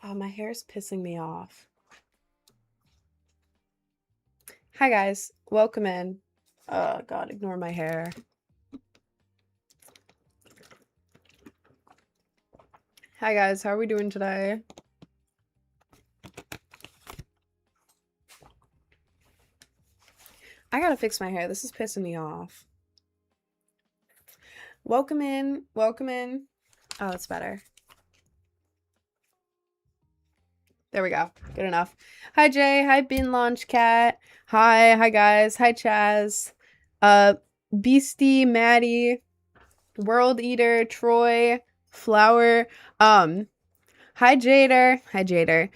Oh, my hair's pissing me off. Hi guys, welcome in. Oh god, ignore my hair. Hi guys, how are we doing today? I gotta fix my hair. This is pissing me off. Welcome in. Welcome in. Oh, it's better. There we go. Good enough. Hi Jay. Hi Bin Launch Cat. Hi guys. Hi Chaz. Beastie, Maddie, World Eater, Troy, Flower. Hi Jader. Hi Jader.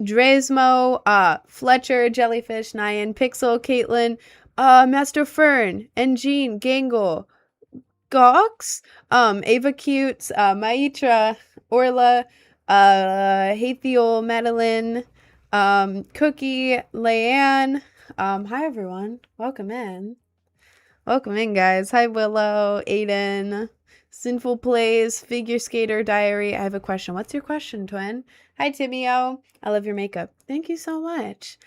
Dresmo, Fletcher, Jellyfish, Nyan, Pixel, Caitlin, Master Fern, Engine, Gangle, Gox, Ava Cute, Maitra, Orla, Hathiel, Madeline, Cookie, Leanne. Hi everyone. Welcome in. Welcome in, guys. Hi Willow, Aiden, Sinful Plays, Figure Skater Diary. I have a question. What's your question, twin? Hi Timio. I love your makeup. Thank you so much.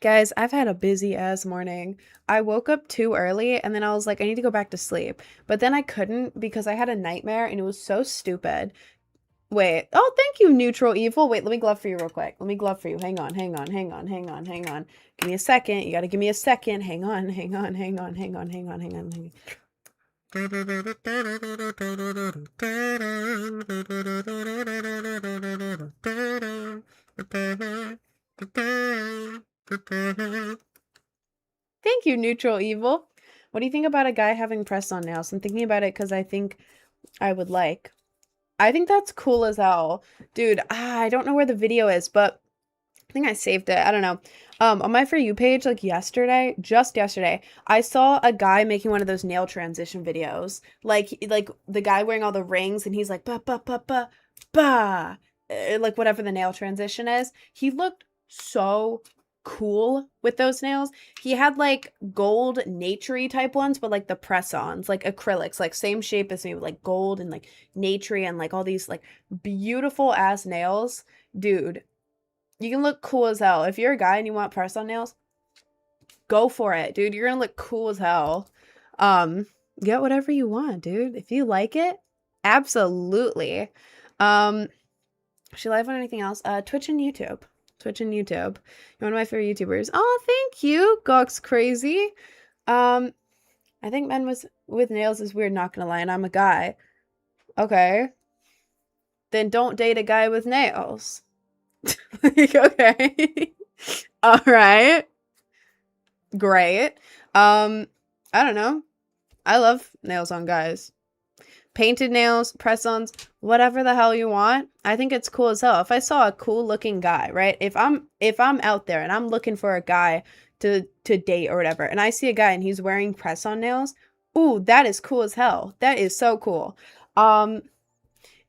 Guys, I've had a busy ass morning. I woke up too early and then I was like, I need to go back to sleep. But then I couldn't because I had a nightmare and it was so stupid. Wait. Oh, thank you, Neutral Evil. Wait, let me glove for you real quick. Let me glove for you. Hang on. Hang on. Give me a second. You gotta give me a second. Hang on. Thank you, Neutral Evil. What do you think about a guy having press-on nails? I'm thinking about it because I think I would like. I think that's cool as hell. Dude, I don't know where the video is, but I think I saved it. I don't know. On my For You page, like yesterday, just yesterday, I saw a guy making one of those nail transition videos. Like the guy wearing all the rings and he's like, ba, ba, ba, ba, ba. Like whatever the nail transition is. He looked so cool with those nails. He had like gold naturey type ones, but like the press-ons, like acrylics, like same shape as me, with like gold and like naturey and like all these like beautiful ass nails. Dude, you can look cool as hell. If you're a guy and you want press-on nails, go for it, dude. You're gonna look cool as hell. Get whatever you want, dude. If you like it, absolutely. She live on anything else? Twitch and YouTube. Twitch and YouTube. You're one of my favorite YouTubers. Oh, thank you, Gox Crazy. I think men with nails is weird, not gonna lie, and I'm a guy. Okay. Then don't date a guy with nails. Like, okay. All right. Great. I don't know. I love nails on guys. Painted nails, press-ons, whatever the hell you want. I think it's cool as hell. If I saw a cool looking guy, right? If I'm out there and I'm looking for a guy to date or whatever, and I see a guy and he's wearing press-on nails, ooh, that is cool as hell. That is so cool.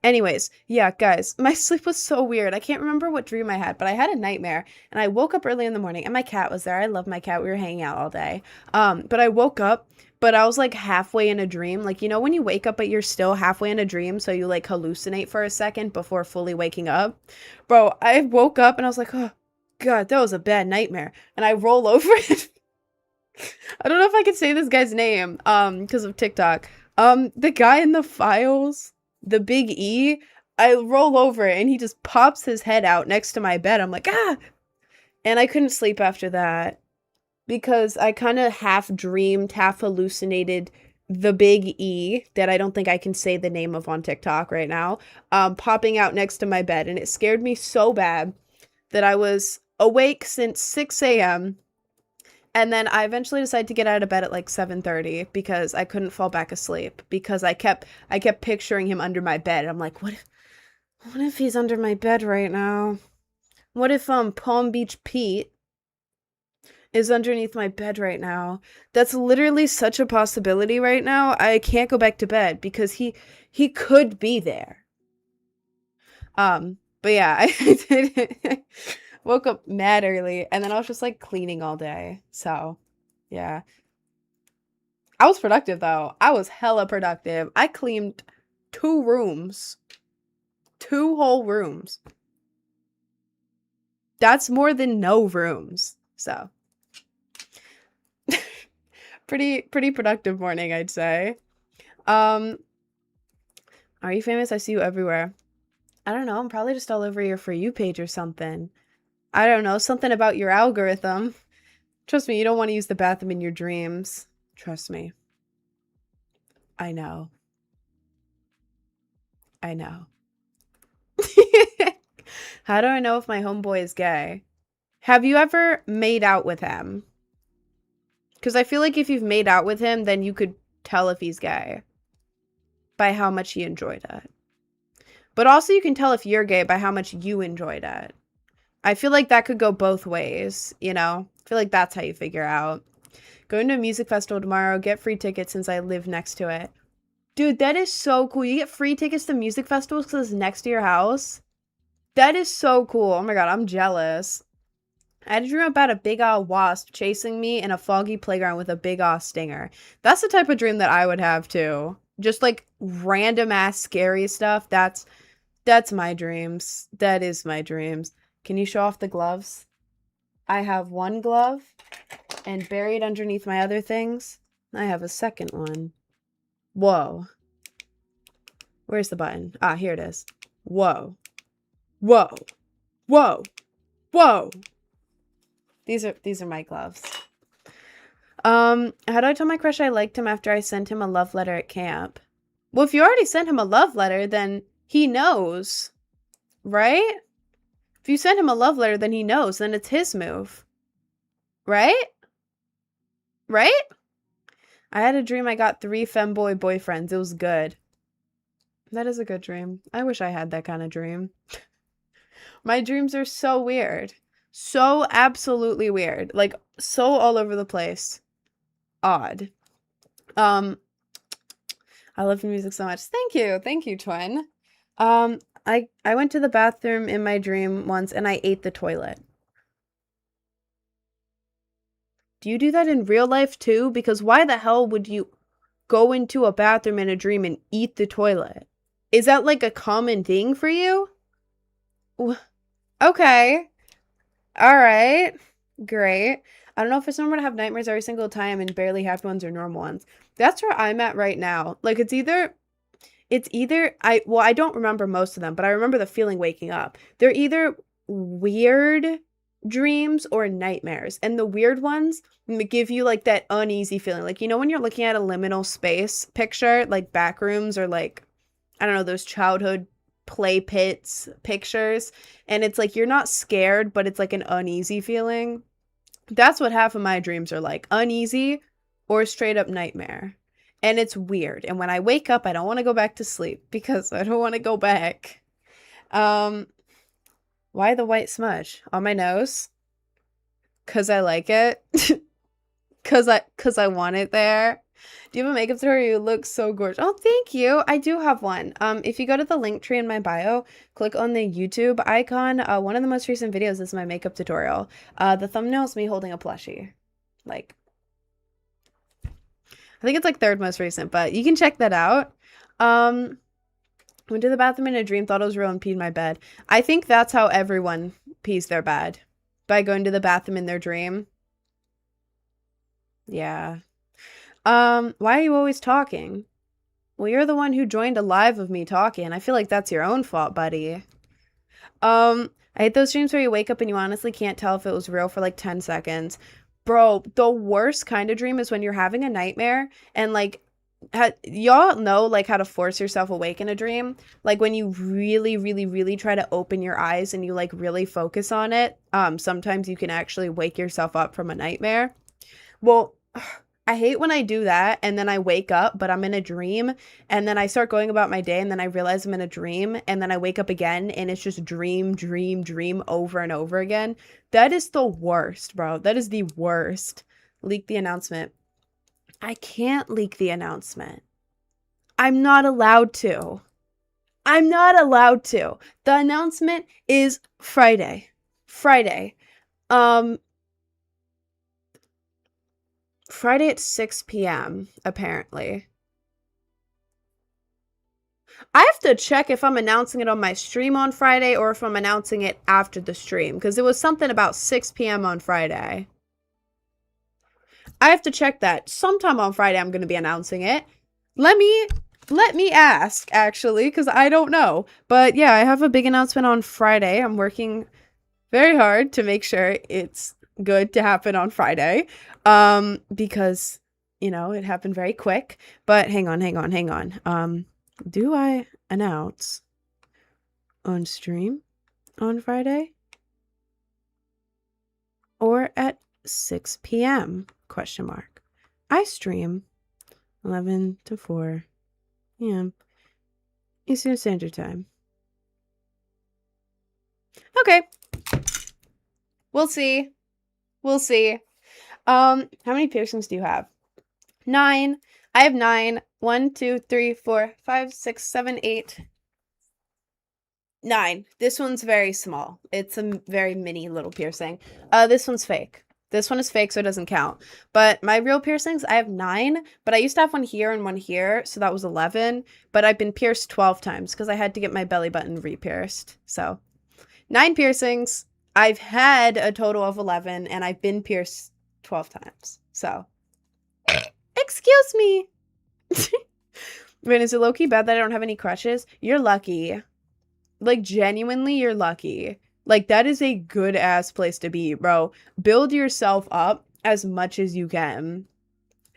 Anyways, yeah, guys, my sleep was so weird. I can't remember what dream I had, but I had a nightmare and I woke up early in the morning and my cat was there. I love my cat. We were hanging out all day. But I woke up, but I was like halfway in a dream. Like, you know, when you wake up, but you're still halfway in a dream, so you like hallucinate for a second before fully waking up. Bro, I woke up and I was like, oh, God, that was a bad nightmare. And I roll over it. I don't know if I could say this guy's name, because of TikTok. The guy in the files, the big E, I roll over and he just pops his head out next to my bed. I'm like, ah! And I couldn't sleep after that because I kind of half dreamed, half hallucinated the big E that I don't think I can say the name of on TikTok right now, popping out next to my bed. And it scared me so bad that I was awake since 6 a.m. And then I eventually decided to get out of bed at like 7:30 because I couldn't fall back asleep because I kept picturing him under my bed. I'm like, what if he's under my bed right now? What if Palm Beach Pete is underneath my bed right now? That's literally such a possibility right now. I can't go back to bed because he could be there. But yeah, I did woke up mad early and then I was just like cleaning all day. So, yeah. I was productive though. I was hella productive. I cleaned 2 rooms. 2 whole rooms. That's more than no rooms. So pretty productive morning, I'd say. Are you famous? I see you everywhere. I don't know. I'm probably just all over your For You page or something. I don't know. Something about your algorithm. Trust me, you don't want to use the bathroom in your dreams. Trust me. I know. I know. How do I know if my homeboy is gay? Have you ever made out with him? Because I feel like if you've made out with him, then you could tell if he's gay by how much he enjoyed it. But also you can tell if you're gay by how much you enjoyed it. I feel like that could go both ways, you know? I feel like that's how you figure out. Going to a music festival tomorrow, get free tickets since I live next to it. Dude, that is so cool. You get free tickets to music festivals because it's next to your house? That is so cool. Oh my god, I'm jealous. I had a dream about a big ol' wasp chasing me in a foggy playground with a big ol' stinger. That's the type of dream that I would have too. Just like random ass scary stuff. That's my dreams. That is my dreams. Can you show off the gloves? I have one glove, and buried underneath my other things, I have a second one. Whoa. Where's the button? Ah, here it is. Whoa. Whoa. Whoa. Whoa. These are my gloves. How do I tell my crush I liked him after I sent him a love letter at camp? Well, if you already sent him a love letter, then he knows, right? If you sent him a love letter, then he knows. Then it's his move. Right? Right? I had a dream I got 3 femboy boyfriends. It was good. That is a good dream. I wish I had that kind of dream. My dreams are so weird. So absolutely weird. Like, so all over the place. Odd. I love your music so much. Thank you, twin. I went to the bathroom in my dream once and I ate the toilet. Do you do that in real life too? Because why the hell would you go into a bathroom in a dream and eat the toilet? Is that like a common thing for you? Okay. All right. Great. I don't know if it's normal to have nightmares every single time and barely happy ones or normal ones. That's where I'm at right now. Like it's either I don't remember most of them, but I remember the feeling waking up. They're either weird dreams or nightmares. And the weird ones give you like that uneasy feeling. Like, you know, when you're looking at a liminal space picture, like back rooms or like, I don't know, those childhood play pits pictures. And it's like, you're not scared, but it's like an uneasy feeling. That's what half of my dreams are like, uneasy or straight up nightmare. And it's weird. And when I wake up, I don't want to go back to sleep because I don't want to go back. Why the white smudge on my nose? 'Cause I like it. 'Cause I want it there. Do you have a makeup tutorial? You look so gorgeous. Oh, thank you. I do have one. If you go to the link tree in my bio, click on the YouTube icon. One of the most recent videos is my makeup tutorial. The thumbnail is me holding a plushie. Like, I think it's like third most recent, but you can check that out. Went to the bathroom in a dream, thought it was real, and peed my bed. I think that's how everyone pees their bed. By going to the bathroom in their dream. Yeah. Why are you always talking? Well, you're the one who joined a live of me talking. I feel like that's your own fault, buddy. I hate those dreams where you wake up and you honestly can't tell if it was real for like 10 seconds. Bro, the worst kind of dream is when you're having a nightmare and like y'all know like how to force yourself awake in a dream. Like when you really try to open your eyes and you like really focus on it, sometimes you can actually wake yourself up from a nightmare. Well, I hate when I do that and then I wake up, but I'm in a dream and then I start going about my day and then I realize I'm in a dream and then I wake up again and it's just dream over and over again. That is the worst, bro. That is the worst. Leak the announcement. I can't leak the announcement. I'm not allowed to. I'm not allowed to. The announcement is Friday. Friday at 6 p.m. apparently. I have to check if I'm announcing it on my stream on Friday or if I'm announcing it after the stream, because it was something about 6 p.m. on Friday. I have to check that. Sometime on Friday I'm going to be announcing it. Let me ask, actually, because I don't know. But yeah, I have a big announcement on Friday. I'm working very hard to make sure it's good to happen on Friday. Because, you know, it happened very quick. But hang on. Do I announce on stream on Friday? Or at 6 p.m.? Question mark. I stream 11 to 4 p.m. Eastern Standard Time. Okay. We'll see. How many piercings do you have? 9. I have 9. 1, 2, 3, 4, 5, 6, 7, 8. 9. This one's very small. It's a very mini little piercing. This one's fake. This one is fake, so it doesn't count. But my real piercings, I have 9, but I used to have one here and one here, so that was 11. But I've been pierced 12 times because I had to get my belly button re-pierced. So 9 piercings. I've had a total of 11, and I've been pierced 12 times. So, excuse me. Wait, is it low-key bad that I don't have any crushes? You're lucky. Like, genuinely, you're lucky. Like, that is a good-ass place to be, bro. Build yourself up as much as you can.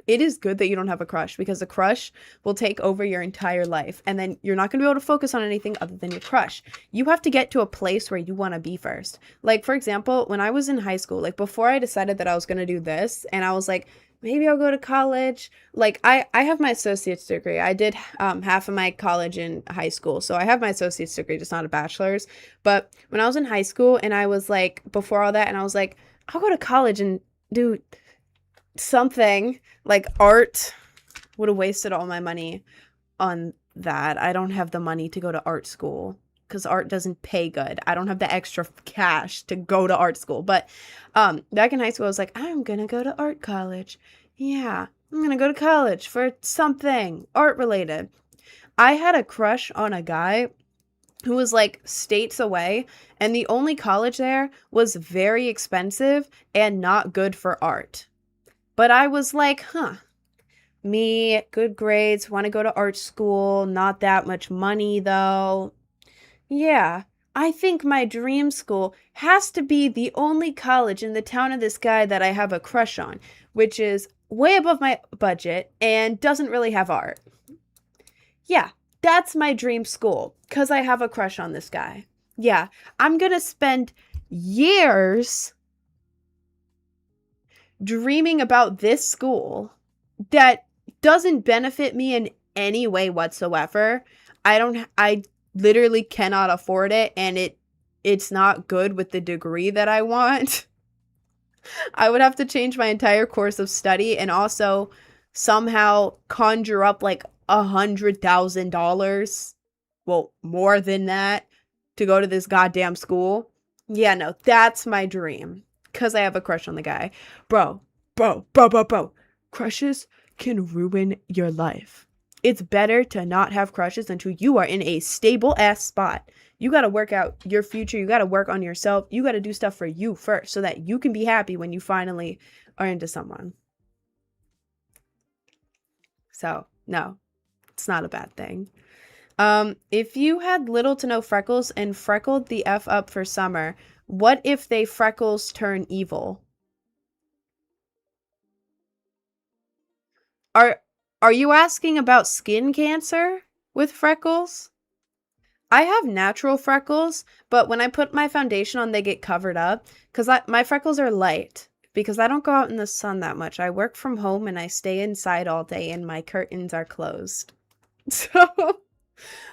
It is good that you don't have a crush, because a crush will take over your entire life, and then you're not going to be able to focus on anything other than your crush. You have to get to a place where you want to be first. Like, for example, when I was in high school, like, before I decided that I was going to do this, and I was like, maybe I'll go to college. Like, I have my associate's degree. I did half of my college in high school, so I have my associate's degree, just not a bachelor's. But when I was in high school, and I was like, before all that, and I was like, I'll go to college and do something like art. Would have wasted all my money on that. I don't have the money to go to art school because art doesn't pay good. I don't have the extra cash to go to art school. But back in high school, I was like, I'm gonna go to art college. Yeah, I'm gonna go to college for something art related. I had a crush on a guy who was like states away, and the only college there was very expensive and not good for art. But I was like, me, good grades, want to go to art school, not that much money though. Yeah, I think my dream school has to be the only college in the town of this guy that I have a crush on, which is way above my budget and doesn't really have art. Yeah, that's my dream school, because I have a crush on this guy. Yeah, I'm gonna spend years dreaming about this school that doesn't benefit me in any way whatsoever. I literally cannot afford it, and it's not good with the degree that I want. I would have to change my entire course of study and also somehow conjure up like $100,000. Well, more than that to go to this goddamn school. Yeah, no, that's my dream. Because I have a crush on the guy. Bro. Crushes can ruin your life. It's better to not have crushes until you are in a stable ass spot. You got to work out your future. You got to work on yourself. You got to do stuff for you first so that you can be happy when you finally are into someone. So, no, it's not a bad thing. If you had little to no freckles and freckled the F up for summer, what if they freckles turn evil? Are you asking about skin cancer with freckles? I have natural freckles, but when I put my foundation on, they get covered up because my freckles are light because I don't go out in the sun that much. I work from home and I stay inside all day and my curtains are closed. So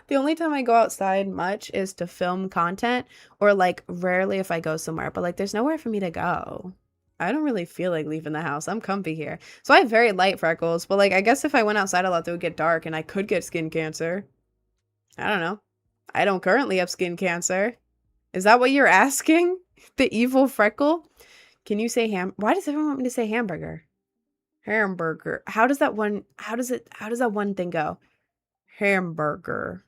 the only time I go outside much is to film content or like rarely if I go somewhere, but like there's nowhere for me to go. I don't really feel like leaving the house. I'm comfy here. So I have very light freckles, but like I guess if I went outside a lot, they would get dark and I could get skin cancer. I don't know. I don't currently have skin cancer. Is that what you're asking? The evil freckle? Can you say why does everyone want me to say hamburger? Hamburger. How does that one thing go? Hamburger.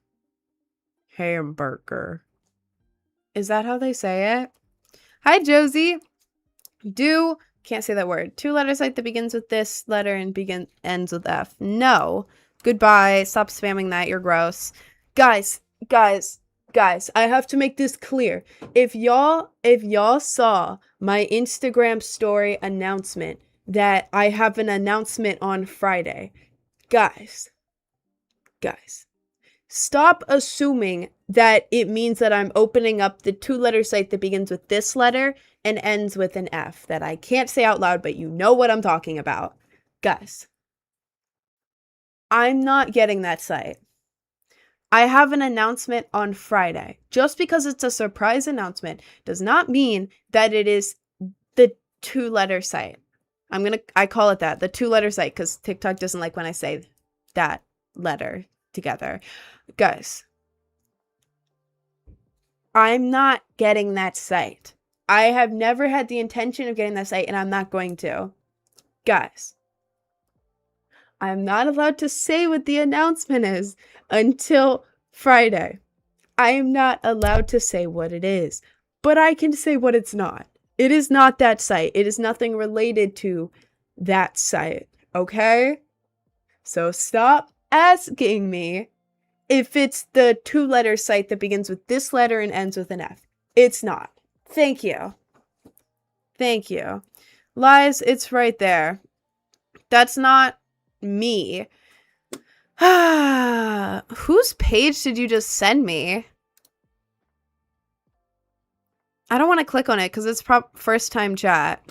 hamburger. Is that how they say it? Hi, Josie. Can't say that word. 2 letters like that begins with this letter and ends with F. No. Goodbye. Stop spamming that. You're gross. Guys, I have to make this clear. If y'all saw my Instagram story announcement that I have an announcement on Friday, guys, stop assuming that it means that I'm opening up the 2-letter site that begins with this letter and ends with an F that I can't say out loud, but you know what I'm talking about. Guys, I'm not getting that site. I have an announcement on Friday. Just because it's a surprise announcement does not mean that it is the 2-letter site. I call it that, the 2-letter site, because TikTok doesn't like when I say that letter together. Guys, I'm not getting that site. I have never had the intention of getting that site, and I'm not going to. Guys, I'm not allowed to say what the announcement is until Friday. I am not allowed to say what it is, but I can say what it's not. It is not that site. It is nothing related to that site, okay? So stop asking me if it's the 2-letter site that begins with this letter and ends with an F. It's not. Thank you. Thank you. Lies, it's right there. That's not me. Whose page did you just send me? I don't want to click on it because it's first time chat.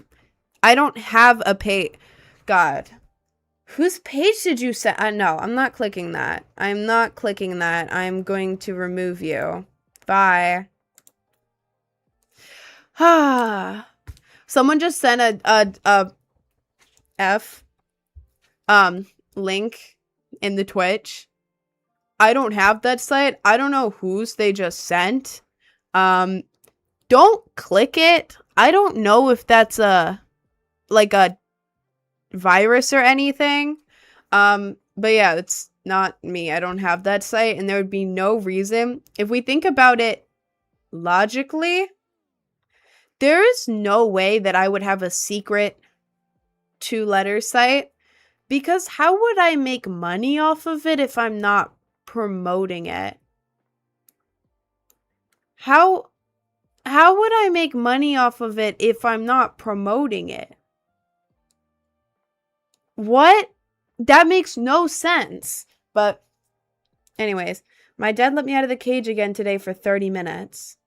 I don't have a page. God. Whose page did you send? No, I'm not clicking that. I'm not clicking that. I'm going to remove you. Bye. Someone just sent a F link in the Twitch. I don't have that site. I don't know whose they just sent. Don't click it. I don't know if that's like a virus or anything. But yeah, it's not me. I don't have that site, and there would be no reason. If we think about it logically, there is no way that I would have a secret 2-letter site, because how would I make money off of it if I'm not promoting it? How would I make money off of it if I'm not promoting it? What? That makes no sense. But anyways, my dad let me out of the cage again today for 30 minutes.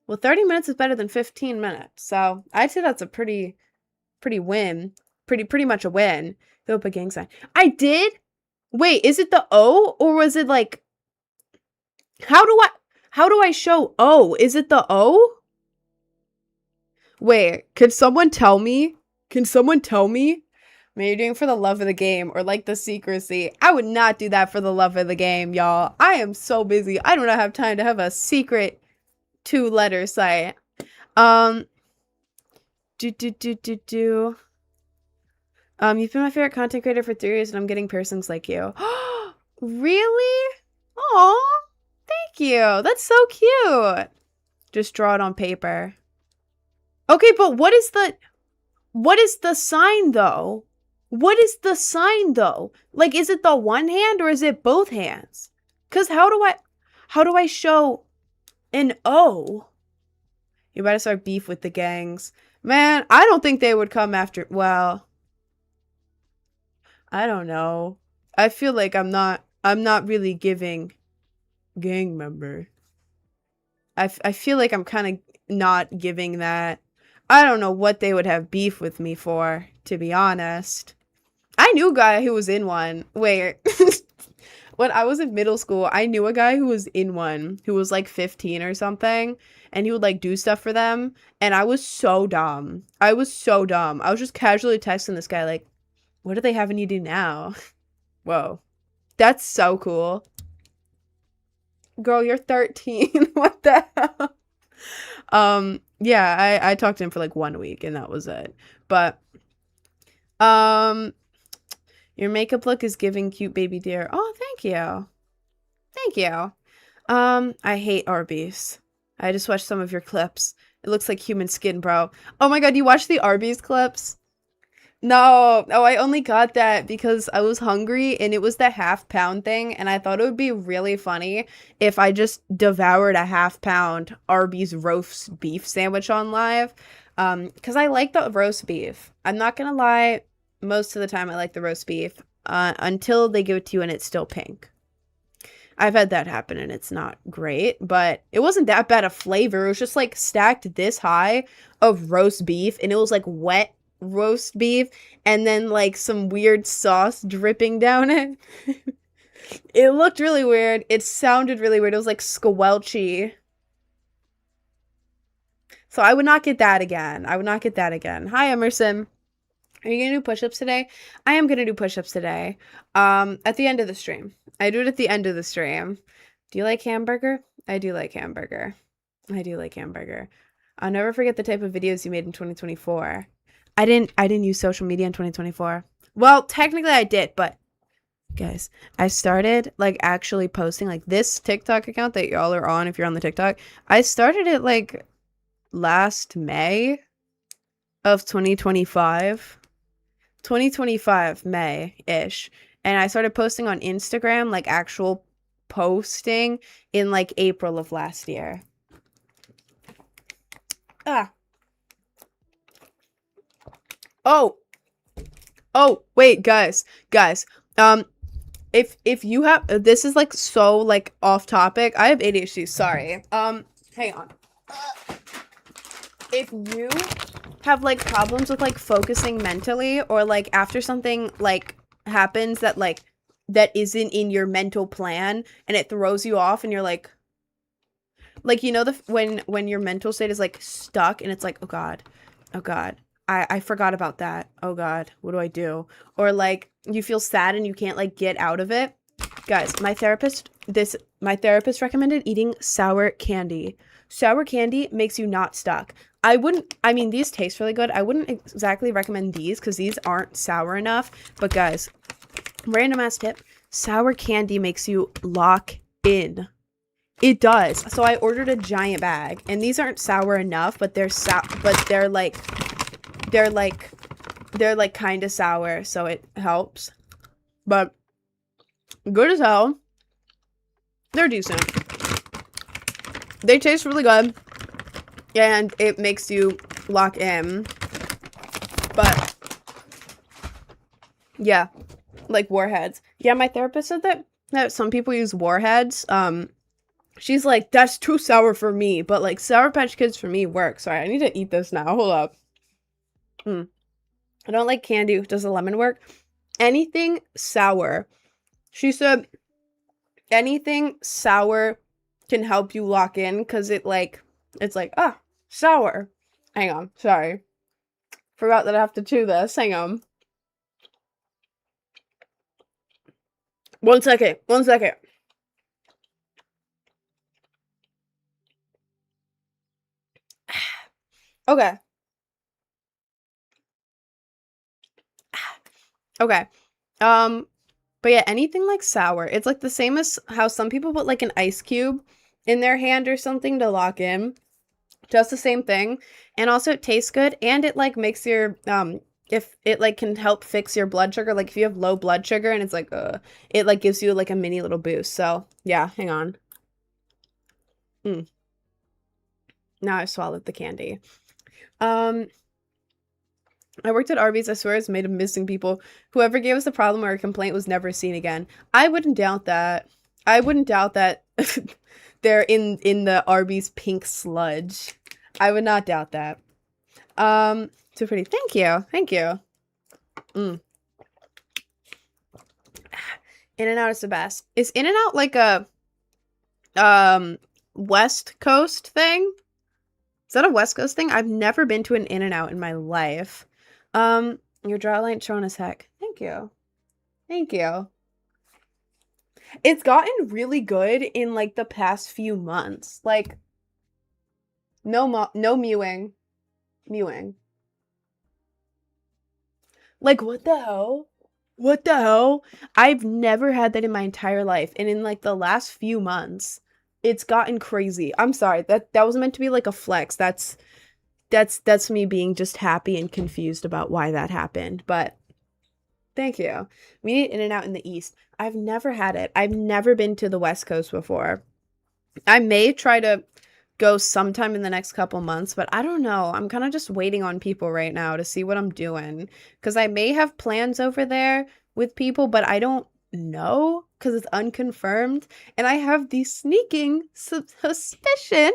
Well, 30 minutes is better than 15 minutes. So I'd say that's a pretty win. Pretty much a win. Throw up a gang sign. I did? Wait, is it the O? Or was it like... How do I show O? Is it the O? Wait, can someone tell me? Can someone tell me? Maybe you're doing it for the love of the game or like the secrecy. I would not do that for the love of the game, y'all. I am so busy. I do not have time to have a secret 2-letter site. You've been my favorite content creator for 3 years and I'm getting piercings like you. Really? Aw, thank you. That's so cute. Just draw it on paper. Okay, but what is the sign though? What is the sign though? Like, is it the one hand or is it both hands? Cause how do I show an O? You better start beef with the gangs. Man, I don't think they would come after, well, I don't know. I feel like I'm not really giving gang member. I feel like I'm kind of not giving that. I don't know what they would have beef with me for, to be honest. I knew a guy who was in one. Wait. When I was in middle school, I knew a guy who was in one, who was like 15 or something, and he would like do stuff for them, and I was so dumb. I was just casually texting this guy like, what are they having you do now? Whoa. That's so cool. Girl, you're 13. What the hell? Yeah, I talked to him for like 1 week and that was it. But your makeup look is giving cute baby deer. Oh, thank you. Thank you. I hate Arby's. I just watched some of your clips. It looks like human skin, bro. Oh my god, you watched the Arby's clips? No, oh, I only got that because I was hungry and it was the half-pound thing, and I thought it would be really funny if I just devoured a half-pound Arby's roast beef sandwich on live. Because I like the roast beef. I'm not gonna lie, most of the time I like the roast beef, until they give it to you and it's still pink. I've had that happen and it's not great, but it wasn't that bad of flavor. It was just like stacked this high of roast beef, and it was like wet roast beef and then like some weird sauce dripping down it. It looked really weird. It sounded really weird. It was like squelchy. So I would not get that again. I would not get that again. Hi, Emerson. Are you gonna do push-ups today? I am gonna do push-ups today. At the end of the stream. I do it at the end of the stream. Do you like hamburger? I do like hamburger. I do like hamburger. I'll never forget the type of videos you made in 2024. I didn't use social media in 2024. Well, technically I did, but guys, I started like actually posting like this TikTok account that y'all are on if you're on the TikTok. I started it like last May of 2025. 2025 May-ish, and I started posting on Instagram, like actual posting, in like April of last year. Oh wait, guys, if you have, this is like so like off topic. I have ADHD, sorry. Hang on. If you have like problems with like focusing mentally, or like after something like happens that like that isn't in your mental plan and it throws you off and you're like you know, the when your mental state is like stuck and it's like, oh god, I forgot about that, oh god, what do I do? Or like you feel sad and you can't like get out of it. Guys, my therapist recommended eating sour candy. Sour candy makes you not stuck. I mean, these taste really good. I wouldn't exactly recommend these because these aren't sour enough. But guys, random ass tip, sour candy makes you lock in. It does. So I ordered a giant bag, and these aren't sour enough, but they're kind of sour, so it helps. But good as hell. They're decent. They taste really good, and it makes you lock in. But yeah, like Warheads. Yeah, my therapist said that some people use Warheads. She's like, that's too sour for me, but like Sour Patch Kids for me work. Sorry, I need to eat this now. Hold up. I don't like candy. Does the lemon work? Anything sour. She said anything sour can help you lock in because it's like, sour. Hang on. Sorry. Forgot that I have to chew this. Hang on. 1 second. 1 second. Okay. Okay. But yeah, anything like sour. It's like the same as how some people put like an ice cube in their hand or something to lock in. Just the same thing. And also it tastes good, and it like makes your if it like can help fix your blood sugar, like if you have low blood sugar and it's like it like gives you like a mini little boost. So yeah, hang on. Now I swallowed the candy. I worked at Arby's. I swear it's made of missing people. Whoever gave us a problem or a complaint was never seen again. I wouldn't doubt that. I wouldn't doubt that they're in the Arby's pink sludge. I would not doubt that. Too pretty. Thank you. Thank you. In-N-Out is the best. Is In-N-Out like a West Coast thing? Is that a West Coast thing? I've never been to an In-N-Out in my life. Your jawline showing as heck. Thank you. Thank you. It's gotten really good in like the past few months. Like no mewing. Mewing. Like what the hell? What the hell? I've never had that in my entire life. And in like the last few months, it's gotten crazy. I'm sorry. That was meant to be like a flex. That's me being just happy and confused about why that happened. But thank you. We need In-N-Out in the East. I've never had it. I've never been to the West Coast before. I may try to go sometime in the next couple months, but I don't know. I'm kind of just waiting on people right now to see what I'm doing. Because I may have plans over there with people, but I don't know because it's unconfirmed. And I have the sneaking suspicion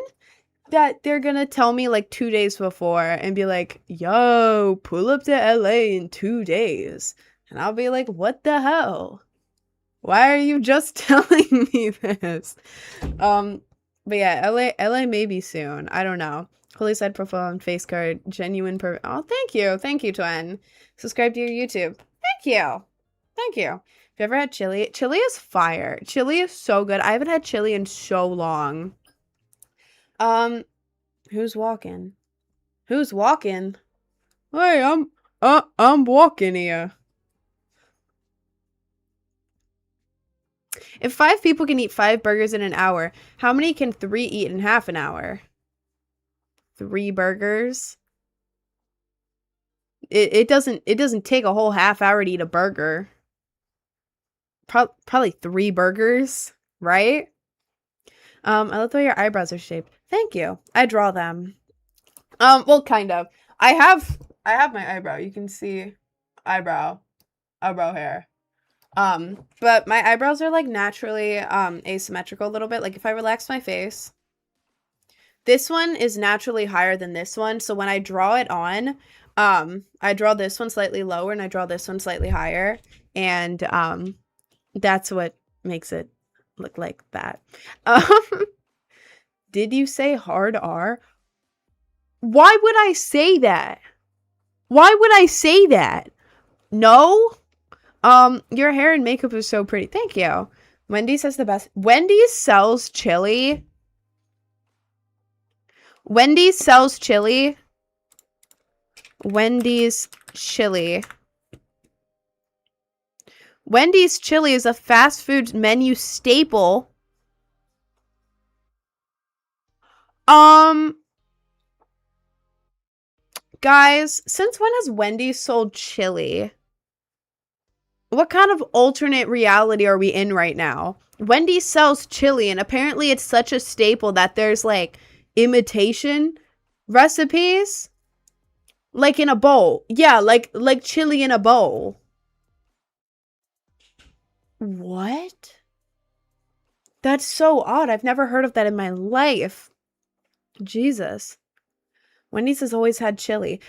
that they're gonna tell me like 2 days before and be like, yo, pull up to LA in 2 days. And I'll be like, what the hell? Why are you just telling me this? But yeah, LA maybe soon. I don't know. Holy side profile and face card, genuine oh, thank you. Thank you, Twin. Subscribe to your YouTube. Thank you. Thank you. Have you ever had chili? Chili is fire. Chili is so good. I haven't had chili in so long. Who's walking? Who's walking? Hey, I'm walking here. If 5 people can eat 5 burgers in an hour, how many can 3 eat in half an hour? 3 burgers? It doesn't take a whole half hour to eat a burger. Probably 3 burgers, right? I love the way your eyebrows are shaped. Thank you. I draw them. Well, kind of. I have my eyebrow. You can see eyebrow hair. But my eyebrows are like naturally asymmetrical a little bit. Like if I relax my face, this one is naturally higher than this one. So when I draw it on, I draw this one slightly lower and I draw this one slightly higher. And that's what makes it look like that. Did you say hard R? Why would I say that? Why would I say that? No? Your hair and makeup is so pretty. Thank you. Wendy's has the best. Wendy's sells chili. Wendy's sells chili. Wendy's chili. Wendy's chili is a fast food menu staple. Guys, since when has Wendy's sold chili? What kind of alternate reality are we in right now? Wendy's sells chili, and apparently it's such a staple that there's like imitation recipes, like in a bowl. Yeah, like chili in a bowl. What? That's so odd. I've never heard of that in my life. Jesus. Wendy's has always had chili.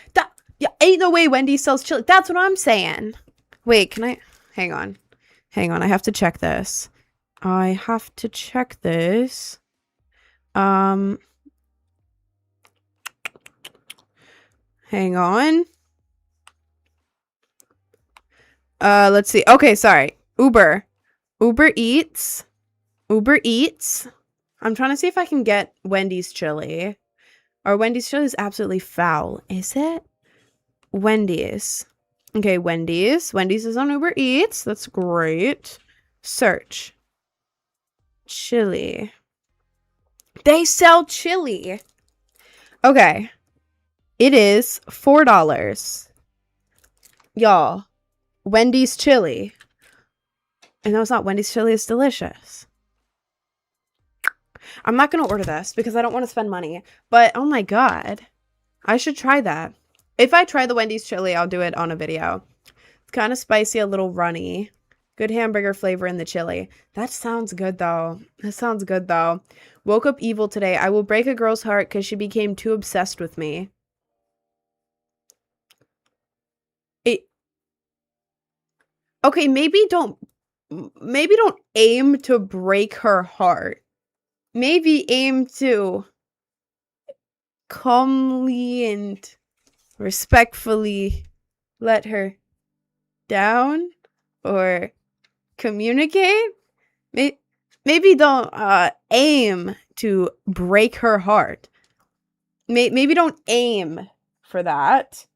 Yeah, ain't no way Wendy's sells chili. That's what I'm saying. Wait, can I? Hang on. Hang on. I have to check this. I have to check this. Hang on. Let's see. Okay, sorry. Uber Eats. I'm trying to see if I can get Wendy's chili. Or Wendy's chili is absolutely foul. Is it? Wendy's. Okay, Wendy's. Wendy's is on Uber Eats. That's great. Search. Chili. They sell chili. Okay. It is $4. Y'all. Wendy's chili. And no, it's not. Wendy's chili is delicious. I'm not going to order this because I don't want to spend money. But, oh my god. I should try that. If I try the Wendy's chili, I'll do it on a video. It's kind of spicy, a little runny. Good hamburger flavor in the chili. That sounds good, though. Woke up evil today. I will break a girl's heart because she became too obsessed with me. Okay, maybe don't aim to break her heart. Maybe aim to calmly and respectfully let her down or communicate. Maybe don't aim to break her heart. Maybe don't aim for that.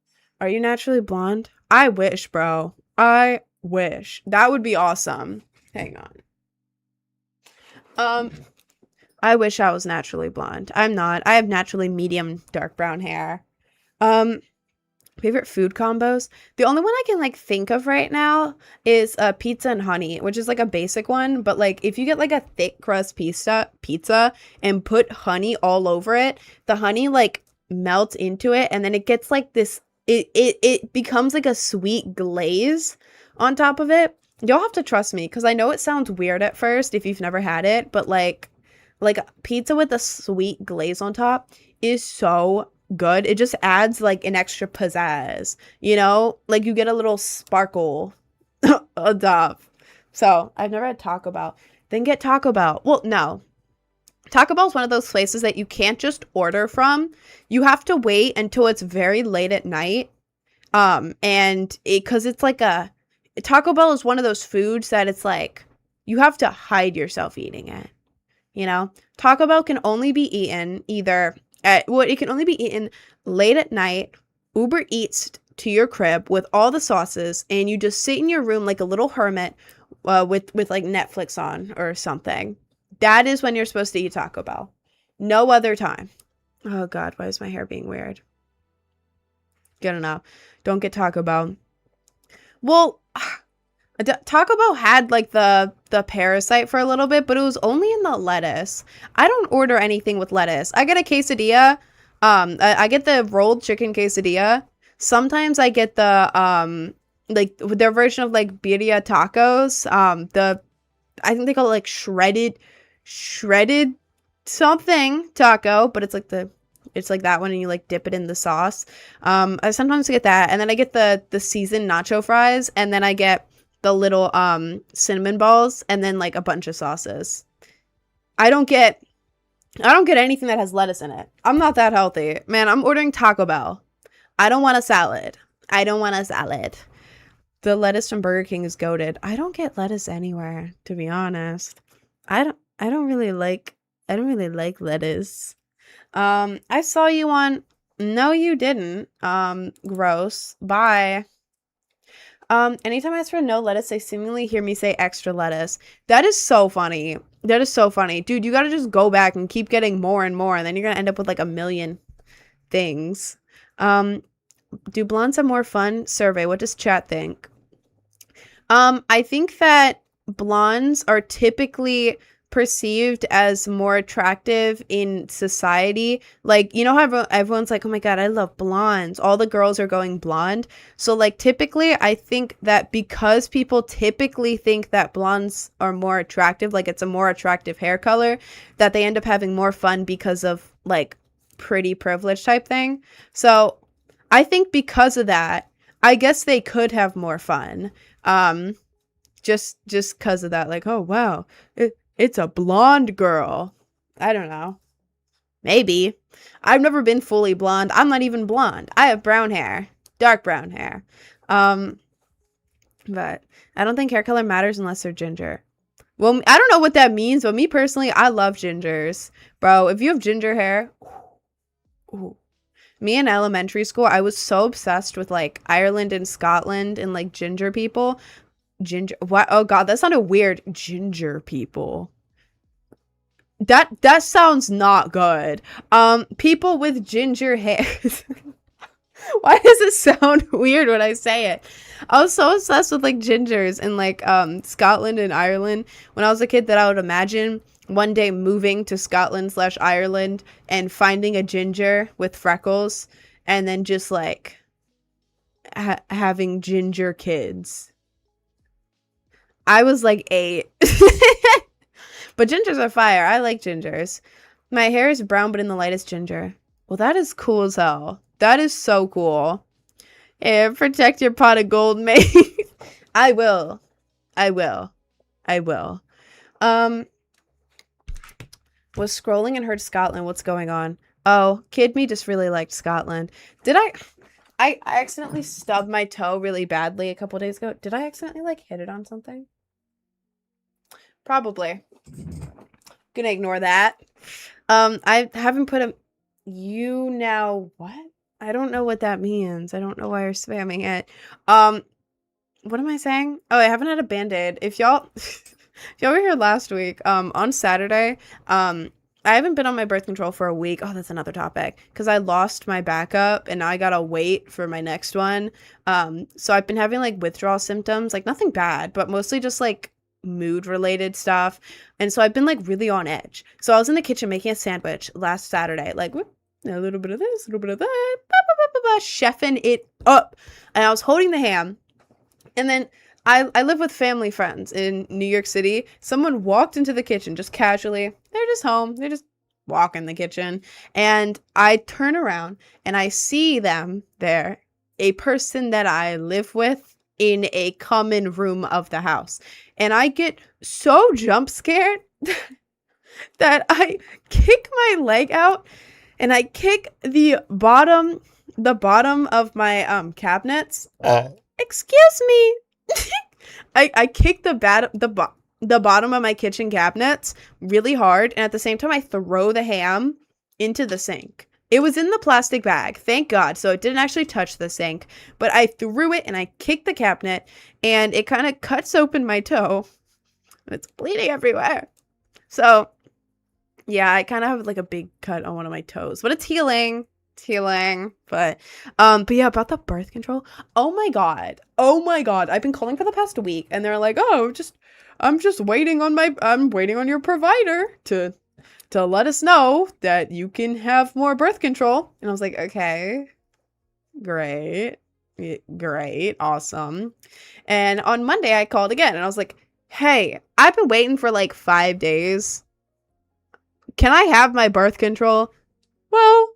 Are you naturally blonde? I wish, bro. I Wish. That would be awesome. Hang on. I wish I was naturally blonde. I'm not. I have naturally medium dark brown hair. Um, Favorite food combos? The only one I can like think of right now is pizza and honey, which is like a basic one, but like if you get like a thick crust pizza and put honey all over it, the honey like melts into it and then it gets like this it becomes like a sweet glaze on top of it. You'll have to trust me because I know it sounds weird at first if you've never had it, but like pizza with a sweet glaze on top is so good. It just adds like an extra pizzazz, you know? Like you get a little sparkle on top. So I've never had Taco Bell. Then get Taco Bell. Well, no. Taco Bell is one of those places that you can't just order from. You have to wait until it's very late at night. And because it's like Taco Bell is one of those foods that it's like you have to hide yourself eating it. You know, Taco Bell can only be eaten it can only be eaten late at night, Uber Eats to your crib with all the sauces, and you just sit in your room like a little hermit with like Netflix on or something. That is when you're supposed to eat Taco Bell. No other time. Oh God, why is my hair being weird? Good enough. Don't get Taco Bell. Well, Taco Bell had like the parasite for a little bit, but it was only in the lettuce. I don't order anything with lettuce. I get a quesadilla. I get the rolled chicken quesadilla. Sometimes I get the like their version of like birria tacos. I think they call it like shredded something taco, but it's like that one and you like dip it in the sauce. I sometimes get that, and then I get the seasoned nacho fries, and then I get the little cinnamon balls, and then like a bunch of sauces. I don't get anything that has lettuce in it. I'm not that healthy. Man, I'm ordering Taco Bell. I don't want a salad. The lettuce from Burger King is goated. I don't get lettuce anywhere, to be honest. I don't really like lettuce. I saw you on. No, you didn't. Gross. Bye. Anytime I ask for no lettuce, they seemingly hear me say extra lettuce. That is so funny. Dude, you gotta just go back and keep getting more and more, and then you're gonna end up with like a million things. Do blondes have more fun? Survey. What does chat think? I think that blondes are typically perceived as more attractive in society. Like, you know how everyone's like, oh my God, I love blondes. All the girls are going blonde. So like typically I think that because people typically think that blondes are more attractive, like it's a more attractive hair color, that they end up having more fun because of like pretty privilege type thing. So I think because of that, I guess they could have more fun. Just because of that, like, oh wow, it's a blonde girl. I don't know. Maybe. I've never been fully blonde. I'm not even blonde. I have brown hair. Dark brown hair. But I don't think hair color matters unless they're ginger. Well, I don't know what that means, but me personally, I love gingers. Bro, if you have ginger hair, ooh. Me in elementary school, I was so obsessed with like Ireland and Scotland and like ginger people. What? Oh God, that sounded weird. Ginger people. That sounds not good. People with ginger hair. Why does it sound weird when I say it? I was so obsessed with like gingers in like Scotland and Ireland when I was a kid that I would imagine one day moving to Scotland/Ireland and finding a ginger with freckles and then just like having ginger kids. I was like 8. But gingers are fire. I like gingers. My hair is brown, but in the lightest ginger. Well, that is cool as hell. That is so cool. Hey, protect your pot of gold, mate. I will. Was scrolling and heard Scotland. What's going on? Oh, Kid Me just really liked Scotland. Did I accidentally stubbed my toe really badly a couple days ago. Did I accidentally like hit it on something? Probably. Gonna ignore that. I haven't put a you now what? I don't know what that means. I don't know why you're spamming it. What am I saying? Oh, I haven't had a Band-Aid. If y'all if y'all were here last week, on Saturday, I haven't been on my birth control for a week. Oh, that's another topic. Because I lost my backup and now I gotta wait for my next one. So I've been having like withdrawal symptoms, like nothing bad, but mostly just like mood related stuff. And so I've been like really on edge. So I was in the kitchen making a sandwich last Saturday, like whoop, a little bit of this, a little bit of that, chefing it up. And I was holding the ham. And then I live with family friends in New York City. Someone walked into the kitchen just casually. They're just home. They just walk in the kitchen. And I turn around and I see them there, a person that I live with in a common room of the house. And I get so jump scared that I kick my leg out and I kick the bottom of my cabinets. Excuse me. I kicked the bottom of my kitchen cabinets really hard, and at the same time I throw the ham into the sink. It was in the plastic bag, thank God, so it didn't actually touch the sink, but I threw it and I kicked the cabinet, and it kind of cuts open my toe, and it's bleeding everywhere. So, yeah, I kind of have like a big cut on one of my toes, but it's healing. It's healing. But yeah, about the birth control. Oh my God. I've been calling for the past week and they're like, "Oh, I'm waiting on your provider to let us know that you can have more birth control." And I was like, "Okay. Great. Great. Awesome." And on Monday I called again and I was like, "Hey, I've been waiting for like 5 days. Can I have my birth control?" "Well,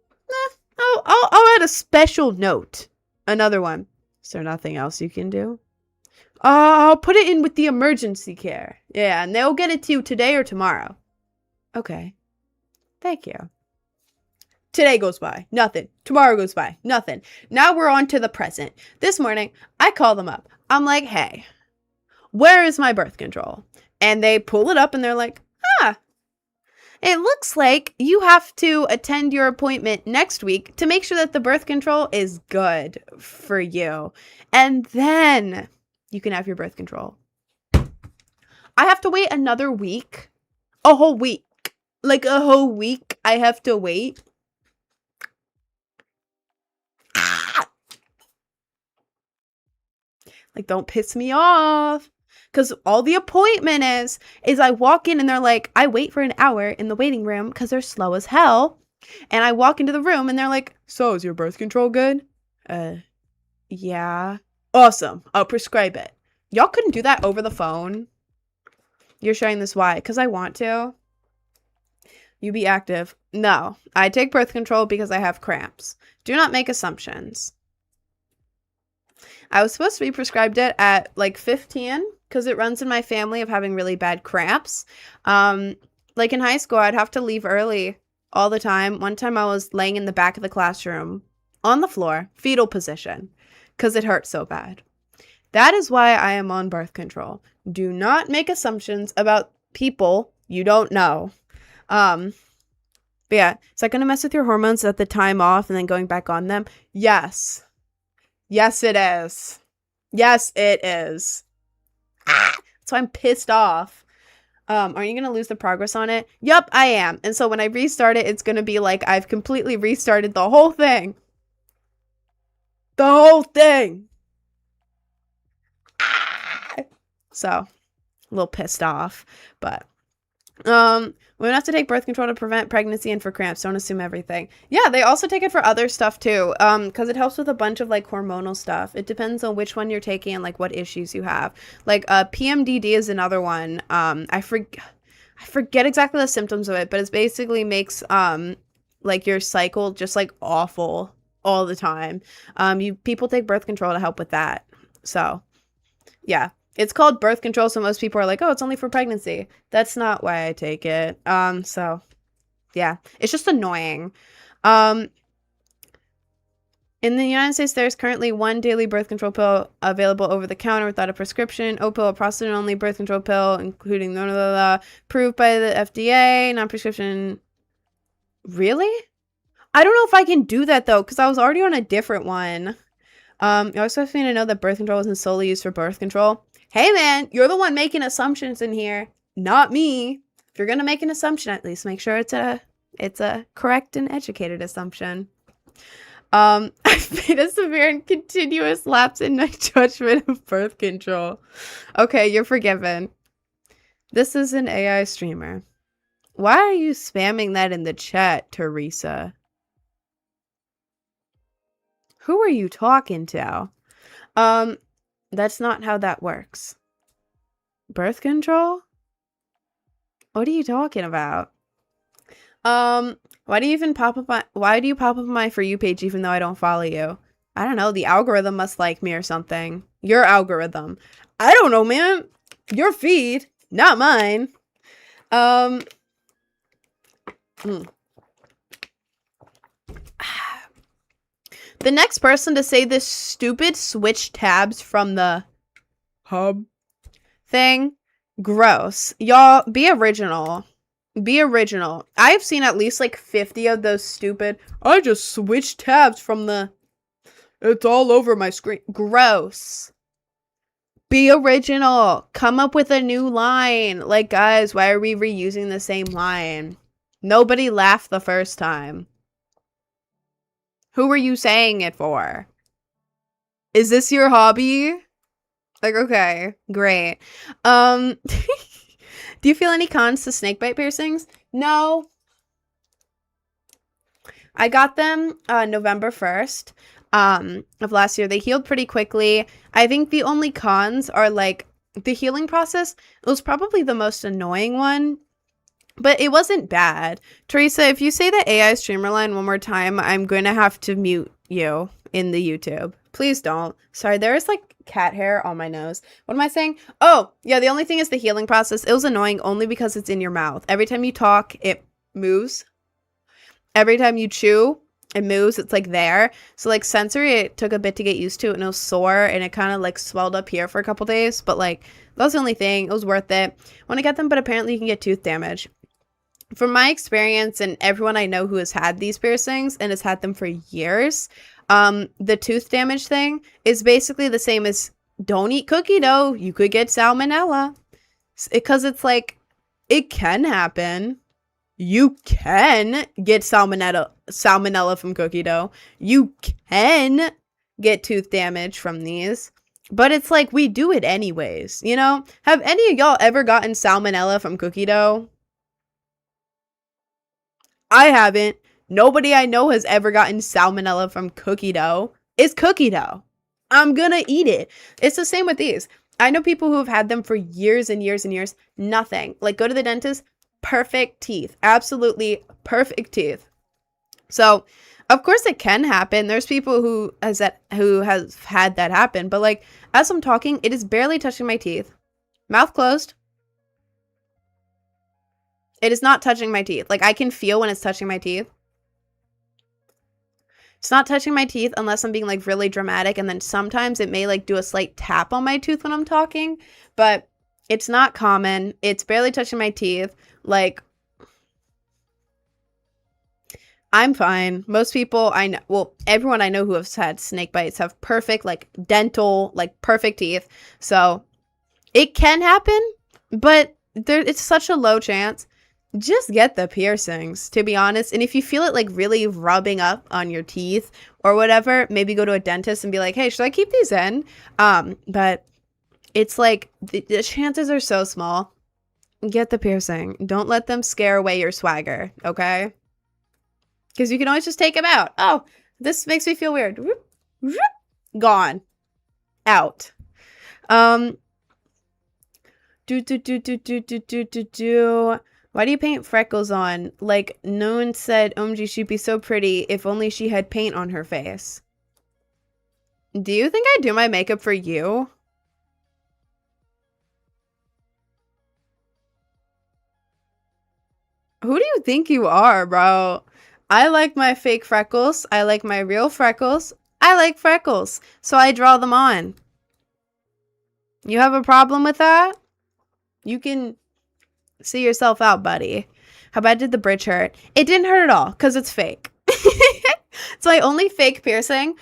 I'll add a special note." Another one. "Is there nothing else you can do?" I'll put it in with the emergency care. Yeah, and they'll get it to you today or tomorrow." "Okay. Thank you." Today goes by. Nothing. Tomorrow goes by. Nothing. Now we're on to the present. This morning, I call them up. I'm like, "Hey, where is my birth control?" And they pull it up and they're like, "It looks like you have to attend your appointment next week to make sure that the birth control is good for you. And then you can have your birth control." I have to wait another week. A whole week. Like a whole week I have to wait. Like, don't piss me off. Because all the appointment is I walk in and they're like, I wait for an hour in the waiting room because they're slow as hell. And I walk into the room and they're like, "So, is your birth control good?" Yeah. "Awesome. I'll prescribe it." Y'all couldn't do that over the phone? You're sharing this why? Because I want to. You be active. No. I take birth control because I have cramps. Do not make assumptions. I was supposed to be prescribed it at like 15 because it runs in my family of having really bad cramps. Like in high school, I'd have to leave early all the time. One time I was laying in the back of the classroom on the floor, fetal position, because it hurt so bad. That is why I am on birth control. Do not make assumptions about people you don't know. But yeah, is that going to mess with your hormones at the time off and then going back on them? Yes. Yes, it is. Yes, it is. So I'm pissed off. Are you going to lose the progress on it? Yup, I am. And so when I restart it, it's going to be like I've completely restarted the whole thing. The whole thing. So, a little pissed off. But, women have to take birth control to prevent pregnancy and for cramps. Don't assume everything. Yeah, they also take it for other stuff too. Because it helps with a bunch of like hormonal stuff. It depends on which one you're taking and like what issues you have. Like PMDD is another one. I forget exactly the symptoms of it, but it basically makes like your cycle just like awful all the time. People take birth control to help with that. So, yeah. It's called birth control, so most people are like, "Oh, it's only for pregnancy." That's not why I take it. So, yeah. It's just annoying. In the United States, there's currently one daily birth control pill available over the counter without a prescription. Opill, a prostatin-only birth control pill, including approved by the FDA, non-prescription. Really? I don't know if I can do that, though, because I was already on a different one. You also have to know that birth control isn't solely used for birth control. Hey man, you're the one making assumptions in here, not me. If you're gonna make an assumption, at least make sure it's a correct and educated assumption. I've made a severe and continuous lapse in my judgment of birth control. Okay, you're forgiven. This is an AI streamer. Why are you spamming that in the chat, Teresa? Who are you talking to? That's not how that works. Birth control? What are you talking about? Why do you pop up on my For You page even though I don't follow you? I don't know, the algorithm must like me or something. Your algorithm. I don't know, man. Your feed, not mine. The next person to say this stupid switch tabs from the hub thing, gross. Y'all, be original. Be original. I've seen at least like 50 of those stupid, I just switched tabs from the, it's all over my screen. Gross. Be original. Come up with a new line. Like, guys, why are we reusing the same line? Nobody laughed the first time. Who were you saying it for? Is this your hobby? Like, okay, great. Do you feel any cons to snakebite piercings? No. I got them November 1st of last year. They healed pretty quickly. I think the only cons are like the healing process. It was probably the most annoying one, but it wasn't bad. Teresa, if you say the AI streamer line one more time, I'm going to have to mute you in the YouTube. Please don't. Sorry, there is like cat hair on my nose. What am I saying? Oh, yeah, the only thing is the healing process. It was annoying only because it's in your mouth. Every time you talk, it moves. Every time you chew, it moves. It's like there. So like sensory, it took a bit to get used to, and it was sore, and it kind of like swelled up here for a couple days. But like that was the only thing. It was worth it. Want to get them, but apparently you can get tooth damage. From my experience and everyone I know who has had these piercings and has had them for years, the tooth damage thing is basically the same as don't eat cookie dough. You could get salmonella. Because it's like, it can happen. You can get salmonella from cookie dough. You can get tooth damage from these. But it's like, we do it anyways, you know? Have any of y'all ever gotten salmonella from cookie dough? I haven't. Nobody I know has ever gotten salmonella from cookie dough. It's cookie dough. I'm gonna eat it. It's the same with these. I know people who have had them for years and years and years. Nothing. Like, go to the dentist, perfect teeth. Absolutely perfect teeth. So, of course it can happen. There's people who has had that happen. But, like, as I'm talking, it is barely touching my teeth. Mouth closed. It is not touching my teeth. Like, I can feel when it's touching my teeth. It's not touching my teeth unless I'm being, like, really dramatic. And then sometimes it may, like, do a slight tap on my tooth when I'm talking. But it's not common. It's barely touching my teeth. Like, I'm fine. Most people I know, well, everyone I know who has had snake bites have perfect, like, dental, like, perfect teeth. So it can happen, but it's such a low chance. Just get the piercings, to be honest. And if you feel it like really rubbing up on your teeth or whatever, maybe go to a dentist and be like, hey, should I keep these in? But it's like the chances are so small. Get the piercing. Don't let them scare away your swagger, okay? Because you can always just take them out. Oh, this makes me feel weird. Gone. Out. Why do you paint freckles on? Like, Noon said, OMG, she'd be so pretty if only she had paint on her face. Do you think I do my makeup for you? Who do you think you are, bro? I like my fake freckles. I like my real freckles. I like freckles, so I draw them on. You have a problem with that? You can see yourself out, buddy. How bad did the bridge hurt? It didn't hurt at all because it's fake. It's my only fake piercing.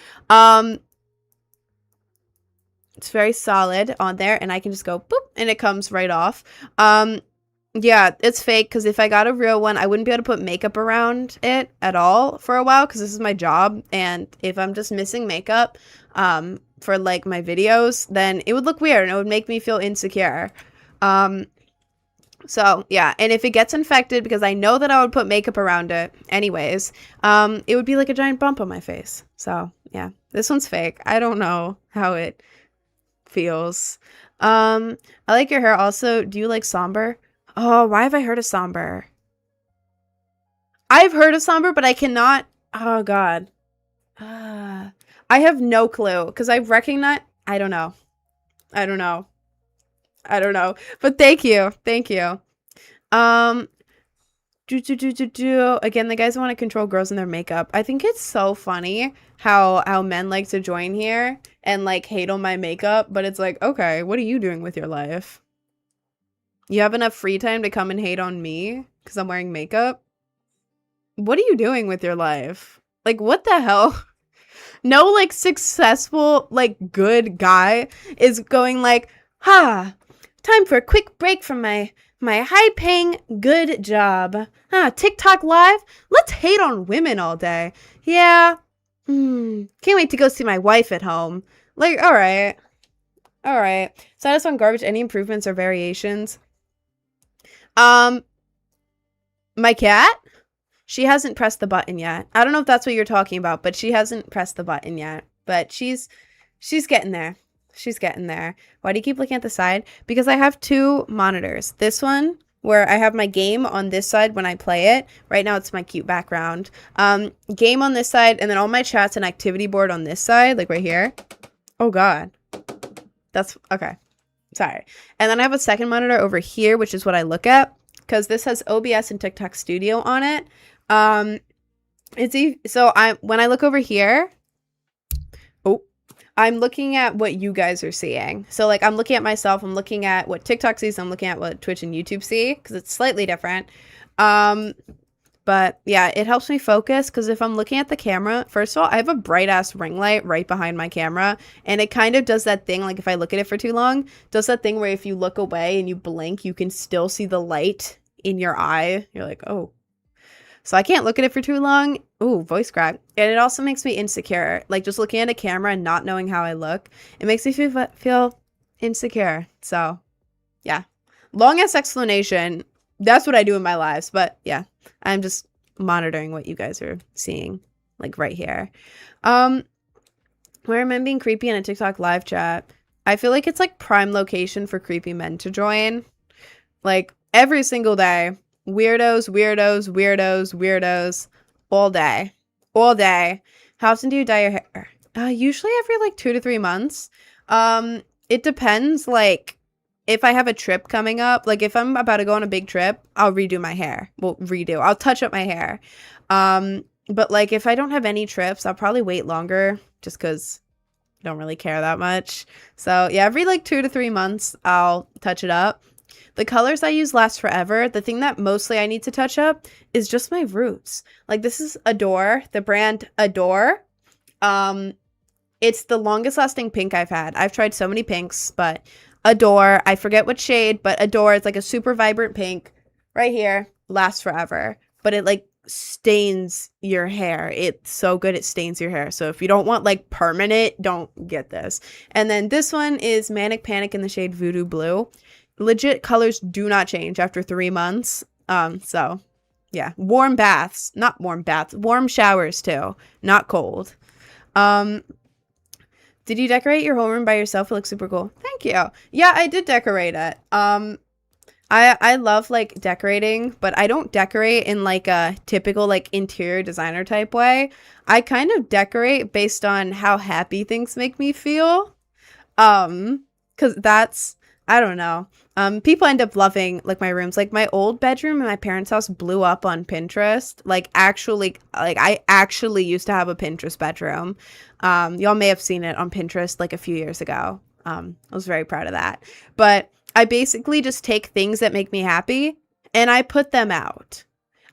It's very solid on there, and I can just go boop, and it comes right off. Yeah, it's fake because if I got a real one, I wouldn't be able to put makeup around it at all for a while because this is my job, and if I'm just missing makeup for like my videos, then it would look weird and it would make me feel insecure. So yeah, and if it gets infected, because I know that I would put makeup around it anyways, it would be like a giant bump on my face. So yeah, this one's fake. I don't know how it feels. I like your hair also. Do you like somber? Oh, why have I heard of somber? I've heard of somber, but I cannot. Oh God. I have no clue because I recognize. I don't know. I don't know. I don't know. But thank you. Thank you. Again, the guys want to control girls in their makeup. I think it's so funny how men like to join here and like hate on my makeup, but it's like, okay, what are you doing with your life? You have enough free time to come and hate on me because I'm wearing makeup? What are you doing with your life? Like, what the hell? No, like, successful, like, good guy is going like, time for a quick break from my high-paying good job. TikTok live? Let's hate on women all day. Yeah. Can't wait to go see my wife at home. Like, all right. All right. Status on garbage. Any improvements or variations? My cat? She hasn't pressed the button yet. I don't know if that's what you're talking about, but she hasn't pressed the button yet. But she's getting there. She's getting there. Why do you keep looking at the side? Because I have two monitors. This one, where I have my game on this side when I play it. Right now, it's my cute background. Game on this side, and then all my chats and activity board on this side, like right here. Oh, God. That's, okay. Sorry. And then I have a second monitor over here, which is what I look at. Because this has OBS and TikTok Studio on it. When I look over here, I'm looking at what you guys are seeing. So like I'm looking at myself, I'm looking at what TikTok sees, I'm looking at what Twitch and YouTube see because it's slightly different. But yeah, it helps me focus because if I'm looking at the camera, first of all, I have a bright ass ring light right behind my camera, and it kind of does that thing, like if I look at it for too long, does that thing where if you look away and you blink, you can still see the light in your eye. You're like, oh. So I can't look at it for too long. Ooh, voice crack. And it also makes me insecure. Like just looking at a camera and not knowing how I look, it makes me feel insecure. So yeah, long ass explanation. That's what I do in my lives. But yeah, I'm just monitoring what you guys are seeing like right here. Where am I being creepy in a TikTok live chat? I feel like it's like prime location for creepy men to join. Like every single day. Weirdos all day. How often do you dye your hair? Usually every like 2 to 3 months. It depends. Like if I have a trip coming up, like if I'm about to go on a big trip, I'll redo my hair. I'll touch up my hair. But like if I don't have any trips, I'll probably wait longer just because I don't really care that much. So yeah, every like 2 to 3 months, I'll touch it up. The colors I use last forever. The thing that mostly I need to touch up is just my roots. Like this is Adore, the brand Adore. It's the longest lasting pink I've had. I've tried so many pinks, but Adore, I forget what shade, but Adore, it's like a super vibrant pink right here, lasts forever. But it like stains your hair. It's so good it stains your hair. So if you don't want like permanent, don't get this. And then this one is Manic Panic in the shade Voodoo Blue. Legit colors do not change after 3 months. So yeah, warm showers too, not cold. Did you decorate your whole room by yourself? It looks super cool. Thank you. Yeah, I did decorate it. I love like decorating, but I don't decorate in like a typical like interior designer type way. I kind of decorate based on how happy things make me feel. Cause that's, I don't know. People end up loving like my rooms. Like my old bedroom in my parents' house blew up on Pinterest. Like I actually used to have a Pinterest bedroom. Y'all may have seen it on Pinterest like a few years ago. I was very proud of that. But I basically just take things that make me happy and I put them out.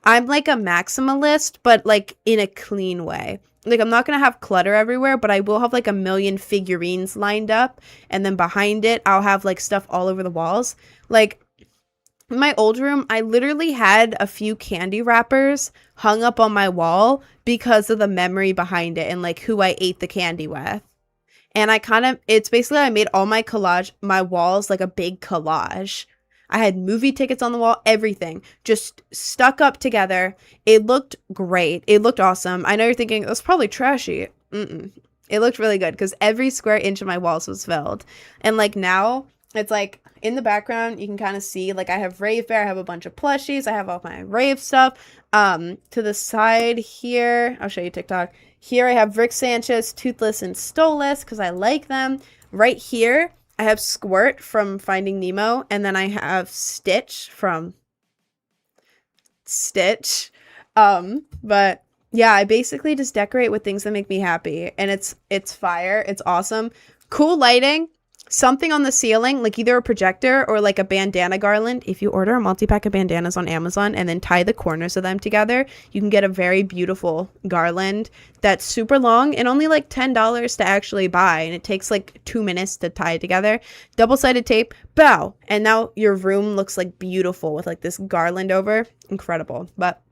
I'm like a maximalist, but like in a clean way. like, I'm not gonna have clutter everywhere, but I will have like a million figurines lined up, and then behind it I'll have like stuff all over the walls. Like, in my old room, I literally had a few candy wrappers hung up on my wall because of the memory behind it and like who I ate the candy with. And it's basically, I made all my walls like a big collage. I had movie tickets on the wall, everything just stuck up together. It looked great. It looked awesome. I know you're thinking, that's probably trashy. It looked really good because every square inch of my walls was filled. And like now, it's like in the background, you can kind of see, like, I have Rave Bear, I have a bunch of plushies, I have all my Rave stuff. To the side here, I'll show you TikTok. Here I have Rick Sanchez, Toothless, and Stoless because I like them. Right here, I have Squirt from Finding Nemo, and then I have Stitch from Stitch. But yeah, I basically just decorate with things that make me happy, and it's fire. It's awesome. Cool lighting. Something on the ceiling, like either a projector or like a bandana garland. If you order a multi-pack of bandanas on Amazon and then tie the corners of them together, you can get a very beautiful garland that's super long and only like $10 to actually buy. And it takes like 2 minutes to tie it together. Double-sided tape, bow. And now your room looks like beautiful with like this garland over. Incredible. But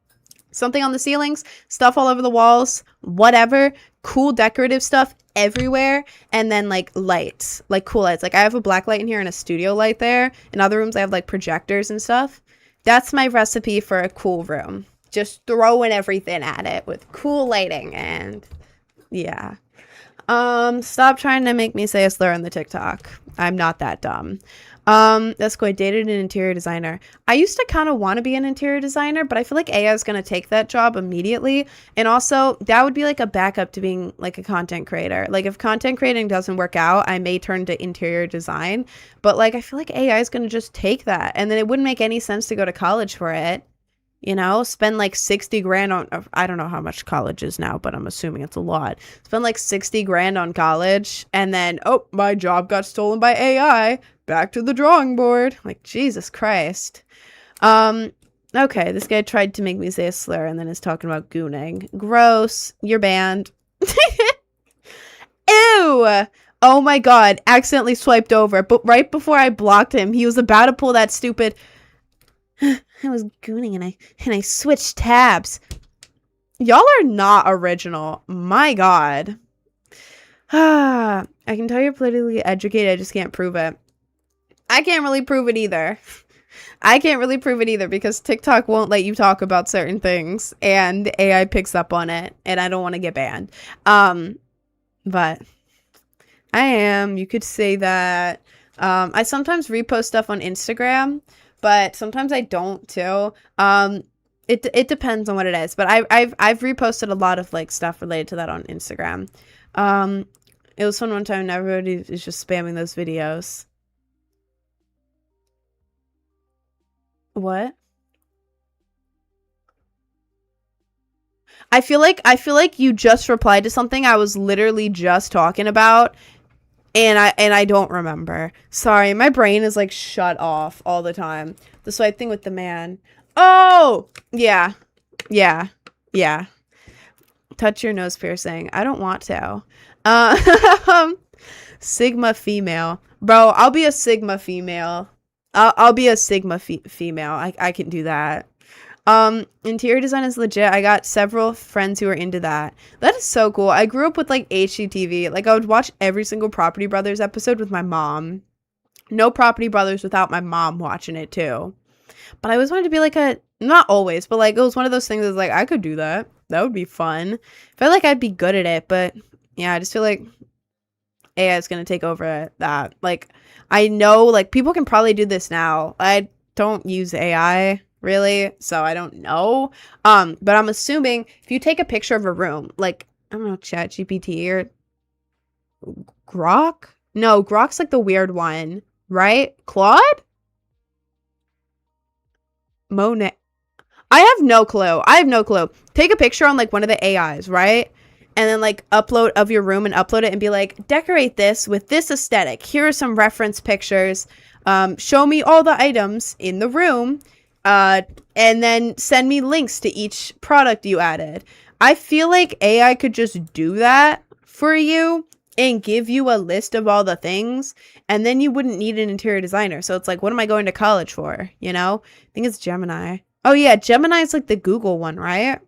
something on the ceilings, stuff all over the walls, whatever. Cool decorative stuff everywhere, and then like lights, like cool lights. Like I have a black light in here and a studio light there. In other rooms I have like projectors and stuff. That's my recipe for a cool room. Just throwing everything at it with cool lighting. And yeah, stop trying to make me say a slur on the TikTok. I'm not that dumb. That's cool. I dated an interior designer. I used to kind of want to be an interior designer, but I feel like AI is going to take that job immediately. And also, that would be like a backup to being like a content creator. Like if content creating doesn't work out, I may turn to interior design. But like, I feel like AI is going to just take that. And then it wouldn't make any sense to go to college for it. You know, spend like 60 grand on, I don't know how much college is now, but I'm assuming it's a lot. Spend like 60 grand on college, and then, oh, my job got stolen by AI. Back to the drawing board. Like, Jesus Christ. Okay, this guy tried to make me say a slur and then is talking about gooning. Gross. You're banned. Ew. Oh my God. Accidentally swiped over. But right before I blocked him, he was about to pull that stupid... I was gooning and I switched tabs. Y'all are not original. My God. I can tell you're politically educated. I just can't prove it. I can't really prove it either. I can't really prove it either because TikTok won't let you talk about certain things and AI picks up on it and I don't want to get banned. But I am. You could say that. I sometimes repost stuff on Instagram, but sometimes I don't too. It depends on what it is, but I've reposted a lot of like stuff related to that on Instagram. It was fun one time and everybody is just spamming those videos. What? I feel like you just replied to something I was literally just talking about. And I don't remember. Sorry, my brain is like shut off all the time. The swipe thing with the man. Oh! Yeah. Yeah. Yeah. Touch your nose piercing. I don't want to. Sigma female. Bro, I'll be a Sigma female. I'll be a Sigma female. I can do that. Interior design is legit. I got several friends who are into that. That is so cool. I grew up with like HGTV. Like I would watch every single Property Brothers episode with my mom. No Property Brothers without my mom watching it too. But I always wanted to be like not always, but like it was one of those things that's like I could do that. That would be fun. I feel like I'd be good at it, but yeah, I just feel like AI is gonna take over that. Like I know like people can probably do this now. I don't use AI really, so I don't know. But I'm assuming if you take a picture of a room, like I don't know, ChatGPT or Grok? No, Grok's like the weird one, right? Claude? Monet. I have no clue. Take a picture on like one of the AIs, right? And then like upload of your room and upload it and be like, decorate this with this aesthetic. Here are some reference pictures. Show me all the items in the room. and then send me links to each product you added. I feel like AI could just do that for you and give you a list of all the things, and then you wouldn't need an interior designer. So it's like, what am I going to college for? You know? I think it's Gemini. Oh yeah, Gemini is like the Google one, right?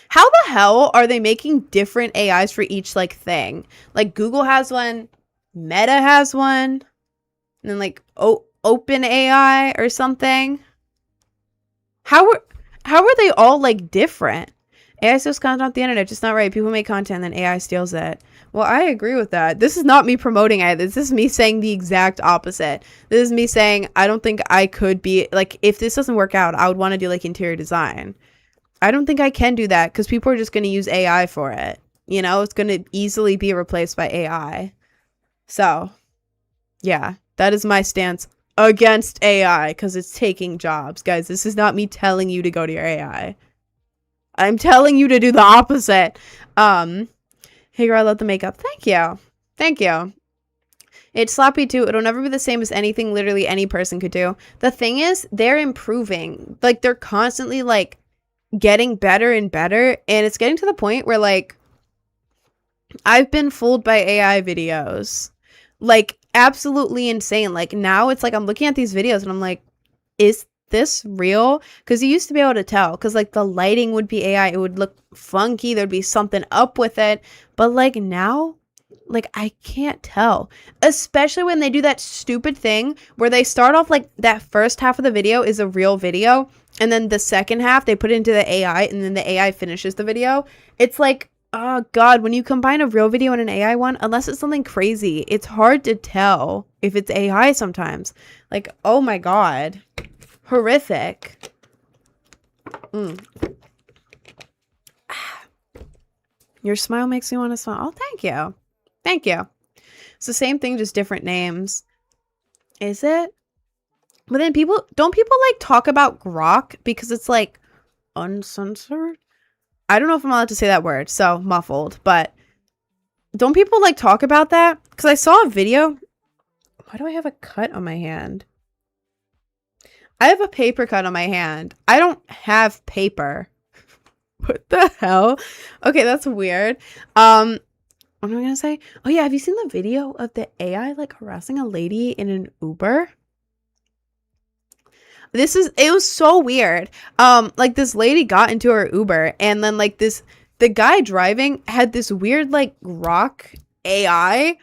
How the hell are they making different AIs for each like thing? Like Google has one, Meta has one, and then like Open AI or something. How are they all like different? AI steals content off the internet, just not right. People make content, then AI steals it. Well, I agree with that. This is not me promoting it. This is me saying the exact opposite. This is me saying I don't think I could be like, if this doesn't work out, I would want to do like interior design. I don't think I can do that because people are just going to use AI for it. You know, it's going to easily be replaced by AI. So, yeah, that is my stance against AI because it's taking jobs. Guys, this is not me telling you to go to your AI. I'm telling you to do the opposite. Hey girl, I love the makeup. Thank you. Thank you. It's sloppy too. It'll never be the same as anything literally any person could do. The thing is, they're improving. Like, they're constantly, like, getting better and better. And it's getting to the point where, like, I've been fooled by AI videos. Like, absolutely insane. Like, now it's like I'm looking at these videos and I'm like, is this real? Because you used to be able to tell, because like the lighting would be AI, it would look funky, there'd be something up with it, but like now, like I can't tell, especially when they do that stupid thing where they start off like that first half of the video is a real video and then the second half they put it into the AI and then the AI finishes the video. It's like, oh god, when you combine a real video and an AI one, unless it's something crazy, it's hard to tell if it's AI sometimes. Like, oh my god, horrific. Your smile makes me want to smile. Oh, thank you. Thank you. It's the same thing, just different names. Is it? But then don't people like talk about Grok because it's like uncensored? I don't know if I'm allowed to say that word, so muffled, but don't people like talk about that? Because I saw a video. Why do I have a cut on my hand? I have a paper cut on my hand. I don't have paper. What the hell? Okay, that's weird. What am I gonna say? Oh yeah, have you seen the video of the AI like harassing a lady in an Uber? It was so weird. Like this lady got into her Uber and then like the guy driving had this weird like rock AI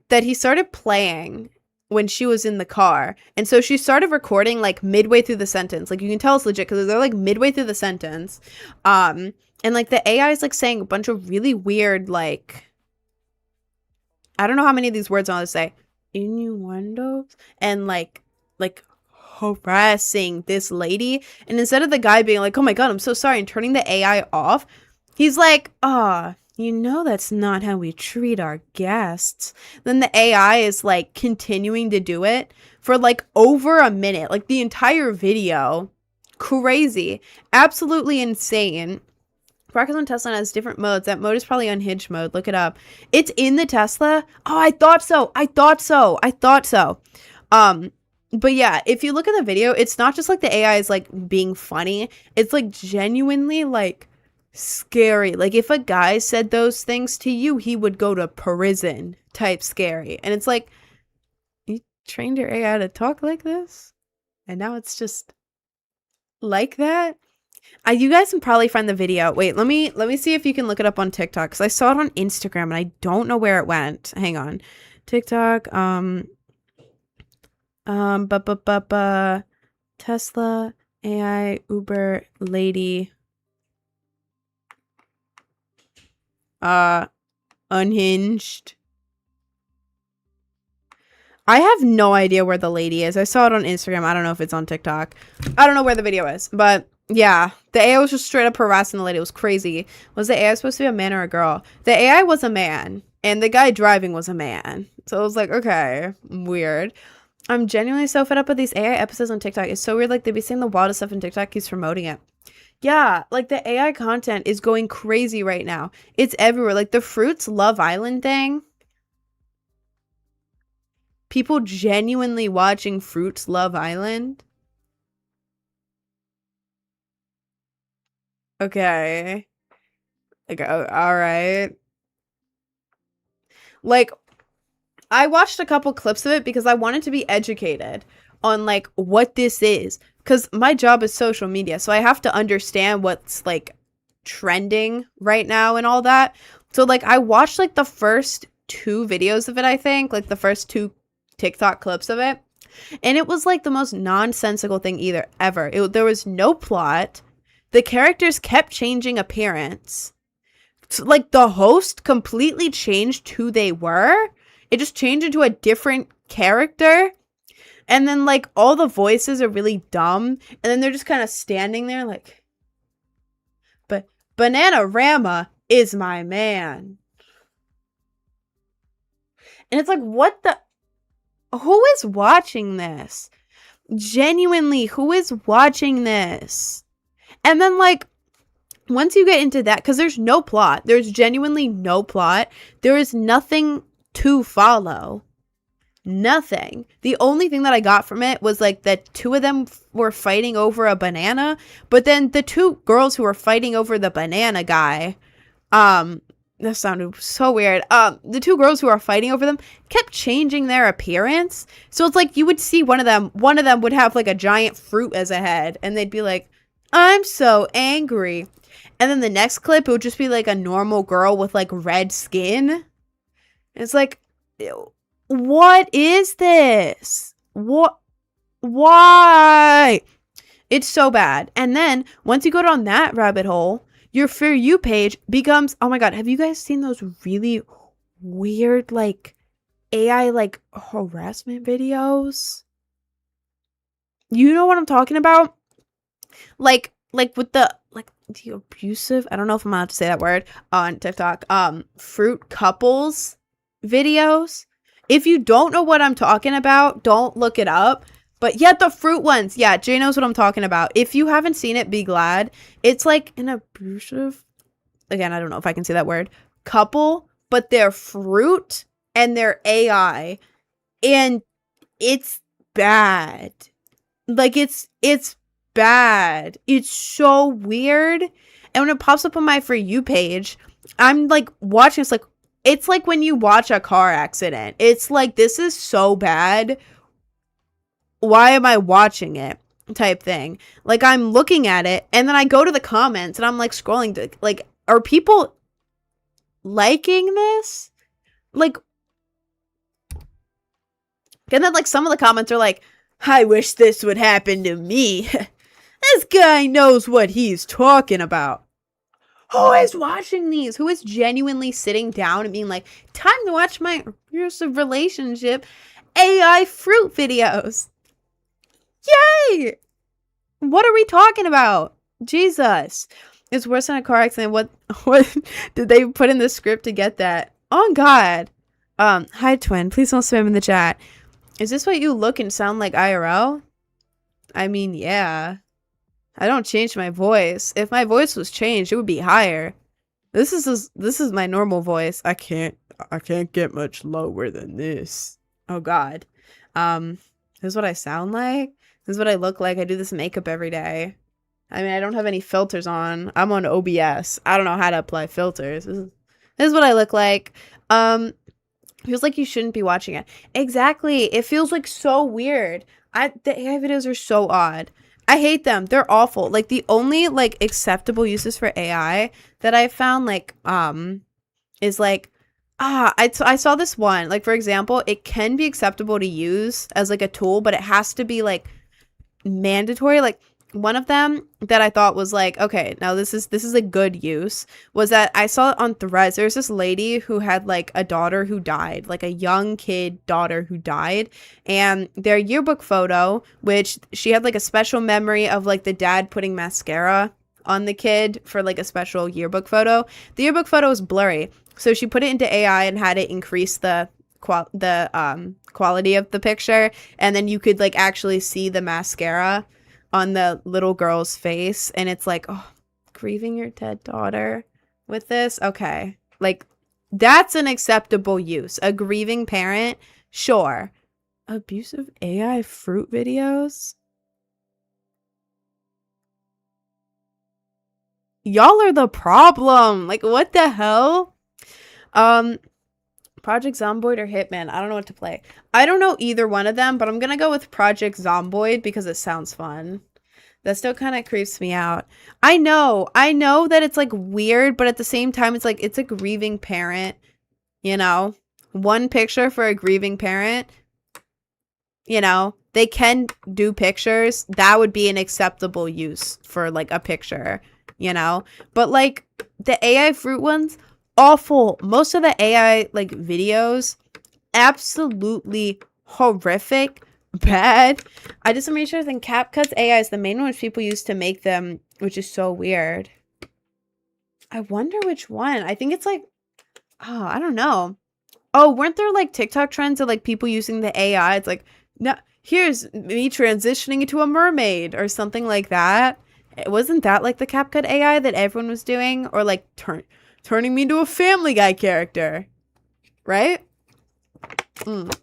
that he started playing when she was in the car. And so she started recording like midway through the sentence. Like you can tell it's legit because they're like midway through the sentence. And like the AI is like saying a bunch of really weird like, I don't know how many of these words I want to say. Innuendos and like harassing this lady. And instead of the guy being like, oh my god, I'm so sorry, and turning the AI off, he's like, you know that's not how we treat our guests. Then the AI is like continuing to do it for like over a minute, like the entire video. Crazy. Absolutely insane. Rockets on Tesla has different modes. That mode is probably unhinged mode. Look it up. It's in the Tesla. Oh, I thought so. But yeah, if you look at the video, it's not just like the AI is like being funny. It's like genuinely like scary. Like if a guy said those things to you, he would go to prison type scary. And it's like, you trained your AI to talk like this? And now it's just like that? You guys can probably find the video. Wait, let me see if you can look it up on TikTok because I saw it on Instagram and I don't know where it went. Hang on. TikTok, Tesla, AI, Uber, lady, unhinged. I have no idea where the lady is. I saw it on Instagram. I don't know if it's on TikTok. I don't know where the video is, but yeah, the AI was just straight up harassing the lady. It was crazy. Was the AI supposed to be a man or a girl? The AI was a man, and the guy driving was a man. So I was like, okay, weird. I'm genuinely so fed up with these AI episodes on TikTok. It's so weird. Like, they be saying the wildest stuff, and TikTok keeps promoting it. Yeah, like, the AI content is going crazy right now. It's everywhere. Like, the Fruits Love Island thing. People genuinely watching Fruits Love Island. Okay. Like, all right. Like, I watched a couple clips of it because I wanted to be educated on like what this is. Because my job is social media, so I have to understand what's like trending right now and all that. So like I watched like the first two videos of it, I think, like the first two TikTok clips of it. And it was like the most nonsensical thing either ever. There was no plot. The characters kept changing appearance. So, like the host completely changed who they were. It just changed into a different character. And then like all the voices are really dumb. And then they're just kind of standing there like, but Bananarama is my man. And it's like, what the? Who is watching this? Genuinely, who is watching this? And then like, once you get into that, because there's no plot, there's genuinely no plot. There is nothing to follow. Nothing. The only thing that I got from it was like that two of them were fighting over a banana, but then the two girls who were fighting over the banana guy, that sounded so weird. The two girls who are fighting over them kept changing their appearance. So it's like you would see one of them would have like a giant fruit as a head, and they'd be like, I'm so angry. And then the next clip, it would just be like a normal girl with like red skin. It's like, what is this? What? Why? It's so bad. And then once you go down that rabbit hole, your For You page becomes, oh my God, have you guys seen those really weird like AI like harassment videos? You know what I'm talking about? Like with the abusive, I don't know if I'm allowed to say that word on TikTok, fruit couples videos. If you don't know what I'm talking about, don't look it up. But yeah, the fruit ones. Yeah, Jay knows what I'm talking about. If you haven't seen it, be glad. It's like an abusive, again, I don't know if I can say that word, couple, but they're fruit and they're AI. And it's bad. Like, it's bad. It's so weird. And when it pops up on my For You page, I'm like watching, it's like when you watch a car accident. It's like, this is so bad. Why am I watching it? Type thing. Like, I'm looking at it and then I go to the comments and I'm like scrolling to like, are people liking this? Like, and then like some of the comments are like, I wish this would happen to me. This guy knows what he's talking about. Who is watching these? Who is genuinely sitting down and being like, time to watch my abusive relationship AI fruit videos? Yay! What are we talking about? Jesus. It's worse than a car accident. What did they put in the script to get that? Oh God. Hi twin. Please don't spam in the chat. Is this what you look and sound like IRL? I mean, yeah. I don't change my voice. If my voice was changed, it would be higher. This is my normal voice. I can't get much lower than this. Oh God. This is what I sound like. This is what I look like. I do this makeup every day. I mean, I don't have any filters on. I'm on OBS. I don't know how to apply filters. This is what I look like. Feels like you shouldn't be watching it. Exactly. It feels like so weird. The AI videos are so odd. I hate them. They're awful. Like, the only like acceptable uses for AI that I found like is like I saw this one, like, for example, it can be acceptable to use as like a tool, but it has to be like mandatory. Like, one of them that I thought was like, okay, now this is a good use, was that I saw it on Threads. There's this lady who had like a daughter who died, like a young kid daughter who died, and their yearbook photo, which she had like a special memory of like the dad putting mascara on the kid for like a special yearbook photo. The yearbook photo is blurry, so she put it into AI and had it increase the quality of the picture, and then you could like actually see the mascara on the little girl's face, and it's like, oh, grieving your dead daughter with this? Okay. Like, that's an acceptable use. A grieving parent? Sure. Abusive AI fruit videos? Y'all are the problem. Like, what the hell? Um, Project Zomboid or Hitman? I don't know what to play. I don't know either one of them, but I'm gonna go with Project Zomboid because it sounds fun. That still kind of creeps me out. I know that it's like weird, but at the same time, it's like it's a grieving parent, you know? One picture for a grieving parent, you know? They can do pictures. That would be an acceptable use for like a picture, you know? But like the AI fruit ones, awful. Most of the AI like videos, absolutely horrific, bad. I did some research and CapCut's AI is the main one which people use to make them, which is so weird. I wonder which one. I think it's like, oh, I don't know. Oh, weren't there like TikTok trends of like people using the AI? It's like, no, here's me transitioning into a mermaid or something like that. Wasn't that like the CapCut AI that everyone was doing? Or like turning me into a Family Guy character, right? Mm.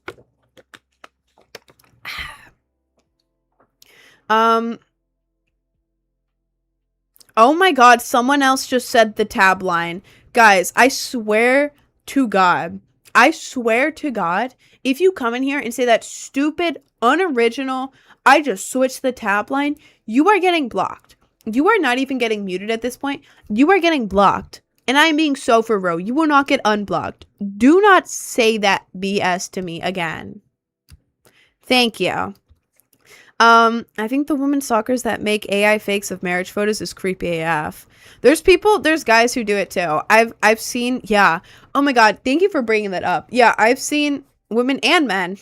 Oh my god, someone else just said the tab line. Guys, I swear to God, if you come in here and say that stupid, unoriginal, I just switched the tab line, you are getting blocked. You are not even getting muted at this point. You are getting blocked. And I am being so for real. You will not get unblocked. Do not say that BS to me again. Thank you. I think the women stalkers that make AI fakes of marriage photos is creepy AF. There's guys who do it too. I've seen, yeah. Oh my god, thank you for bringing that up. Yeah, I've seen women and men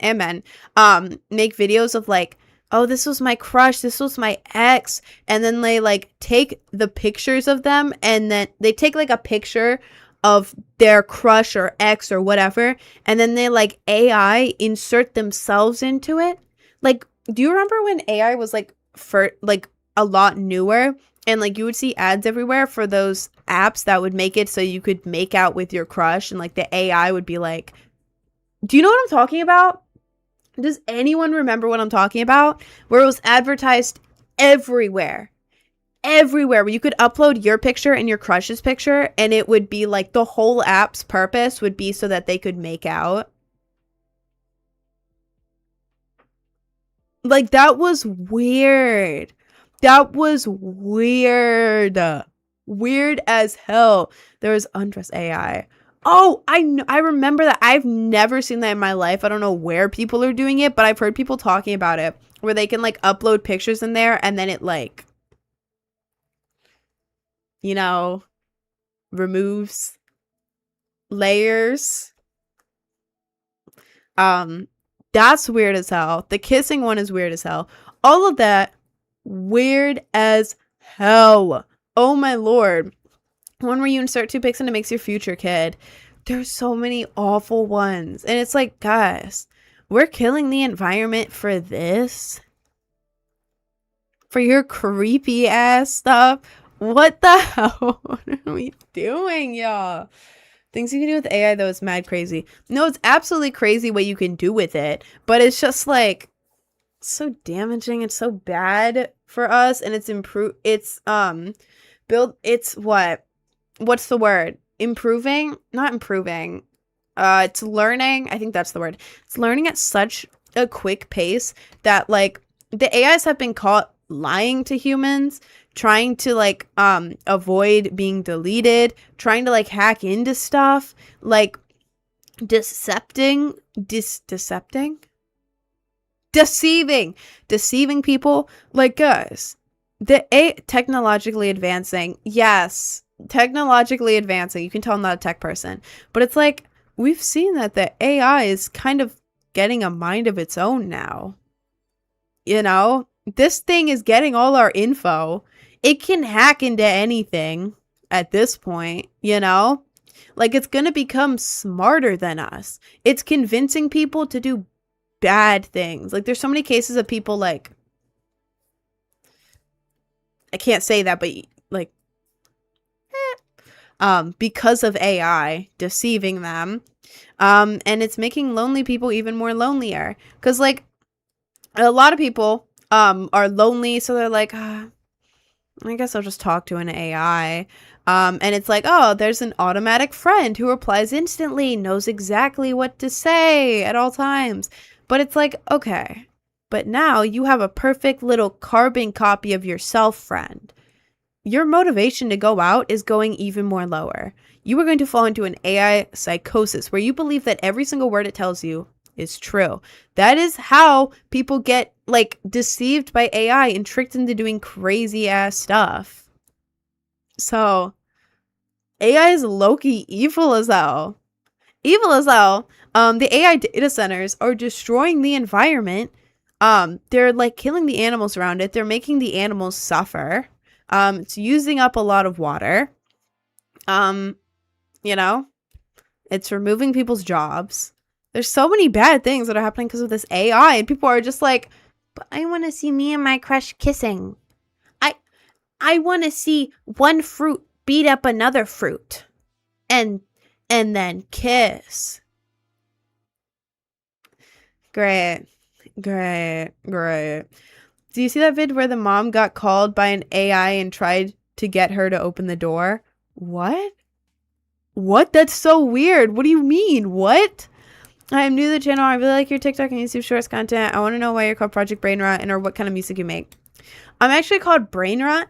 make videos of like, oh, this was my crush, this was my ex, and then they like take the pictures of them and then they take like a picture of their crush or ex or whatever, and then they like AI insert themselves into it. Like, do you remember when AI was like for like a lot newer and like you would see ads everywhere for those apps that would make it so you could make out with your crush and like the AI would be like, do you know what I'm talking about? Does anyone remember what I'm talking about? Where it was advertised everywhere. Everywhere where you could upload your picture and your crush's picture and it would be like the whole app's purpose would be so that they could make out. Like, that was weird. That was weird. Weird as hell. There was undress AI. Oh, I remember that. I've never seen that in my life. I don't know where people are doing it, but I've heard people talking about it where they can like upload pictures in there and then it like, you know, removes layers. That's weird as hell. The kissing one is weird as hell. All of that weird as hell. Oh my lord. One where you insert two pics and it makes your future kid. There's so many awful ones. And it's like, guys, we're killing the environment for this? For your creepy ass stuff? What the hell? What are we doing, y'all? Things you can do with AI, though, is mad crazy. No, it's absolutely crazy what you can do with it. But it's just like, so damaging. It's so bad for us. And it's it's what's the word? Improving? Not improving. It's learning. I think that's the word. It's learning at such a quick pace that like the AIs have been caught lying to humans, trying to like avoid being deleted, trying to like hack into stuff, like deceiving people. Like, guys, technologically advancing, yes, technologically advancing. You can tell I'm not a tech person, but it's like we've seen that the AI is kind of getting a mind of its own now. You know, this thing is getting all our info. It can hack into anything at this point, you know? Like, it's gonna become smarter than us. It's convincing people to do bad things. Like, there's so many cases of people like, I can't say that, but like, because of AI deceiving them, and it's making lonely people even more lonelier. Because like, a lot of people are lonely, so they're like, I guess I'll just talk to an AI. And it's like, oh, there's an automatic friend who replies instantly, knows exactly what to say at all times. But it's like, okay, but now you have a perfect little carbon copy of yourself, friend. Your motivation to go out is going even more lower. You are going to fall into an AI psychosis where you believe that every single word it tells you is true. That is how people get like deceived by AI and tricked into doing crazy ass stuff. So AI is low-key evil as hell. Evil as hell. The AI data centers are destroying the environment. They're like killing the animals around it. They're making the animals suffer. It's using up a lot of water. You know, it's removing people's jobs. There's so many bad things that are happening because of this AI, and people are just like, but I want to see me and my crush kissing. I want to see one fruit beat up another fruit and then kiss. Great. Do you see that vid where the mom got called by an AI and tried to get her to open the door? What? That's so weird. What do you mean? What? I'm new to the channel. I really like your TikTok and YouTube Shorts content. I want to know why you're called Project Brain Rot and or what kind of music you make. I'm actually called Brain Rot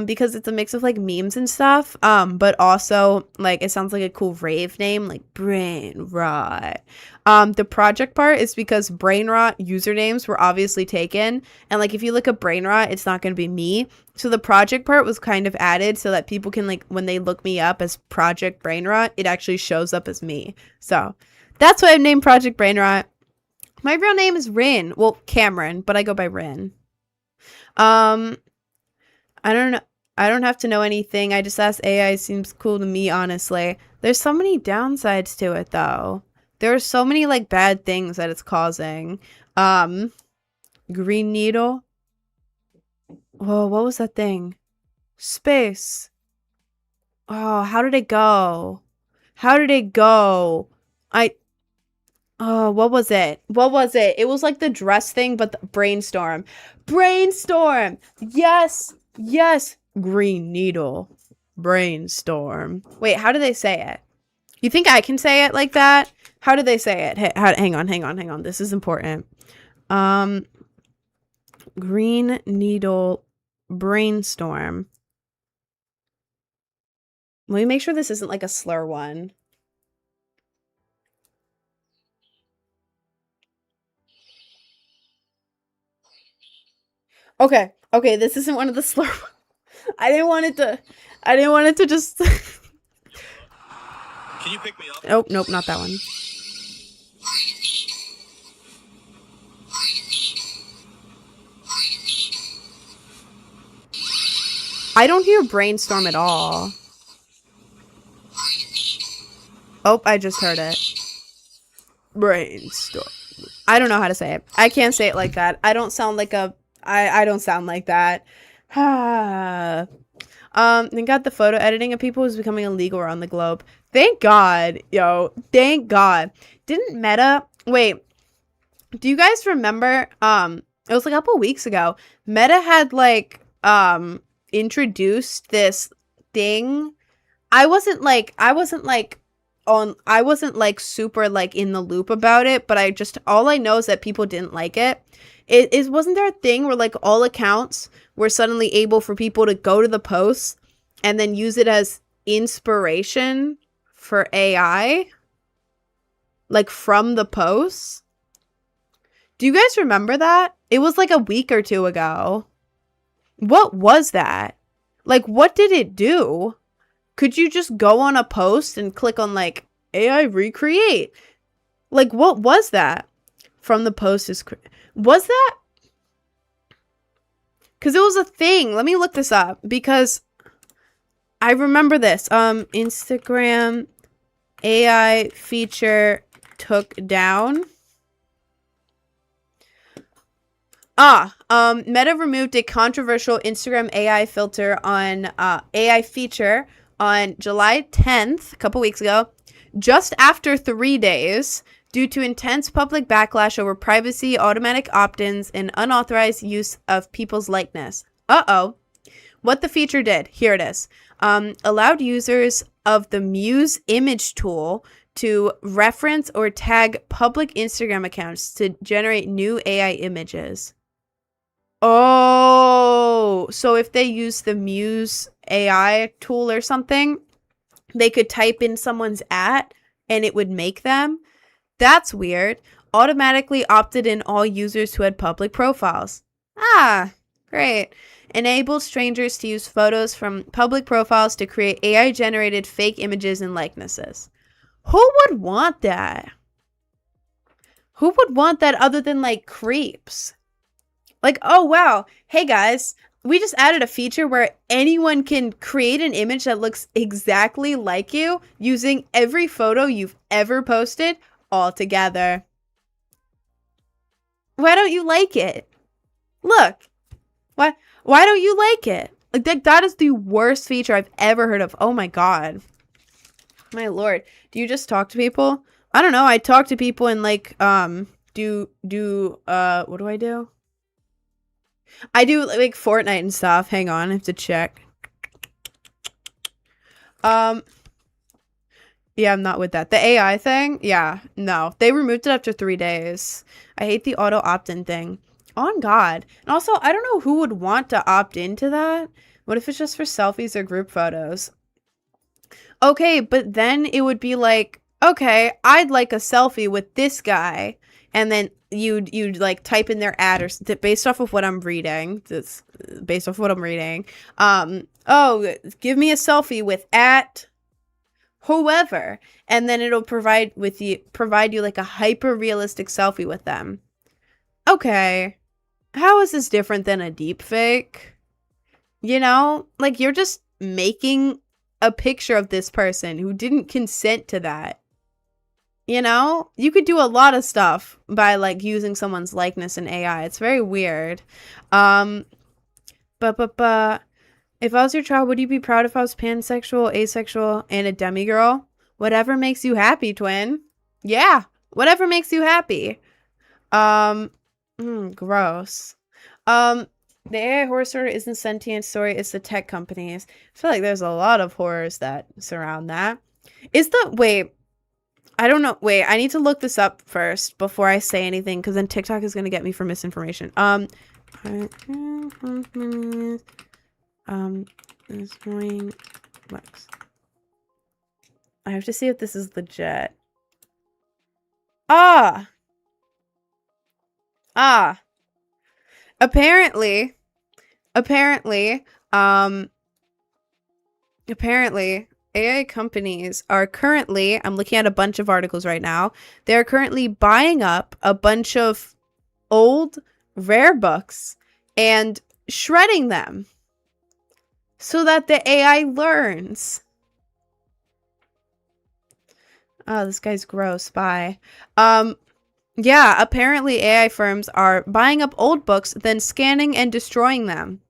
because it's a mix of like memes and stuff, but also like it sounds like a cool rave name, like Brain Rot. The project part is because Brain Rot usernames were obviously taken, and like if you look up Brain Rot, it's not going to be me. So the project part was kind of added so that people can like when they look me up as Project Brain Rot, it actually shows up as me. So that's why I've named Project Brain Rot. My real name is Rin. Well, Cameron, but I go by Rin. I don't know. I don't have to know anything. I just asked AI. Seems cool to me, honestly. There's so many downsides to it, though. There are so many, like, bad things that it's causing. Green Needle. Whoa, what was that thing? Space. Oh, how did it go? Oh, what was it? It was like the dress thing, but the brainstorm. Yes. Green Needle. Brainstorm. Wait, how do they say it? You think I can say it like that? How do they say it? Hang on. This is important. Green Needle Brainstorm. Let me make sure this isn't like a slur one. Okay, this isn't one of the slur ones. I didn't want it to just Can you pick me up? Nope, not that one. I don't hear brainstorm at all. Oh, I just heard it. Brainstorm. I don't know how to say it. I can't say it like that. I don't sound like a... I don't sound like that. They got the photo editing of people who's becoming illegal around the globe. Thank God, yo. Thank God. Didn't Meta... Wait. Do you guys remember... It was like a couple weeks ago. Meta had, like, introduced this thing. I wasn't super like in the loop about it, but all I know is that people didn't like it. Wasn't there a thing where like all accounts were suddenly able for people to go to the posts and then use it as inspiration for AI? Like from the posts? Do you guys remember that? It was like a week or two ago. What was that? Like, what did it do? Could you just go on a post and click on like AI recreate? Like, what was that? From the post was that? Because it was a thing. Let me look this up because I remember this. Instagram AI feature took down. Meta removed a controversial Instagram AI filter on AI feature on July 10th, a couple weeks ago, just after 3 days, due to intense public backlash over privacy, automatic opt-ins, and unauthorized use of people's likeness. Uh-oh. what the feature did, here it is. Allowed users of the Muse image tool to reference or tag public Instagram accounts to generate new AI images. Oh, so if they use the Muse AI tool or something, they could type in someone's and it would make them. That's weird. Automatically opted in all users who had public profiles. Ah, great. Enabled strangers to use photos from public profiles to create AI-generated fake images and likenesses. Who would want that? Who would want that other than, like, creeps? Like, oh, wow. Hey, guys, we just added a feature where anyone can create an image that looks exactly like you using every photo you've ever posted all together. Why don't you like it? Look. Why don't you like it? Like, that is the worst feature I've ever heard of. Oh my god. My lord. Do you just talk to people? I don't know. I talk to people and, like, what do I do? I do, like, Fortnite and stuff. Hang on, I have to check. Yeah, I'm not with that. The AI thing? Yeah, no. They removed it after 3 days. I hate the auto opt-in thing. On God. And also, I don't know who would want to opt into that. What if it's just for selfies or group photos? Okay, but then it would be like, okay, I'd like a selfie with this guy. And then you'd like type in their ad or based off of what I'm reading. That's based off what I'm reading. Oh, give me a selfie with at whoever, and then it'll provide you like a hyper realistic selfie with them. Okay, how is this different than a deep fake? You know, like, you're just making a picture of this person who didn't consent to that. You know, you could do a lot of stuff by, like, using someone's likeness in AI. It's very weird. But if I was your child, would you be proud if I was pansexual, asexual, and a demigirl? Whatever makes you happy, twin. Yeah, whatever makes you happy. Gross. The AI horror story isn't sentient story, it's the tech companies. I feel like there's a lot of horrors that surround that. Wait, I don't know. Wait, I need to look this up first before I say anything, because then TikTok is going to get me for misinformation. Destroying books. I have to see if this is legit. Apparently, AI companies are currently, I'm looking at a bunch of articles right now, they're currently buying up a bunch of old, rare books and shredding them so that the AI learns. Oh, this guy's gross. Bye. Yeah, apparently AI firms are buying up old books, then scanning and destroying them.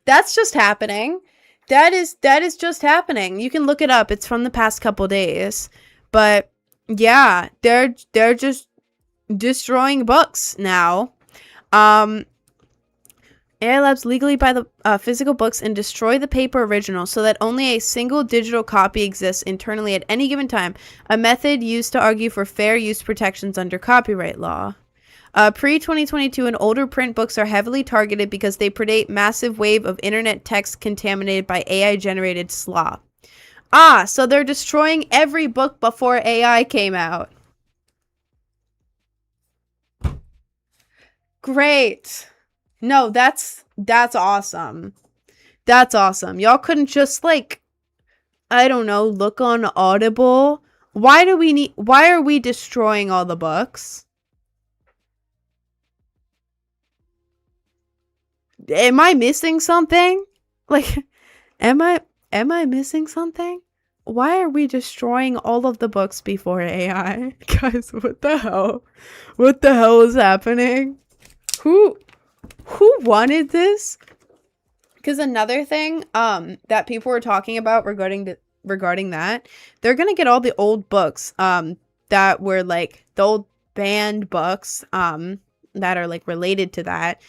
That's just happening. That is just happening. You can look it up. It's from the past couple days. But yeah, they're just destroying books now. AI Labs legally buy the physical books and destroy the paper original so that only a single digital copy exists internally at any given time, a method used to argue for fair use protections under copyright law. Pre-2022 and older print books are heavily targeted because they predate massive wave of internet text contaminated by AI-generated slop. So they're destroying every book before AI came out. Great. No, that's awesome. That's awesome. Y'all couldn't just, like, I don't know, look on Audible? Why are we destroying all the books? Am I missing something? Like, am I missing something? Why are we destroying all of the books before AI? Guys, what the hell? What the hell is happening? Who wanted this? Because another thing that people were talking about regarding that, they're gonna get all the old books that were like the old banned books that are like related to that,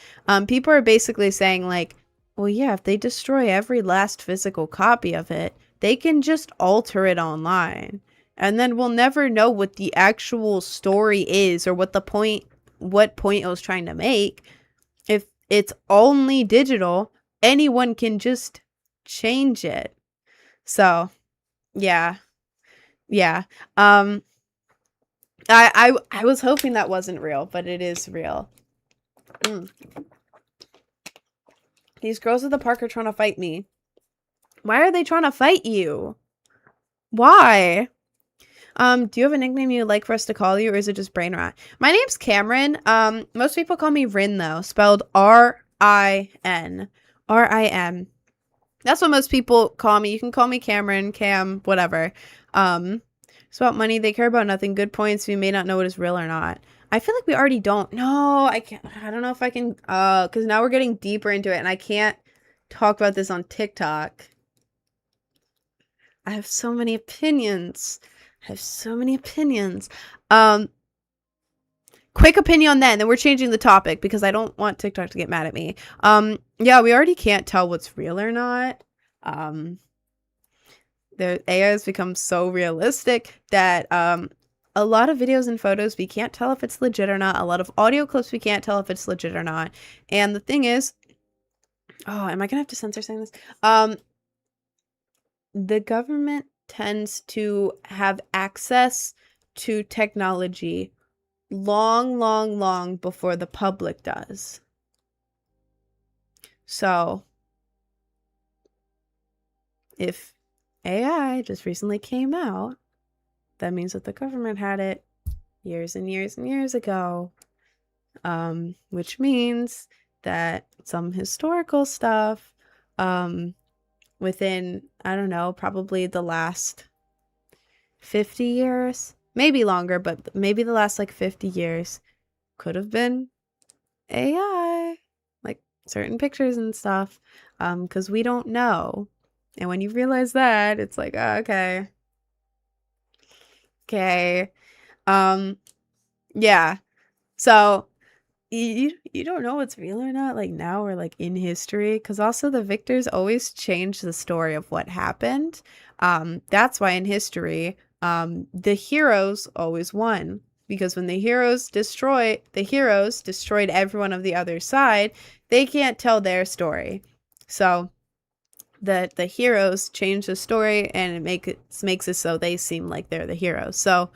people are basically saying like, well, yeah, if they destroy every last physical copy of it, they can just alter it online. And then we'll never know what the actual story is or what point it was trying to make. If it's only digital, anyone can just change it. So, yeah. Yeah. I was hoping that wasn't real, but it is real. These girls at the park are trying to fight me. Why are they trying to fight you? Why? Do you have a nickname you'd like for us to call you, or is it just Brain Rot? My name's Cameron. Most people call me Rin, though. Spelled R-I-N. R-I-N. That's what most people call me. You can call me Cameron, Cam, whatever. It's about money. They care about nothing. Good points. We may not know what is real or not. I feel like we already don't. No, I can't. I don't know if I can, because now we're getting deeper into it, and I can't talk about this on TikTok. I have so many opinions. Quick opinion on that, and then we're changing the topic because I don't want TikTok to get mad at me. Yeah, we already can't tell what's real or not. The AI has become so realistic that a lot of videos and photos we can't tell if it's legit or not. A lot of audio clips we can't tell if it's legit or not. And the thing is, oh, am I gonna have to censor saying this? The government tends to have access to technology long before the public does. So if AI just recently came out, that means that the government had it years and years ago. Which means that some historical stuff, within, I don't know, probably the last 50 years, maybe longer, but maybe the last like 50 years could have been AI, like certain pictures and stuff, because we don't know. And when you realize that, it's like, oh, okay. Yeah. So you don't know what's real or not, like now or like in history, because also the victors always change the story of what happened. That's why in history, the heroes always won, because when the heroes destroyed everyone of the other side, they can't tell their story. So the heroes change the story, and it makes it so they seem like they're the heroes. So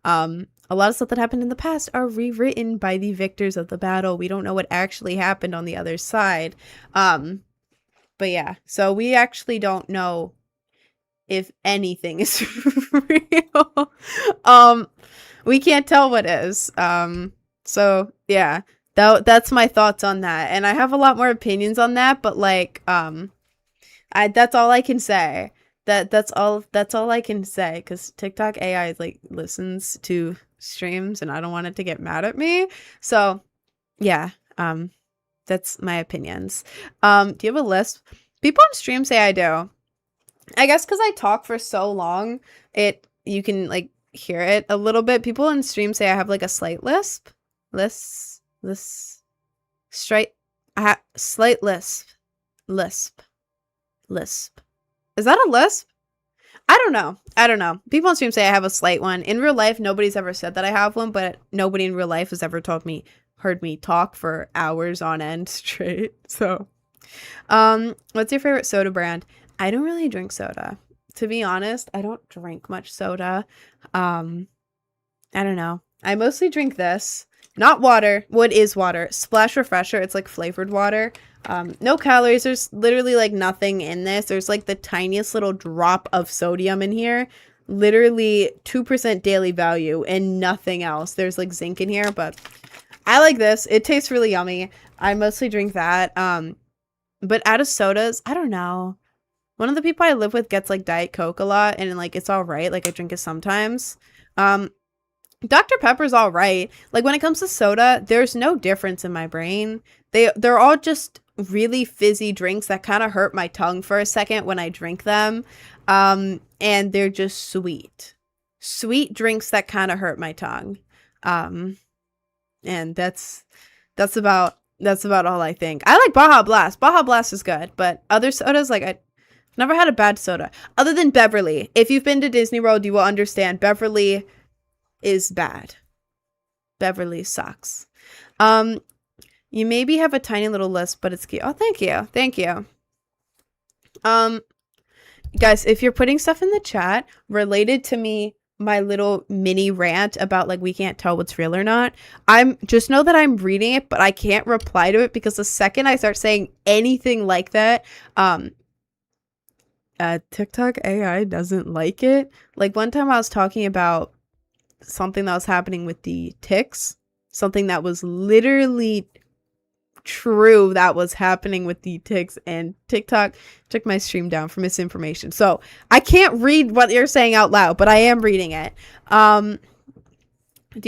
a lot of stuff that happened in the past are rewritten by the victors of the battle. We don't know what actually happened on the other side. But yeah, so we actually don't know if anything is real. We can't tell what is. So yeah, that's my thoughts on that. And I have a lot more opinions on that, but like, that's all I can say. That's all I can say, because TikTok AI like listens to streams and I don't want it to get mad at me. So yeah, that's my opinions. Do you have a list? People on stream say I do. I guess because I talk for so long, you can like hear it a little bit. People on stream say I have like a slight lisp. Slight lisp. Is that a lisp? I don't know. People on stream say I have a slight one. In real life, nobody's ever said that I have one, but nobody in real life has ever heard me talk for hours on end straight. So, what's your favorite soda brand? I don't really drink soda. To be honest, I don't drink much soda. I don't know. I mostly drink this. Not water. What is water? Splash Refresher. It's like flavored water. No calories. There's literally like nothing in this. There's like the tiniest little drop of sodium in here. Literally 2% daily value and nothing else. There's like zinc in here, but I like this. It tastes really yummy. I mostly drink that. But out of sodas, I don't know. One of the people I live with gets like Diet Coke a lot, and like it's all right. Like I drink it sometimes. Dr. Pepper's all right. Like when it comes to soda, there's no difference in my brain. They're all just really fizzy drinks that kind of hurt my tongue for a second when I drink them. And they're just sweet. Sweet drinks that kind of hurt my tongue. Um, and that's about all I think. I like Baja Blast. Baja Blast is good, but other sodas, like, I never had a bad soda other than Beverly. If you've been to Disney World, you will understand Beverly is bad. Beverly sucks. Um, you maybe have a tiny little list, but it's cute. Oh, thank you. Thank you. Um, guys, if you're putting stuff in the chat related to me, my little mini rant about like we can't tell what's real or not, I'm just know that I'm reading it, but I can't reply to it because the second I start saying anything like that, TikTok AI doesn't like it. Like one time I was talking about something that was happening with the ticks, something that was literally true that was happening with the ticks, and TikTok took my stream down for misinformation. So I can't read what you're saying out loud, but I am reading it. Do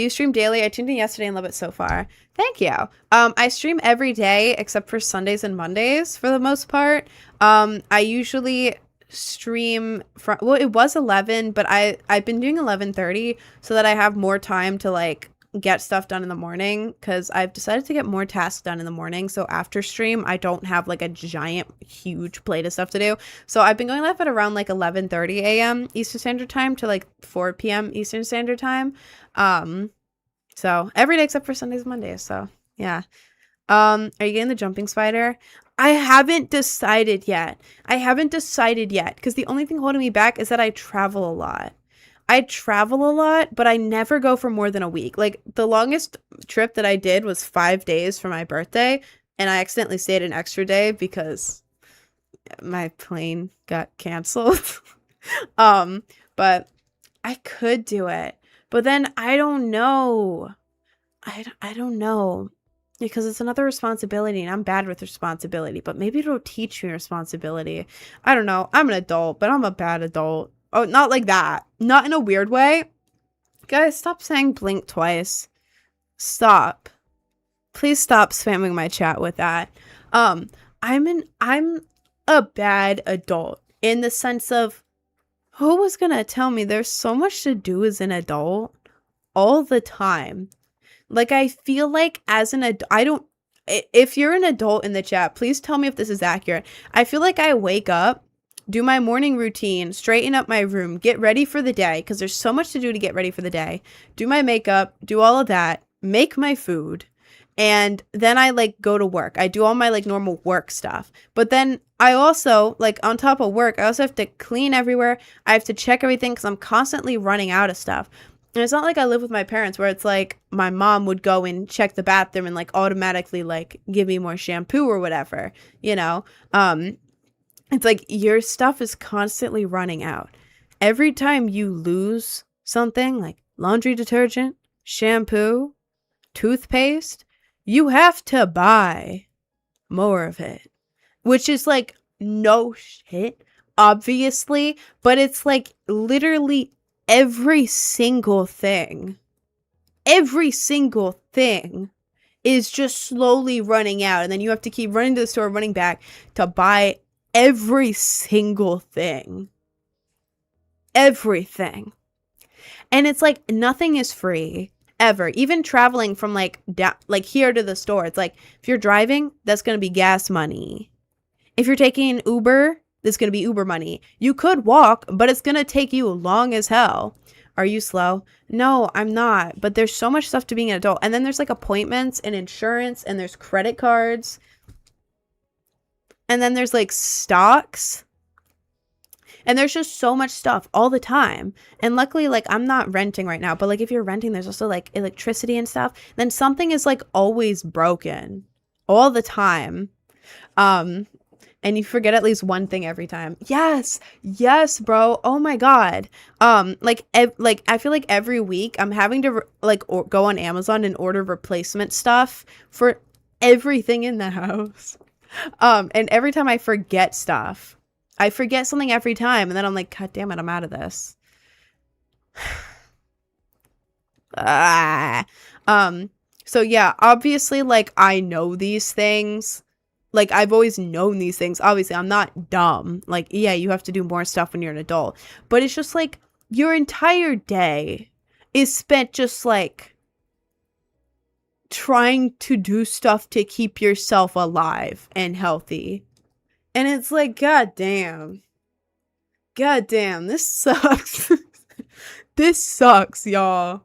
you stream daily? I tuned in yesterday and love it so far. Thank you. I stream every day except for Sundays and Mondays for the most part. I usually stream from, well, it was 11, but I've been doing 11:30 so that I have more time to like get stuff done in the morning, because I've decided to get more tasks done in the morning, so after stream I don't have like a giant huge plate of stuff to do. So I've been going live at around like 11:30 a.m. Eastern Standard Time to like 4 p.m. Eastern Standard Time. So every day except for Sundays and Mondays. So yeah. Are you getting the jumping spider? I haven't decided yet because the only thing holding me back is that I travel a lot. But I never go for more than a week. Like the longest trip that I did was 5 days for my birthday, and I accidentally stayed an extra day because my plane got canceled. But I could do it, but then I don't know. I don't know, because it's another responsibility, and I'm bad with responsibility, but maybe it'll teach me responsibility. I don't know. I'm an adult, but I'm a bad adult. Oh, not like that. Not in a weird way. Guys, stop saying blink twice. Stop. Please stop spamming my chat with that. I'm a bad adult in the sense of, who was gonna tell me there's so much to do as an adult all the time? Like, I feel like as an adult, if you're an adult in the chat, please tell me if this is accurate. I feel like I wake up, do my morning routine, straighten up my room, get ready for the day, because there's so much to do to get ready for the day, do my makeup, do all of that, make my food, and then I like go to work. I do all my like normal work stuff. But then I also, like, on top of work, I also have to clean everywhere. I have to check everything because I'm constantly running out of stuff. And it's not like I live with my parents where it's like my mom would go and check the bathroom and like automatically like give me more shampoo or whatever, you know? It's like your stuff is constantly running out. Every time you lose something like laundry detergent, shampoo, toothpaste, you have to buy more of it, which is like no shit, obviously, but it's like literally every single thing is just slowly running out, and then you have to keep running to the store, running back to buy every single thing. Everything. And it's like nothing is free ever. Even traveling from like here to the store, it's like if you're driving, that's going to be gas money. If you're taking Uber, that's going to be Uber money. You could walk, but it's going to take you long as hell. Are you slow? No, I'm not. But there's so much stuff to being an adult. And then there's like appointments and insurance, and there's credit cards. And then there's like stocks. And there's just so much stuff all the time. And luckily, like, I'm not renting right now. But like if you're renting, there's also like electricity and stuff. Then something is like always broken all the time. And you forget at least one thing every time. Yes, bro. Oh my god. Like I feel like every week I'm having to go on Amazon and order replacement stuff for everything in the house. And every time I forget stuff, I forget something every time, and then I'm like, god damn it, I'm out of this. So yeah, obviously, like, I know these things. Like, I've always known these things. Obviously, I'm not dumb. Like, yeah, you have to do more stuff when you're an adult. But it's just like your entire day is spent just like trying to do stuff to keep yourself alive and healthy. And it's like, God damn, this sucks. This sucks, y'all.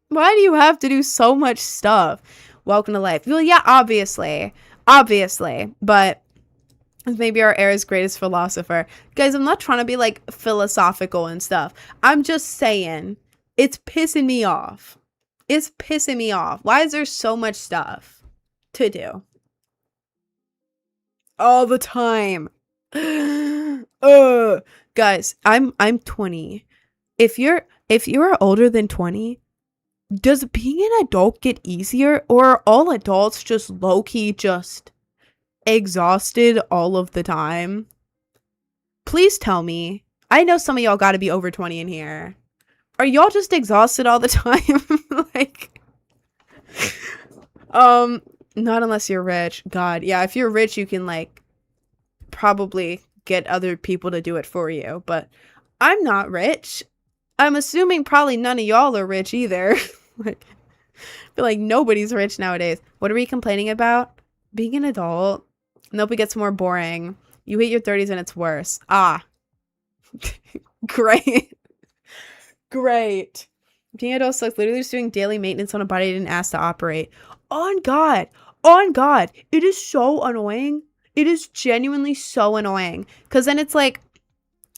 Why do you have to do so much stuff? Welcome to life. Well, yeah, obviously, but maybe our era's greatest philosopher. Guys, I'm not trying to be like philosophical and stuff. I'm just saying, it's pissing me off. It's pissing me off. Why is there so much stuff to do? All the time. Guys, I'm 20. If you're older than 20, does being an adult get easier, or are all adults just low-key just exhausted all of the time? Please tell me. I know some of y'all gotta be over 20 in here. Are y'all just exhausted all the time? Like, not unless you're rich. God, yeah, if you're rich, you can like probably get other people to do it for you, but I'm not rich. I'm assuming probably none of y'all are rich either. Like, I feel like nobody's rich nowadays. What are we complaining about? Being an adult. Nope, it gets more boring. You hit your 30s and it's worse. Ah. Great. Great. Being an adult sucks. Literally just doing daily maintenance on a body I didn't ask to operate. On God. On God. It is so annoying. It is genuinely so annoying. Because then it's like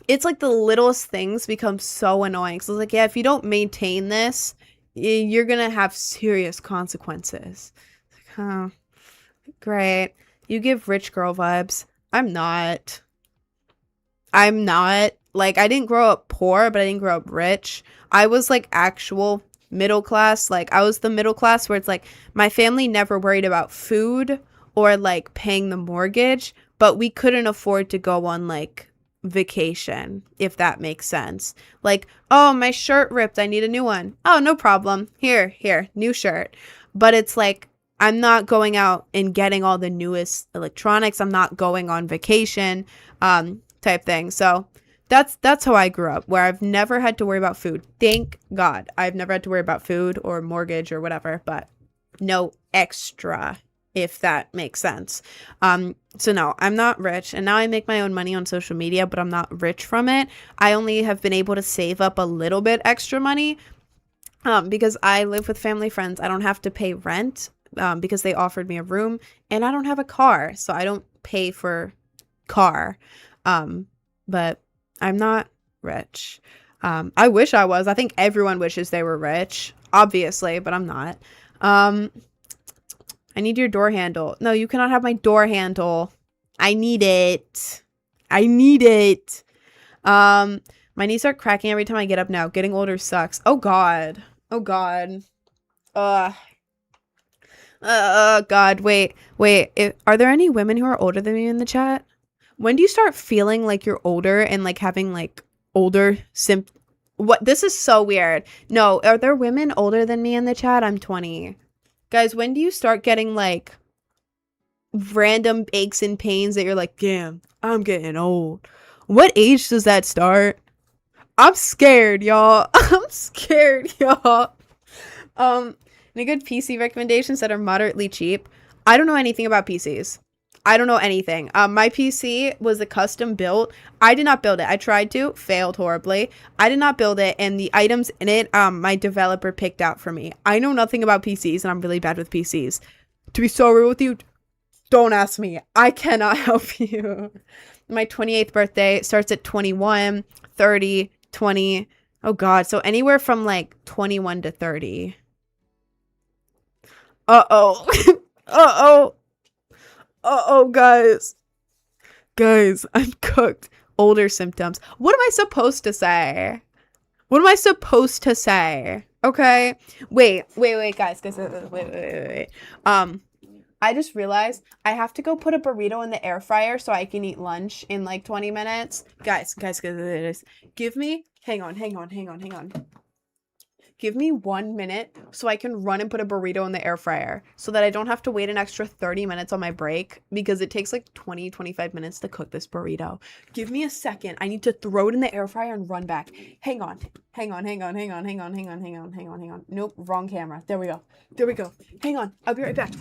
the littlest things become so annoying. So it's like, yeah, if you don't maintain this, you're going to have serious consequences. Like, oh, great. You give rich girl vibes. I'm not. Like, I didn't grow up poor, but I didn't grow up rich. I was like actual middle class. Like, I was the middle class where it's like my family never worried about food or like paying the mortgage, but we couldn't afford to go on like vacation, if that makes sense. Like, oh, my shirt ripped, I need a new one. Oh, no problem. Here, new shirt. But it's like, I'm not going out and getting all the newest electronics. I'm not going on vacation, type thing. So that's how I grew up, where I've never had to worry about food. Thank God. I've never had to worry about food or mortgage or whatever, but no extra, if that makes sense. So no, I'm not rich, and now I make my own money on social media, but I'm not rich from it. I only have been able to save up a little bit extra money, because I live with family friends. I don't have to pay rent, because they offered me a room, and I don't have a car, so I don't pay for car. But I'm not rich. I wish I was. I think everyone wishes they were rich, obviously, but I'm not. I need your door handle. No, you cannot have my door handle. I need it. My knees are cracking every time I get up now. Getting older sucks. Oh God. God, wait. Are there any women who are older than me in the chat? When do you start feeling like you're older and like having like older what? This is so weird. No, are there women older than me in the chat? I'm 20. Guys, when do you start getting like random aches and pains that you're like, damn, I'm getting old? What age does that start? I'm scared, y'all. Any good PC recommendations that are moderately cheap? I don't know anything about PCs. I don't know anything. My PC was a custom built. I did not build it. I tried to, failed horribly. I did not build it, and the items in it, my developer picked out for me. I know nothing about PCs, and I'm really bad with PCs. To be so real with you, don't ask me. I cannot help you. My 28th birthday starts at 21, 30, 20. Oh God. So anywhere from like 21 to 30. Uh-oh, guys. I'm cooked. Older symptoms. What am I supposed to say? Okay. Wait, guys. Wait. I just realized I have to go put a burrito in the air fryer so I can eat lunch in like 20 minutes. Guys. Give me, hang on. Give me 1 minute so I can run and put a burrito in the air fryer so that I don't have to wait an extra 30 minutes on my break because it takes like 20, 25 minutes to cook this burrito. Give me a second. I need to throw it in the air fryer and run back. Hang on. Nope, wrong camera. There we go. Hang on. I'll be right back.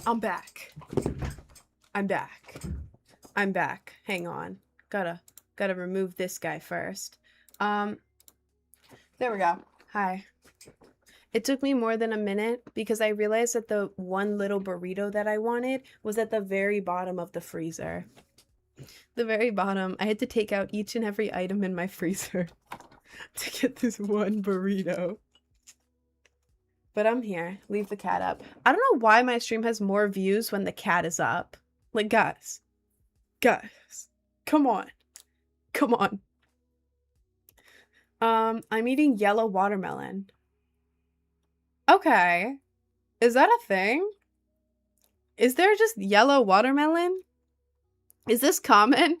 I'm back. Hang on. Gotta remove this guy first. There we go. Hi. It took me more than a minute because I realized that the one little burrito that I wanted was at the very bottom of the freezer. The very bottom. I had to take out each and every item in my freezer to get this one burrito. But I'm here. Leave the cat up. I don't know why my stream has more views when the cat is up. Like, guys, come on. I'm eating yellow watermelon. Okay. Is that a thing? Is there just yellow watermelon? Is this common?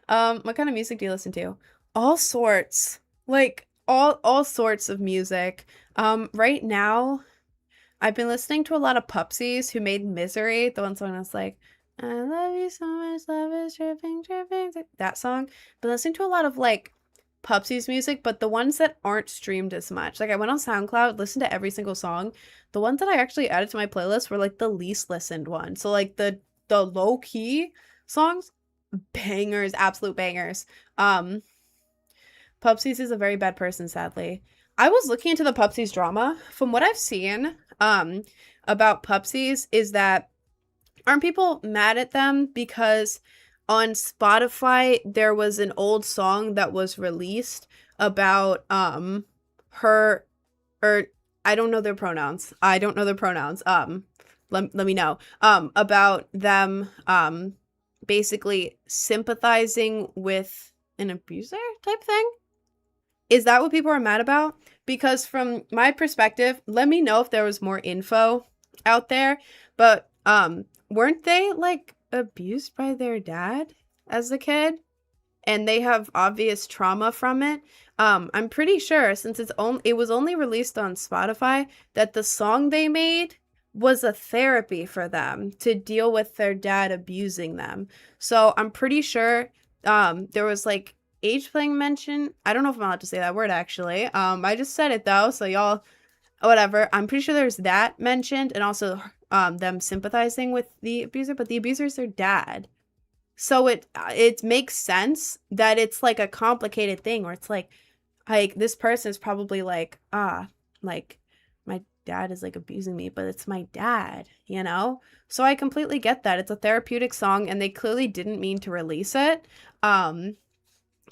What kind of music do you listen to? All sorts. Like, all sorts of music. Right now, I've been listening to a lot of Pupsies who made Misery. The one song that's like, I love you so much, love is dripping. That song. Been listening to a lot of, like, Pupsies music, but the ones that aren't streamed as much. Like, I went on SoundCloud, listened to every single song. The ones that I actually added to my playlist were, like, the least listened ones. So, like, the low-key songs, bangers, absolute bangers. Pupsies is a very bad person, sadly. I was looking into the Pupsies drama. From what I've seen, um about Pupsies is that aren't people mad at them because on Spotify there was an old song that was released about her, or I don't know their pronouns. I don't know their pronouns. Let me know. About them basically sympathizing with an abuser type thing. Is that what people are mad about? Because from my perspective, let me know if there was more info out there, but weren't they like abused by their dad as a kid? And they have obvious trauma from it. I'm pretty sure since it was only released on Spotify that the song they made was a therapy for them to deal with their dad abusing them. So I'm pretty sure there was like age playing mention. I don't know if I'm allowed to say that word actually. I just said it though, so y'all whatever. I'm pretty sure there's that mentioned and also them sympathizing with the abuser, but the abuser is their dad. So it makes sense that it's like a complicated thing where it's like this person is probably like, like my dad is like abusing me, but it's my dad, you know? So I completely get that. It's a therapeutic song and they clearly didn't mean to release it.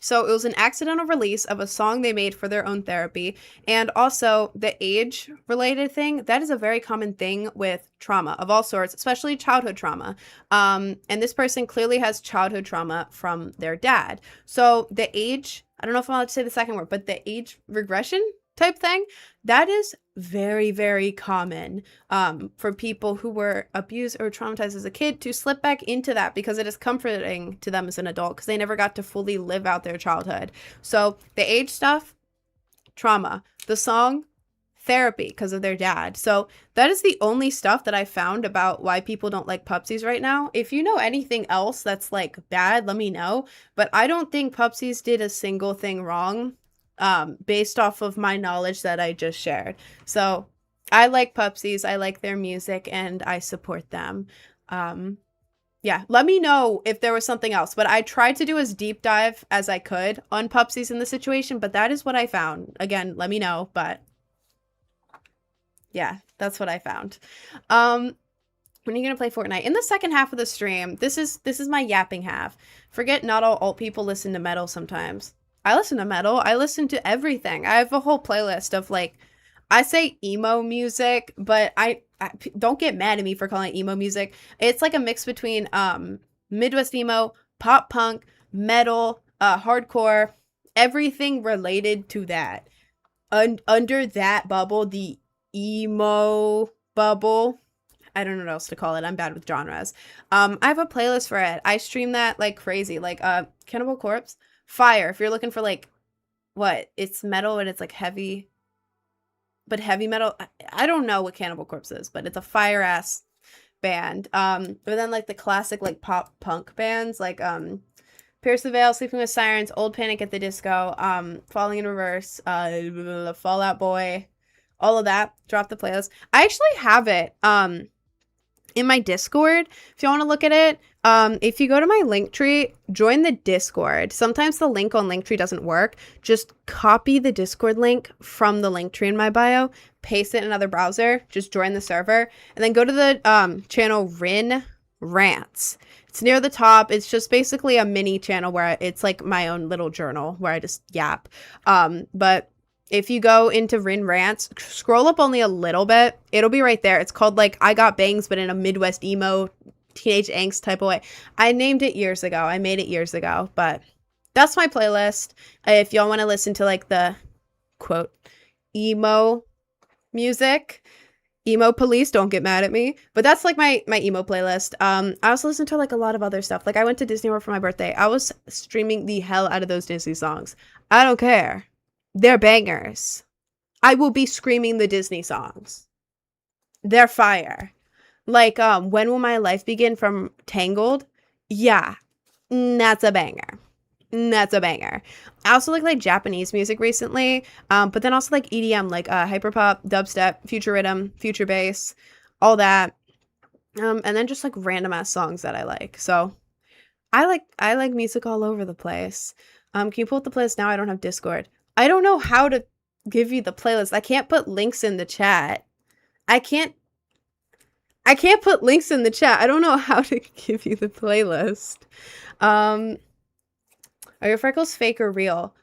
So it was an accidental release of a song they made for their own therapy. And also the age related thing, that is a very common thing with trauma of all sorts, especially childhood trauma. And this person clearly has childhood trauma from their dad. So the age, I don't know if I'm allowed to say the second word, but the age regression type thing, that is very, very common for people who were abused or traumatized as a kid to slip back into that because it is comforting to them as an adult because they never got to fully live out their childhood. So the age stuff, trauma. The song, therapy because of their dad. So that is the only stuff that I found about why people don't like Pupsies right now. If you know anything else that's like bad, let me know. But I don't think Pupsies did a single thing wrong based off of my knowledge that I just shared. So I like Pupsies, I like their music, and I support them. Yeah, let me know if there was something else, but I tried to do as deep dive as I could on Pupsies in the situation, but that is what I found. Again, let me know, but yeah, that's what I found. When are you gonna play Fortnite? In the second half of the stream. This is my yapping half. Forget not all alt people listen to metal sometimes. I listen to metal. I listen to everything. I have a whole playlist of like, I say emo music, but I don't get mad at me for calling it emo music. It's like a mix between Midwest emo, pop punk, metal, hardcore, everything related to that. Under that bubble, the emo bubble. I don't know what else to call it. I'm bad with genres. I have a playlist for it. I stream that like crazy. Like Cannibal Corpse, fire. If you're looking for like what? It's metal and it's like heavy, but heavy metal. I don't know what Cannibal Corpse is, but it's a fire ass band. But then like the classic like pop punk bands like Pierce the Veil, Sleeping with Sirens, Old Panic at the Disco, Falling in Reverse, Fall Out Boy, all of that. Drop the playlist. I actually have it in my Discord. If you want to look at it, if you go to my Linktree, join the Discord. Sometimes the link on Linktree doesn't work. Just copy the Discord link from the Linktree in my bio, paste it in another browser, just join the server, and then go to the channel Rin Rants. It's near the top. It's just basically a mini channel where it's like my own little journal where I just yap. But if you go into Rin Rants, scroll up only a little bit. It'll be right there. It's called like I Got Bangs, but in a Midwest emo teenage angst type of way. I named it years ago. I made it years ago, but that's my playlist. If y'all want to listen to like the quote emo music, emo police, don't get mad at me, but that's like my emo playlist. I also listen to like a lot of other stuff. Like I went to Disney World for my birthday. I was streaming the hell out of those Disney songs. I don't care. They're bangers. I will be screaming the Disney songs. They're fire. Like When Will My Life Begin from Tangled? Yeah. That's a banger. That's a banger. I also like Japanese music recently, but then also like EDM, like hyperpop, dubstep, future rhythm, future bass, all that, and then just like random ass songs that I like. So I like music all over the place. Can you pull up the playlist now? I don't have Discord. I don't know how to give you the playlist. I can't put links in the chat. I can't put links in the chat. I don't know how to give you the playlist. Are your freckles fake or real?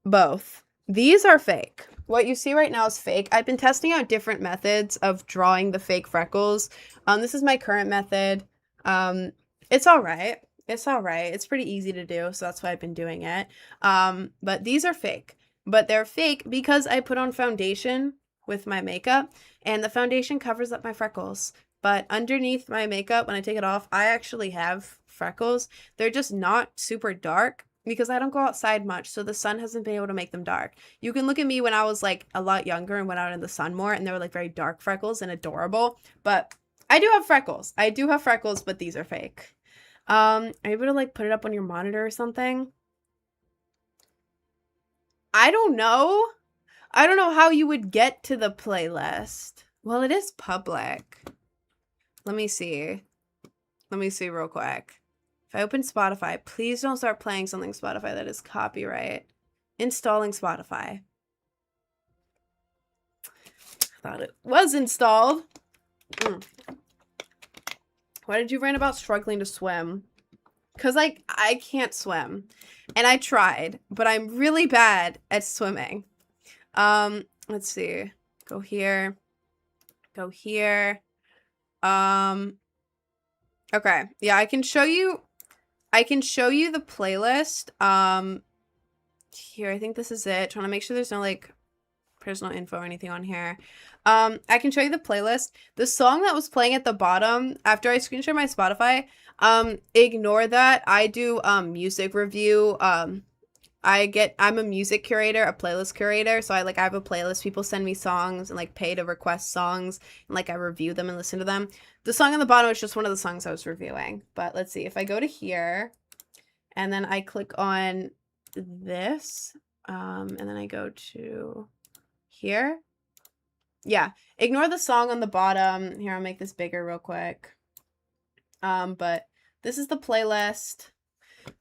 Both. These are fake. What you see right now is fake. I've been testing out different methods of drawing the fake freckles. This is my current method. It's all right. It's all right. It's pretty easy to do, so that's why I've been doing it. But these are fake. But they're fake because I put on foundation with my makeup, and the foundation covers up my freckles. But underneath my makeup, when I take it off, I actually have freckles. They're just not super dark because I don't go outside much, so the sun hasn't been able to make them dark. You can look at me when I was like a lot younger and went out in the sun more, and they were like very dark freckles and adorable. But I do have freckles. I do have freckles, but these are fake. Are you able to like put it up on your monitor or something? I don't know. I don't know how you would get to the playlist. Well, it is public. Let me see. Let me see real quick. If I open Spotify, please don't start playing something Spotify that is copyright. Installing Spotify. I thought it was installed. Why did you rant about struggling to swim? Because like I can't swim. And I tried, but I'm really bad at swimming. Let's see. Go here. Go here. Okay. Yeah, I can show you the playlist. Here, I think this is it. Trying to make sure there's no like personal info or anything on here. I can show you the playlist. The song that was playing at the bottom after I screen share my Spotify, ignore that. I do music review. I'm a music curator, a playlist curator. So I have a playlist. People send me songs and like pay to request songs, and like I review them and listen to them. The song on the bottom is just one of the songs I was reviewing. But let's see. If I go to here and then I click on this, and then I go to here. Yeah, ignore the song on the bottom. Here, I'll make this bigger real quick. But this is the playlist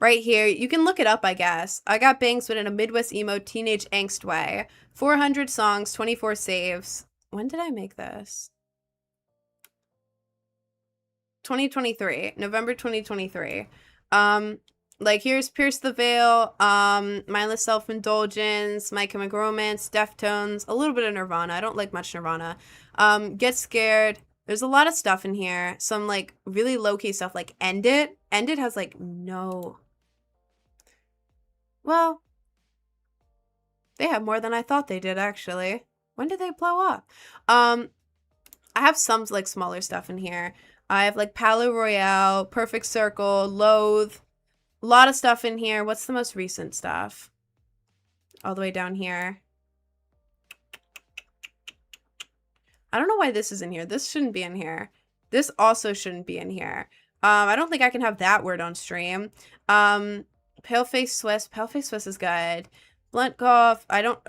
right here. You can look it up, I guess. I got bangs, but in a Midwest emo teenage angst way. 400 songs, 24 saves. When did I make this? 2023, November 2023. Like here's Pierce the Veil, Mindless Self-Indulgence, My Chemical Romance, Deftones, a little bit of Nirvana. I don't like much Nirvana. Get Scared. There's a lot of stuff in here. Some like really low-key stuff like End It. End It has like no. Well, they have more than I thought they did actually. When did they blow up? I have some like smaller stuff in here. I have like Palais Royale, Perfect Circle, Loathe. A lot of stuff in here. What's the most recent stuff? All the way down here. I don't know why this is in here. This shouldn't be in here. This also shouldn't be in here. I don't think I can have that word on stream. Paleface Swiss. Paleface Swiss is good. Blunt Cough. I don't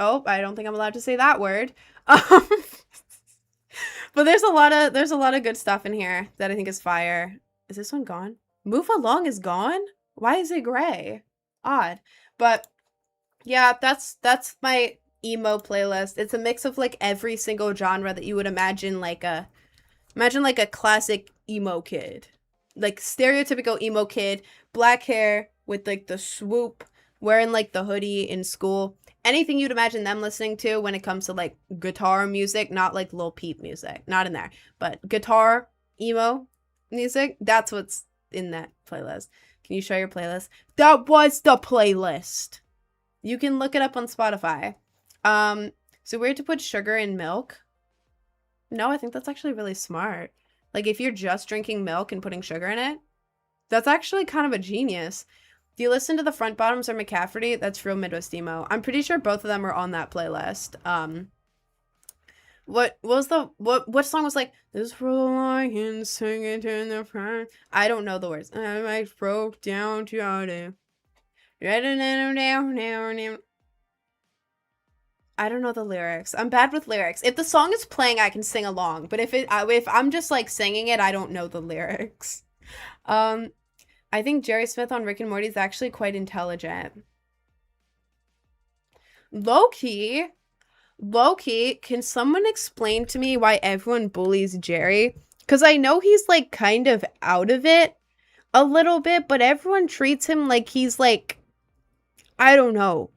think I'm allowed to say that word. But there's a lot of good stuff in here that I think is fire. Is this one gone? Move Along is gone? Why is it gray? Odd. But yeah, that's my emo playlist. It's a mix of like every single genre that you would imagine like a classic emo kid. Like stereotypical emo kid, black hair with like the swoop, wearing like the hoodie in school. Anything you'd imagine them listening to when it comes to like guitar music, not like Lil Peep music. Not in there. But guitar, emo music, that's what's in that playlist. Can you show your playlist? That was the playlist. You can look it up on Spotify. So weird to put sugar in milk. No, I think that's actually really smart. Like if you're just drinking milk and putting sugar in it, that's actually kind of a genius. If you listen to the Front Bottoms or McCafferty, that's real Midwest emo. I'm pretty sure both of them are on that playlist. What song was like, this for the lion singing in the front? I don't know the words. I broke down to I don't know the lyrics. I'm bad with lyrics. If the song is playing, I can sing along. But if I'm just like singing it, I don't know the lyrics. I think Jerry Smith on Rick and Morty is actually quite intelligent. Low-key, Low-key, can someone explain to me why everyone bullies Jerry? Because I know he's like kind of out of it a little bit, but everyone treats him like he's like, I don't know,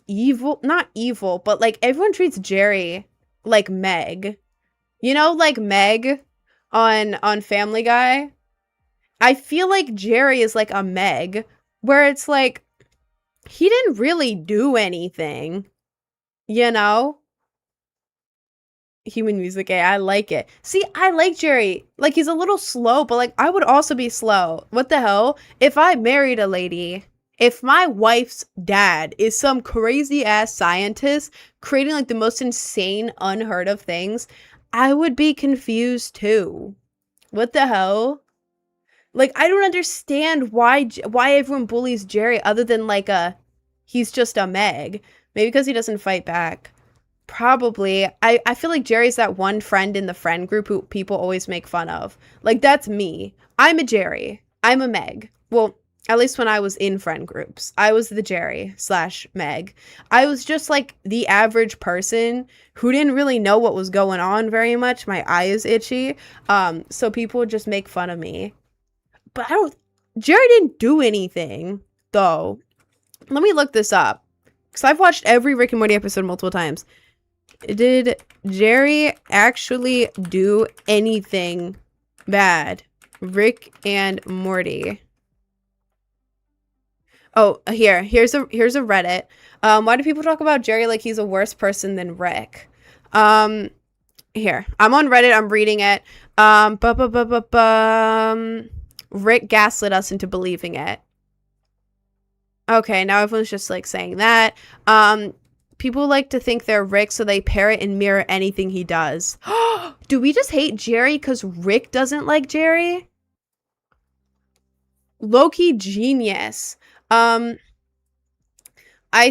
evil. Not evil, but like everyone treats Jerry like Meg. You know, like Meg on Family Guy? I feel like Jerry is like a Meg, where it's like, he didn't really do anything, you know? Human music, I like it. See, I like Jerry. Like, he's a little slow, but like, I would also be slow. What the hell? If I married a lady, if my wife's dad is some crazy ass scientist creating like the most insane, unheard of things, I would be confused too. What the hell? Like, I don't understand why everyone bullies Jerry other than like he's just a Meg. Maybe because he doesn't fight back. Probably. I feel like Jerry's that one friend in the friend group who people always make fun of. Like, that's me. I'm a Jerry. I'm a Meg. Well, at least when I was in friend groups, I was the Jerry / Meg. I was just like the average person who didn't really know what was going on very much. My eye is itchy. So people would just make fun of me. But Jerry didn't do anything, though. Let me look this up. Because I've watched every Rick and Morty episode multiple times. Did Jerry actually do anything bad? Rick and Morty. Oh, here's a Reddit. Why do people talk about Jerry like he's a worse person than Rick? Here. I'm on Reddit, I'm reading it. Rick gaslit us into believing it. Okay, now everyone's just like saying that. People like to think they're Rick, so they parrot and mirror anything he does. Do we just hate Jerry because Rick doesn't like Jerry? Low-key genius. I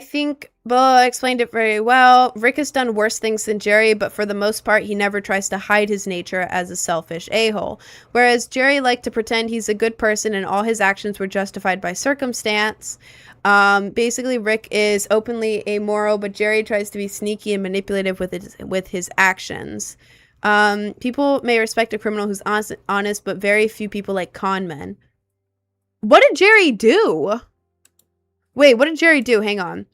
think Bella explained it very well. Rick has done worse things than Jerry, but for the most part, he never tries to hide his nature as a selfish a-hole. Whereas Jerry liked to pretend he's a good person and all his actions were justified by circumstance. Basically, Rick is openly amoral, but Jerry tries to be sneaky and manipulative with his actions. People may respect a criminal who's honest, but very few people like con men. What did Jerry do? Wait, what did Jerry do? Hang on.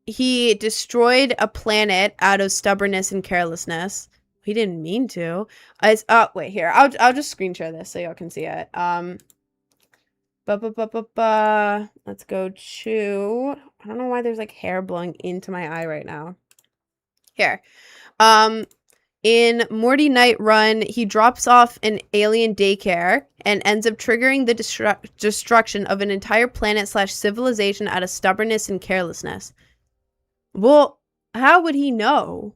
He destroyed a planet out of stubbornness and carelessness. He didn't mean to. Wait, here. I'll just screen share this so y'all can see it. Let's go to... I don't know why there's like hair blowing into my eye right now. Here. In Morty Night Run, he drops off an alien daycare and ends up triggering the destruction of an entire planet / civilization out of stubbornness and carelessness. Well, how would he know?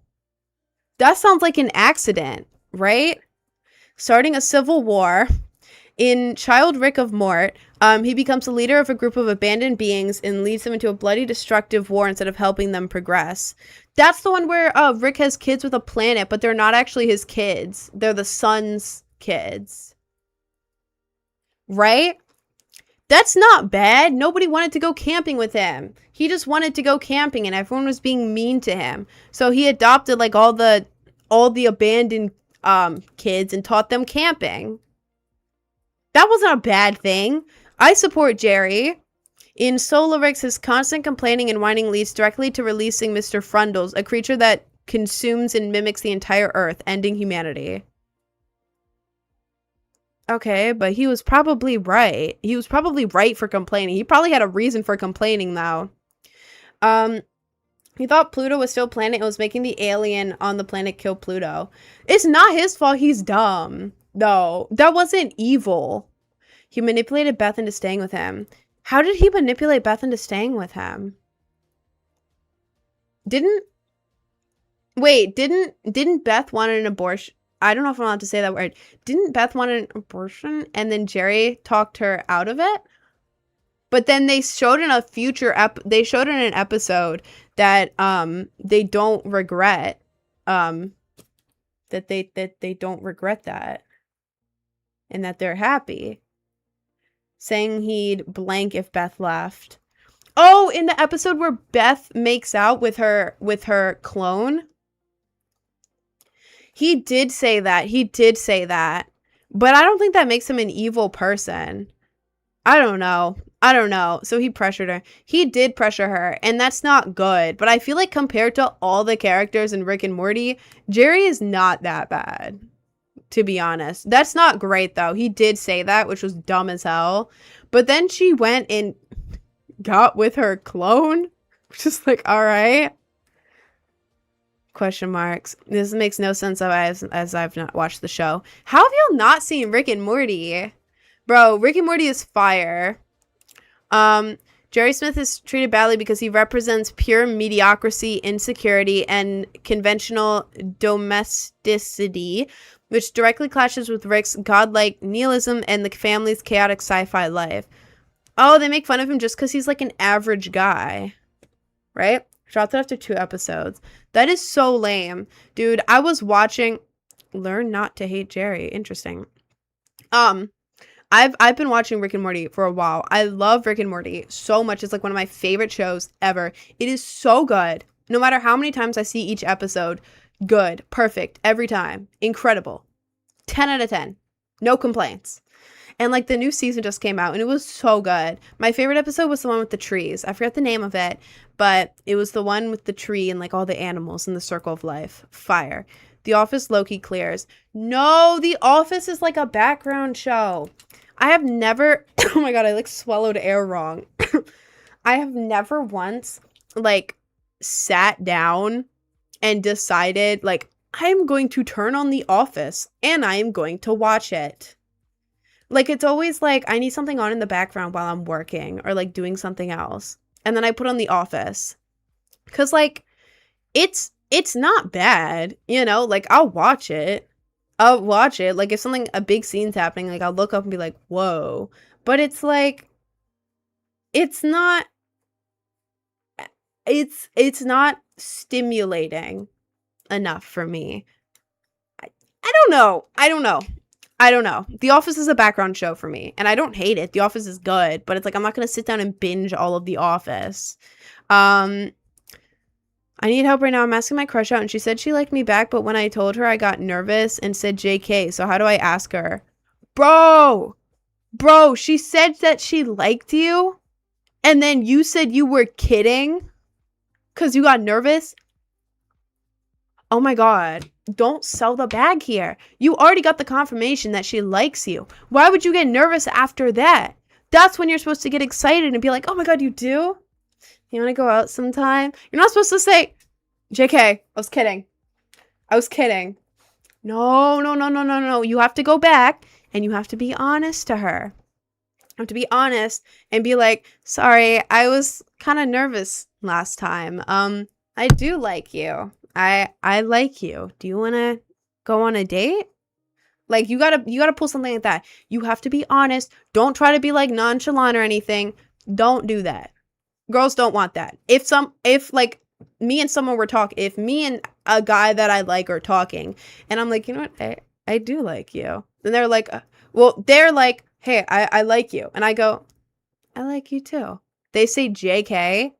That sounds like an accident, right? Starting a civil war. In Child Rick of Mort, he becomes the leader of a group of abandoned beings and leads them into a bloody, destructive war instead of helping them progress. That's the one where Rick has kids with a planet, but they're not actually his kids. They're the son's kids. Right? That's not bad. Nobody wanted to go camping with him. He just wanted to go camping and everyone was being mean to him. So he adopted like all the abandoned kids and taught them camping. That wasn't a bad thing. I support Jerry. In Solar Ricks, his constant complaining and whining leads directly to releasing Mr. Frundles, a creature that consumes and mimics the entire Earth, ending humanity. Okay, but he was probably right. He was probably right for complaining. He probably had a reason for complaining, though. He thought Pluto was still a planet and was making the alien on the planet kill Pluto. It's not his fault he's dumb. No, that wasn't evil. He manipulated Beth into staying with him. How did he manipulate Beth into staying with him? Didn't Beth want an abortion? I don't know if I'm allowed to say that word. Didn't Beth want an abortion and then Jerry talked her out of it? But then they showed in a future they showed in an episode that they don't regret that they don't regret that. And that they're happy. Saying he'd blank if Beth left. Oh, in the episode where Beth makes out with her clone. He did say that. He did say that. But I don't think that makes him an evil person. I don't know. I don't know. So he pressured her. He did pressure her, and that's not good. But I feel like compared to all the characters in Rick and Morty, Jerry is not that bad, to be honest. That's not great, though. He did say that, which was dumb as hell. But then she went and got with her clone, which is like, all right. Question marks. This makes no sense as I've not watched the show. How have y'all not seen Rick and Morty? Bro, Rick and Morty is fire. Jerry Smith is treated badly because he represents pure mediocrity, insecurity, and conventional domesticity, which directly clashes with Rick's godlike nihilism and the family's chaotic sci-fi life. Oh, they make fun of him just because he's like an average guy, right? Dropped it after 2 episodes. That is so lame. Dude, I was watching Learn Not to Hate Jerry. Interesting. I've been watching Rick and Morty for a while. I love Rick and Morty so much. It's like one of my favorite shows ever. It is so good. No matter how many times I see each episode, good, perfect, every time. Incredible. 10 out of 10. No complaints. And like the new season just came out and it was so good. My favorite episode was the one with the trees. I forgot the name of it, but it was the one with the tree and like all the animals in the circle of life. Fire. The Office Loki clears. No, The Office is like a background show. I have never, oh my God, I like swallowed air wrong. I have never once like sat down and decided like I'm going to turn on The Office and I am going to watch it. Like, it's always like, I need something on in the background while I'm working or, like, doing something else. And then I put on The Office. Because, like, it's not bad, you know? Like, I'll watch it. Like, if a big scene's happening, like, I'll look up and be like, whoa. But it's, like, it's not stimulating enough for me. I don't know. The Office is a background show for me, and I don't hate it. The Office is good, but it's like I'm not going to sit down and binge all of The Office. I need help right now. I'm asking my crush out, and she said she liked me back, but when I told her, I got nervous and said JK, so how do I ask her? Bro, she said that she liked you, and then you said you were kidding because you got nervous? Oh my God. Don't sell the bag here. You already got the confirmation that she likes you. Why would you get nervous after that? That's when you're supposed to get excited and be like, oh my God, you do? You want to go out sometime? You're not supposed to say, JK, I was kidding. No. You have to go back and you have to be honest to her. You have to be honest and be like, sorry, I was kind of nervous last time. I do like you. I like you. Do you want to go on a date? Like, you gotta pull something like that. You have to be honest. Don't try to be like nonchalant or anything. Don't do that. Girls don't want that. If like me and someone were talking, if me and a guy that I like are talking and I'm like, you know what? I do like you. Then they're like, they're like, hey, I like you. And I go, I like you too. They say JK.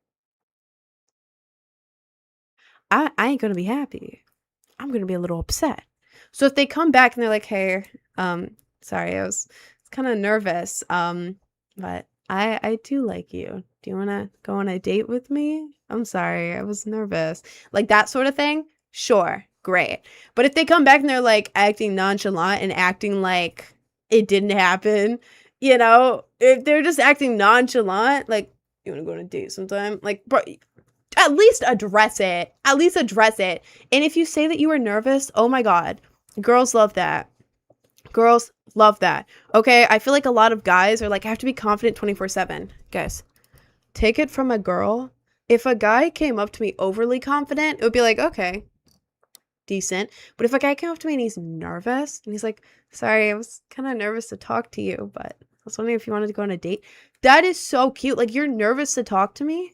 I ain't gonna be happy. I'm gonna be a little upset. So if they come back and they're like, hey, sorry, I was kind of nervous, but I do like you. Do you want to go on a date with me? I'm sorry, I was nervous. Like that sort of thing? Sure, great. But if they come back and they're like acting nonchalant and acting like it didn't happen, you know, if they're just acting nonchalant, like, you want to go on a date sometime? Like, bro, at least address it. And if you say that you were nervous, oh my God, girls love that. Okay, I feel like a lot of guys are like, I have to be confident 24/7. Guys, take it from a girl. If a guy came up to me overly confident, it would be like, okay, decent. But if a guy came up to me and he's nervous and he's like, sorry, I was kind of nervous to talk to you, but I was wondering if you wanted to go on a date. That is so cute. Like, you're nervous to talk to me?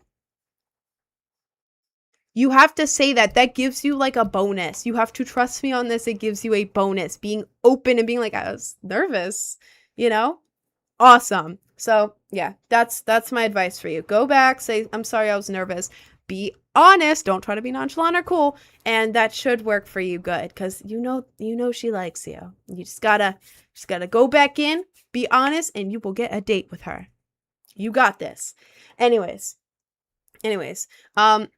You have to say that. That gives you like a bonus. You have to trust me on this. It gives you a bonus. Being open and being like, I was nervous, you know? Awesome. So yeah, that's my advice for you. Go back, say, I'm sorry, I was nervous. Be honest. Don't try to be nonchalant or cool. And that should work for you good. Cause you know she likes you. You just gotta go back in, be honest, and you will get a date with her. You got this. Anyways, anyways, I'm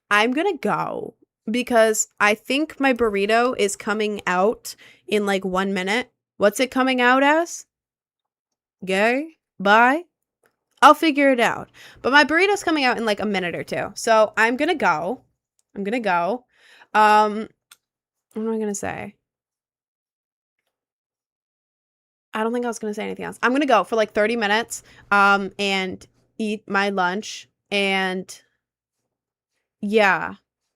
gonna go because I think my burrito is coming out in like 1 minute. What's it coming out as? Gay? Bye? I'll figure it out. But my burrito's coming out in like a minute or two. So I'm gonna go. I'm gonna go. Um, what am I gonna say? I don't think I was gonna say anything else. I'm gonna go for like 30 minutes, and eat my lunch. And yeah.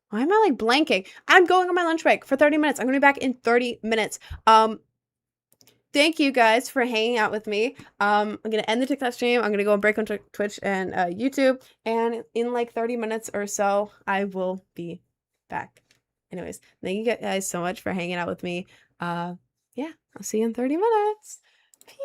Why am I like blanking? I'm going on my lunch break for 30 minutes. I'm gonna be back in 30 minutes. Thank you guys for hanging out with me. I'm gonna end the TikTok stream. I'm gonna go and break on Twitch and YouTube, and in like 30 minutes or so, I will be back. Anyways, thank you guys so much for hanging out with me. Yeah, I'll see you in 30 minutes. Peace.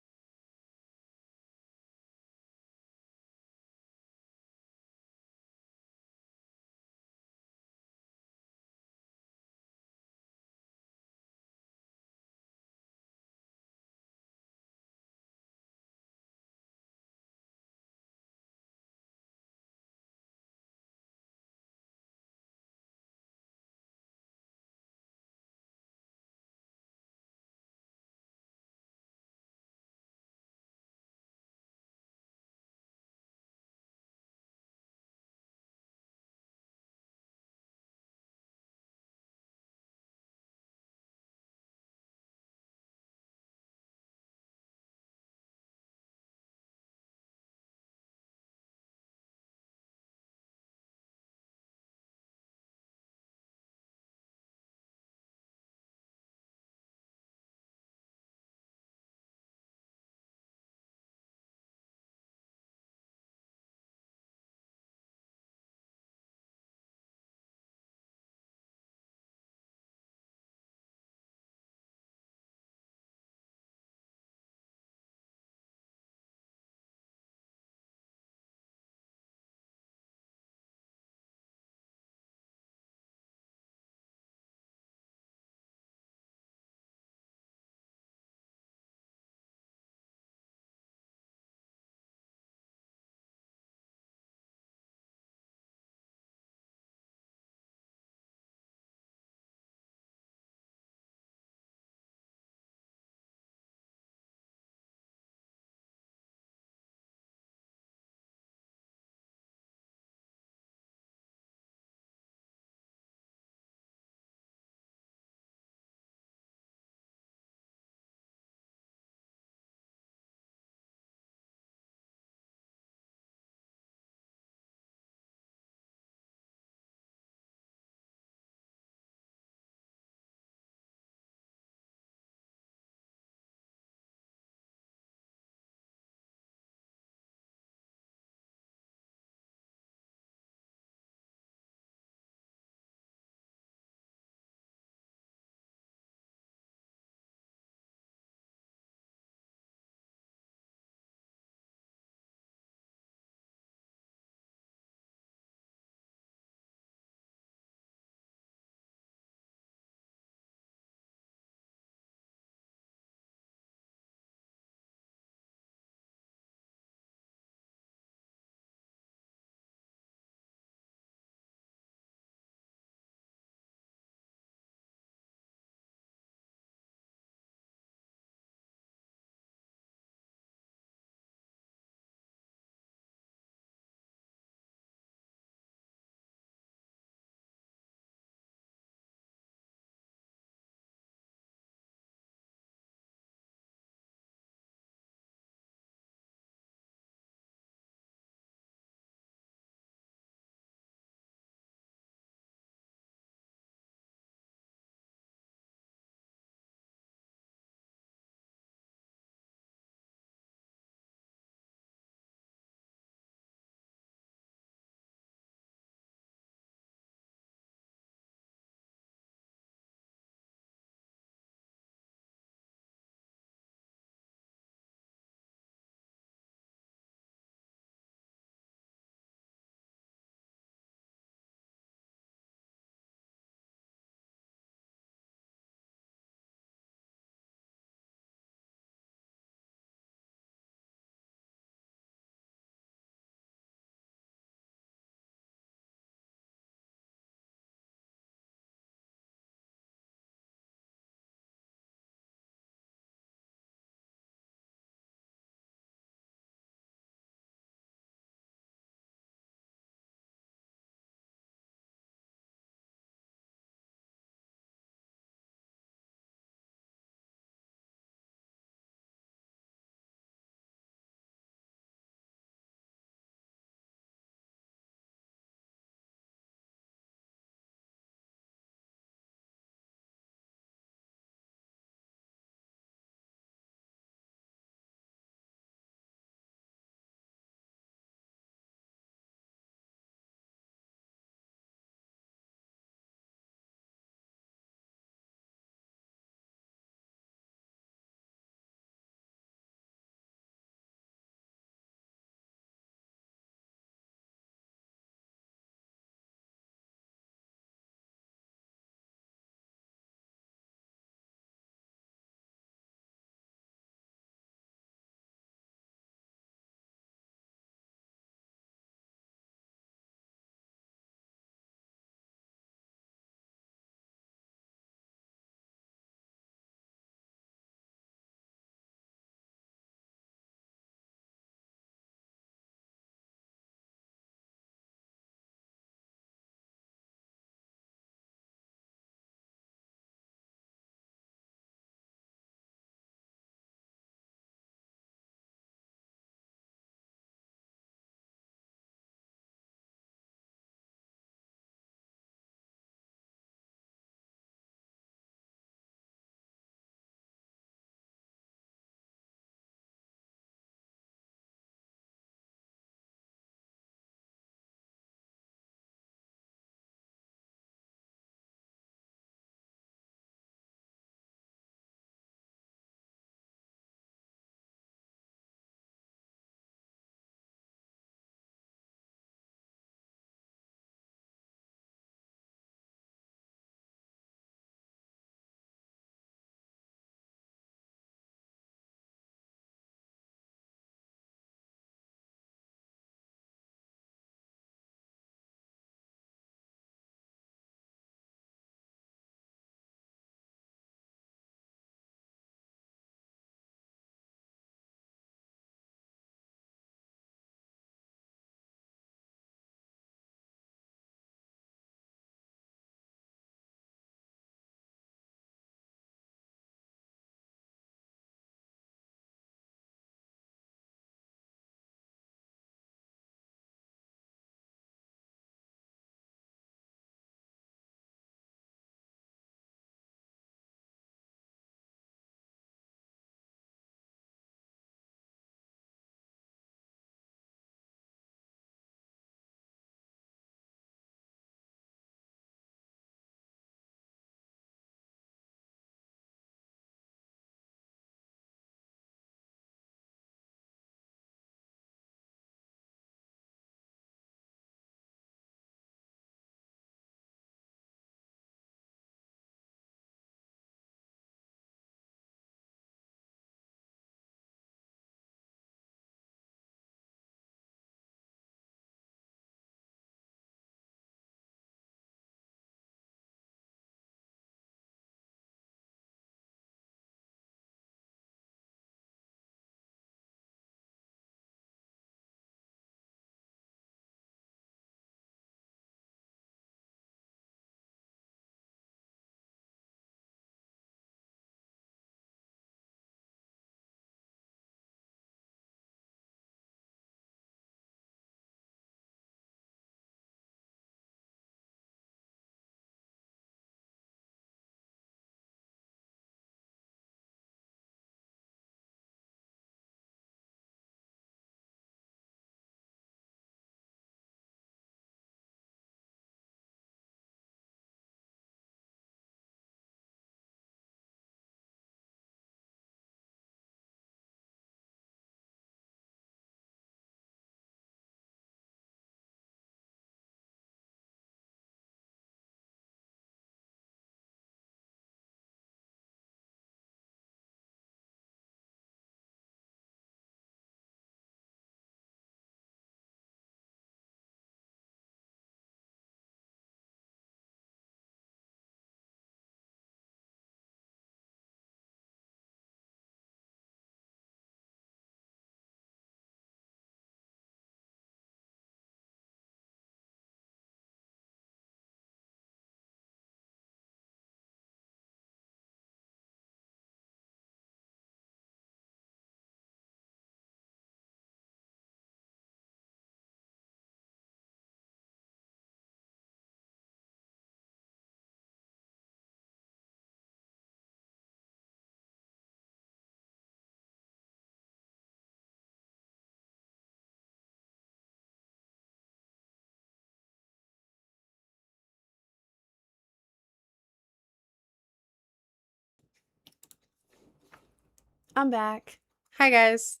I'm back. Hi guys.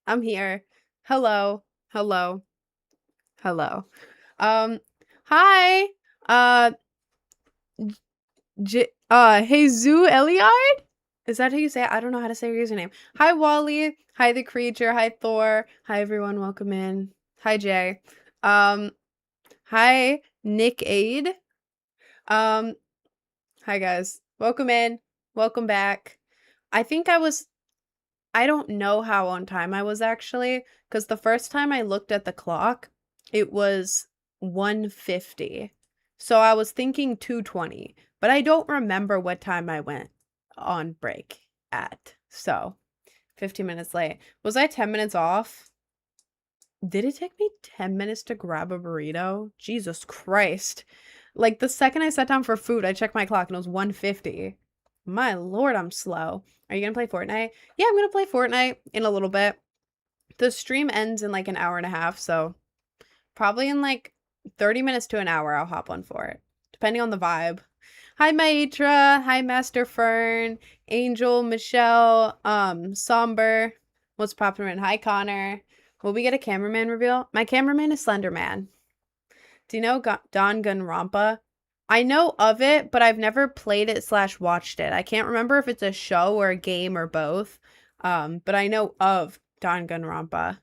I'm here. Hello. Hello. Hello. Um hi. Uh Jesus Eliard? Is that how you say it? I don't know how to say your username. Hi Wally. Hi the creature. Hi Thor. Hi everyone. Welcome in. Hi Jay. Um hi Nick Aid. Um hi guys. Welcome in. Welcome back. I think I don't know how on time I was actually, because the first time I looked at the clock, it was 1:50. So I was thinking 2:20, but I don't remember what time I went on break at. So 15 minutes late. Was I 10 minutes off? Did it take me 10 minutes to grab a burrito? Jesus Christ. Like the second I sat down for food, I checked my clock and it was 1:50. My lord, I'm slow. Are you gonna play Fortnite? Yeah, I'm gonna play Fortnite in a little bit. The stream ends in like an hour and a half, so probably in like 30 minutes to an hour I'll hop on for it, depending on the vibe. Hi Maitra, hi Master Fern, Angel, Michelle, Somber, what's popular, and hi Connor. Will we get a cameraman reveal? My cameraman is Slenderman. Do you know Danganronpa? I know of it, but I've never played it / watched it. I can't remember if it's a show or a game or both. But I know of Danganronpa.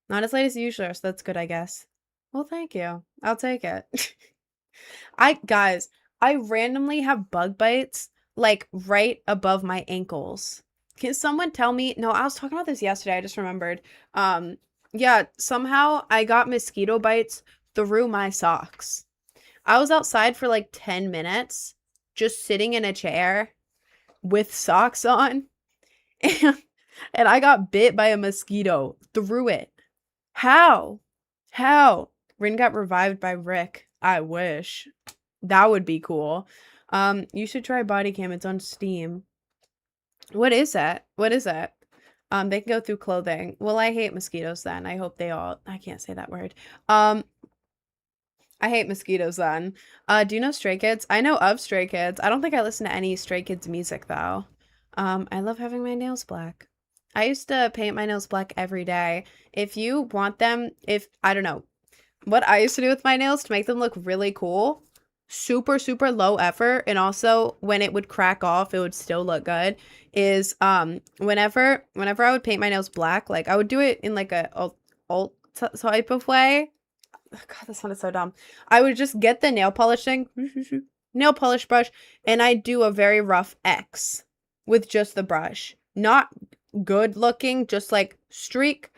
Not as late as usual, so that's good, I guess. Well, thank you. I'll take it. Guys, I randomly have bug bites like right above my ankles. Can someone tell me? No, I was talking about this yesterday. I just remembered. Yeah, somehow I got mosquito bites through my socks. I was outside for like 10 minutes, just sitting in a chair with socks on, and, and I got bit by a mosquito through it. How? How? Rin got revived by Rick. I wish. That would be cool. You should try Body Cam. It's on Steam. What is that? What is that? They can go through clothing. Well, I hate mosquitoes then. I hope they all... I can't say that word. I hate mosquitoes then. Do you know Stray Kids? I know of Stray Kids. I don't think I listen to any Stray Kids music though. I love having my nails black. I used to paint my nails black every day. If you want them, I don't know, what I used to do with my nails to make them look really cool, super, super low effort, and also when it would crack off, it would still look good, is whenever I would paint my nails black, like I would do it in like a alt type of way. Oh, God, this one is so dumb. I would just get the nail polish thing, nail polish brush, and I'd do a very rough X with just the brush. Not good looking, just like streak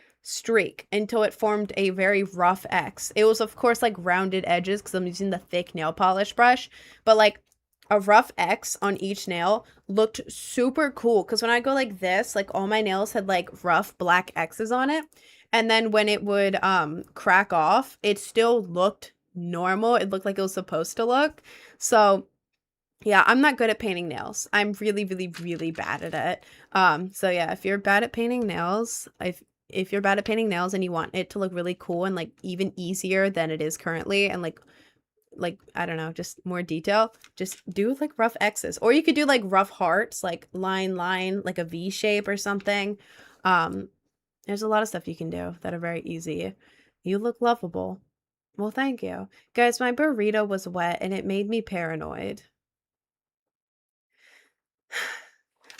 until it formed a very rough X. It was of course like rounded edges because I'm using the thick nail polish brush, but like a rough X on each nail looked super cool because when I go like this, like all my nails had like rough black X's on it, and then when it would crack off, it still looked normal. It looked like it was supposed to look. So yeah, I'm not good at painting nails. I'm really, really, really bad at it. So yeah, if you're bad at painting nails, if you're bad at painting nails and you want it to look really cool and like even easier than it is currently, and like I don't know, just more detail, just do like rough X's, or you could do like rough hearts, like line, like a V shape or something. There's a lot of stuff you can do that are very easy. You look lovable. Well, thank you. Guys, my burrito was wet and it made me paranoid.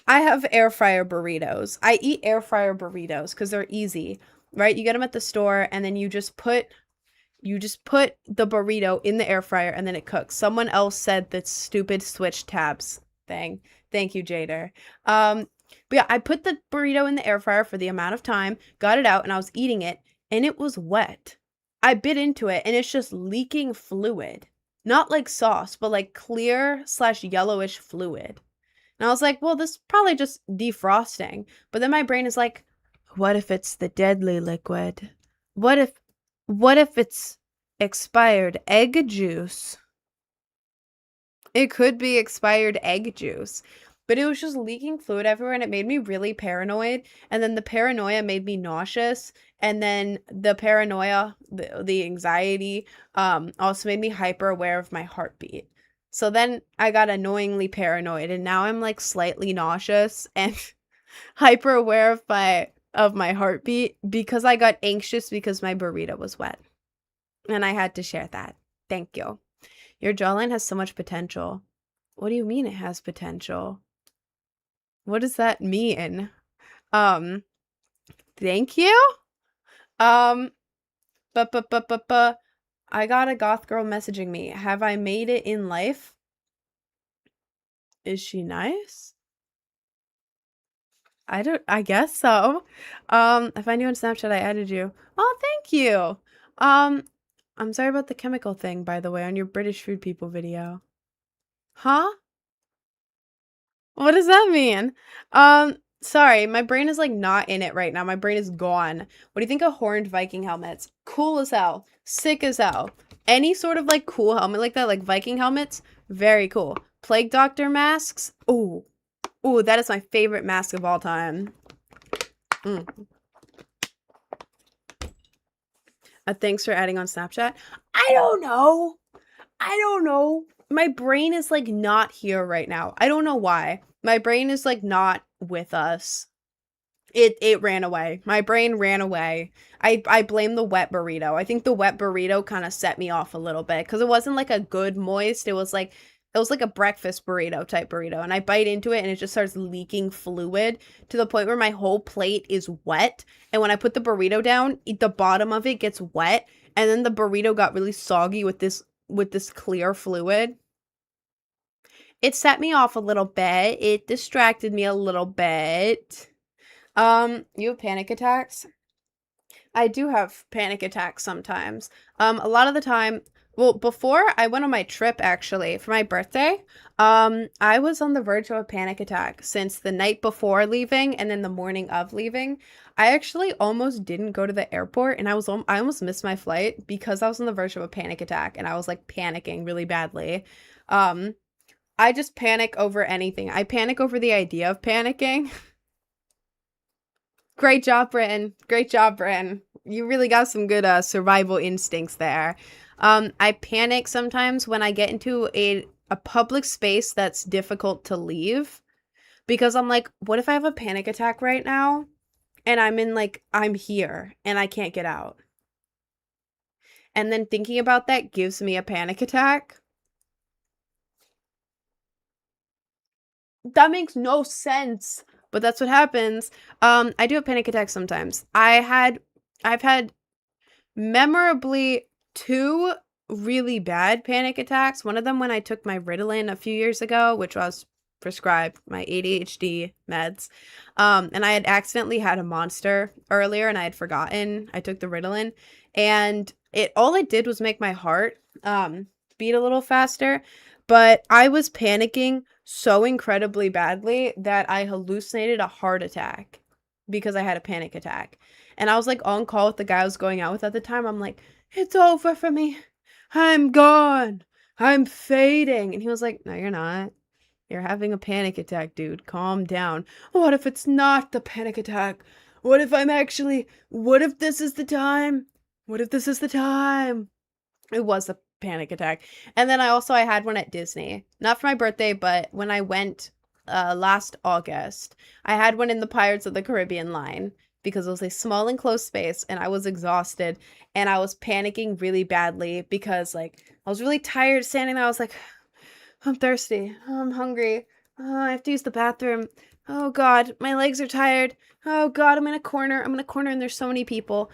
I have air fryer burritos. I eat air fryer burritos because they're easy, right? You get them at the store and then you just put the burrito in the air fryer and then it cooks. Someone else said that stupid switch tabs thing. Thank you, Jader. But yeah, I put the burrito in the air fryer for the amount of time, got it out, and I was eating it, and it was wet. I bit into it, and it's just leaking fluid. Not like sauce, but like clear / yellowish fluid. And I was like, well, this is probably just defrosting. But then my brain is like, what if it's the deadly liquid? What if it's expired egg juice? It could be expired egg juice. But it was just leaking fluid everywhere and it made me really paranoid. And then the paranoia made me nauseous. And then the paranoia, the anxiety, also made me hyper aware of my heartbeat. So then I got annoyingly paranoid and now I'm like slightly nauseous and hyper aware of my heartbeat because I got anxious because my burrito was wet. And I had to share that. Thank you. Your jawline has so much potential. What do you mean it has potential? What does that mean? Thank you? But I got a goth girl messaging me. Have I made it in life? Is she nice? I guess so. I find you on Snapchat, I added you. Oh, thank you. I'm sorry about the chemical thing, by the way, on your British food people video. Huh? What does that mean? Sorry, my brain is like not in it right now. My brain is gone. What do you think of horned Viking helmets? Cool as hell. Sick as hell. Any sort of like cool helmet like that, like Viking helmets, very cool. Plague Doctor masks. Ooh. Ooh, that is my favorite mask of all time. Thanks for adding on Snapchat. I don't know. My brain is like not here right now. I don't know why. My brain is like not with us. It ran away. My brain ran away. I blame the wet burrito. I think the wet burrito kind of set me off a little bit because it wasn't like a good moist. It was like a breakfast burrito type burrito, and I bite into it and it just starts leaking fluid to the point where my whole plate is wet. And when I put the burrito down, the bottom of it gets wet, and then the burrito got really soggy with this clear fluid. It set me off a little bit. It distracted me a little bit. You have panic attacks? I do have panic attacks sometimes. A lot of the time, well, before I went on my trip actually for my birthday, I was on the verge of a panic attack since the night before leaving and then the morning of leaving. I actually almost didn't go to the airport and I almost missed my flight because I was on the verge of a panic attack and I was like panicking really badly. I just panic over anything. I panic over the idea of panicking. Great job, Britton. Great job, Britton. You really got some good survival instincts there. I panic sometimes when I get into a public space that's difficult to leave because I'm like, what if I have a panic attack right now and I'm here and I can't get out? And then thinking about that gives me a panic attack. That makes no sense, but that's what happens. I do have panic attacks sometimes. I've had memorably 2 really bad panic attacks. One of them when I took my Ritalin a few years ago, which was prescribed my ADHD meds. And I had accidentally had a monster earlier and I had forgotten I took the Ritalin, and all it did was make my heart beat a little faster, but I was panicking so incredibly badly that I hallucinated a heart attack because I had a panic attack. And I was like on call with the guy I was going out with at the time. I'm like, it's over for me. I'm gone. I'm fading. And he was like, no, you're not. You're having a panic attack, dude. Calm down. What if it's not the panic attack? What if this is the time? What if this is the time? It was a panic attack. And then I had one at Disney. Not for my birthday, but when I went last August, I had one in the Pirates of the Caribbean line because it was a small enclosed space and I was exhausted and I was panicking really badly because like I was really tired standing there. I was like, I'm thirsty. Oh, I'm hungry. Oh, I have to use the bathroom. Oh God, my legs are tired. Oh God, I'm in a corner and there's so many people.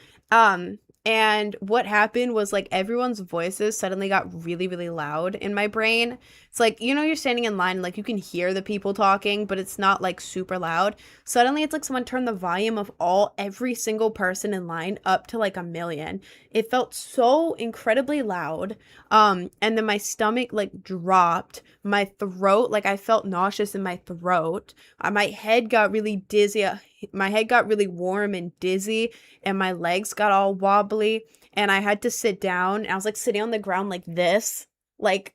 And what happened was like everyone's voices suddenly got really, really loud in my brain. It's like, you're standing in line, like you can hear the people talking, but it's not like super loud. Suddenly it's like someone turned the volume of every single person in line up to like 1,000,000. It felt so incredibly loud. And then my stomach like dropped. My throat, like I felt nauseous in my throat. My head got really dizzy. My head got really warm and dizzy, and my legs got all wobbly, and I had to sit down. And I was like sitting on the ground like this, like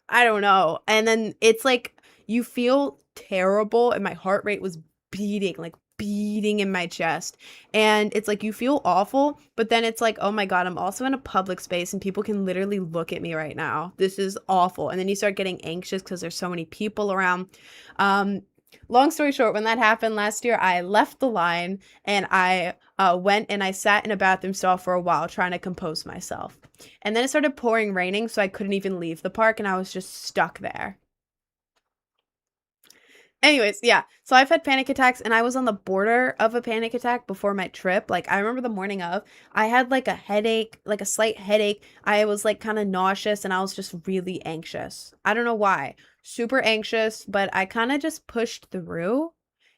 I don't know. And then it's like you feel terrible, and my heart rate was beating in my chest, and it's like you feel awful, but then it's like, oh my God, I'm also in a public space and people can literally look at me right now. This is awful. And then you start getting anxious because there's so many people around. long story short, when that happened last year, I left the line and I went and I sat in a bathroom stall for a while trying to compose myself. And then it started raining, so I couldn't even leave the park and I was just stuck there. Anyways, yeah. So I've had panic attacks and I was on the border of a panic attack before my trip. Like I remember the morning of, I had like a headache, like a slight headache. I was like kind of nauseous and I was just really anxious. I don't know why. Super anxious, but I kind of just pushed through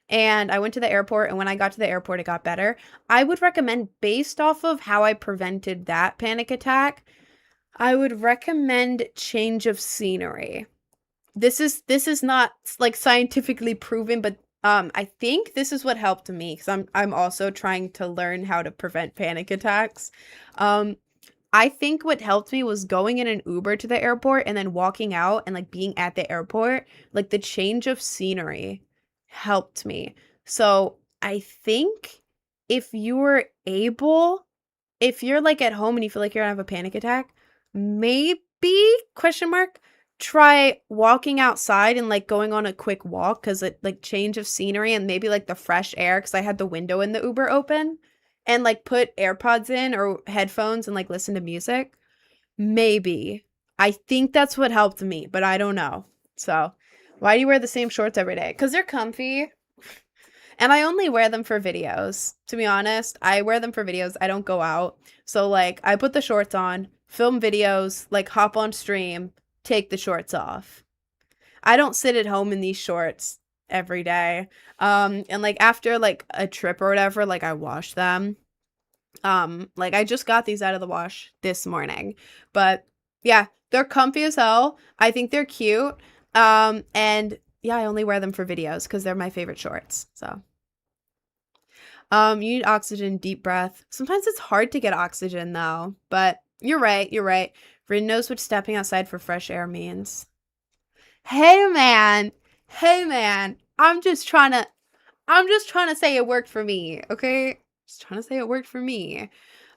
and I went to the airport, and when I got to the airport it got better. I would recommend, based off of how I prevented that panic attack, I would recommend change of scenery. This is not like scientifically proven, but I think this is what helped me because I'm also trying to learn how to prevent panic attacks. Um I think what helped me was going in an Uber to the airport and then walking out and like being at the airport. Like the change of scenery helped me. So I think if you were able, if you're like at home and you feel like you're gonna have a panic attack, maybe question mark try walking outside and like going on a quick walk because it like change of scenery and maybe like the fresh air because I had the window in the Uber open and like put AirPods in or headphones and like listen to music. Maybe. I think that's what helped me, but I don't know. So, why do you wear the same shorts every day? Because they're comfy. And I only wear them for videos. To be honest, I wear them for videos. I don't go out. So like I put the shorts on, film videos, like hop on stream, take the shorts off. I don't sit at home in these shorts every day. And like after like a trip or whatever, like I wash them. Like I just got these out of the wash this morning. But yeah, they're comfy as hell. I think they're cute. And yeah, I only wear them for videos because they're my favorite shorts. So you need oxygen, deep breath. Sometimes it's hard to get oxygen though, but you're right, you're right. Rin knows what stepping outside for fresh air means. Hey man, hey man, I'm just trying to say it worked for me, okay? Just trying to say it worked for me.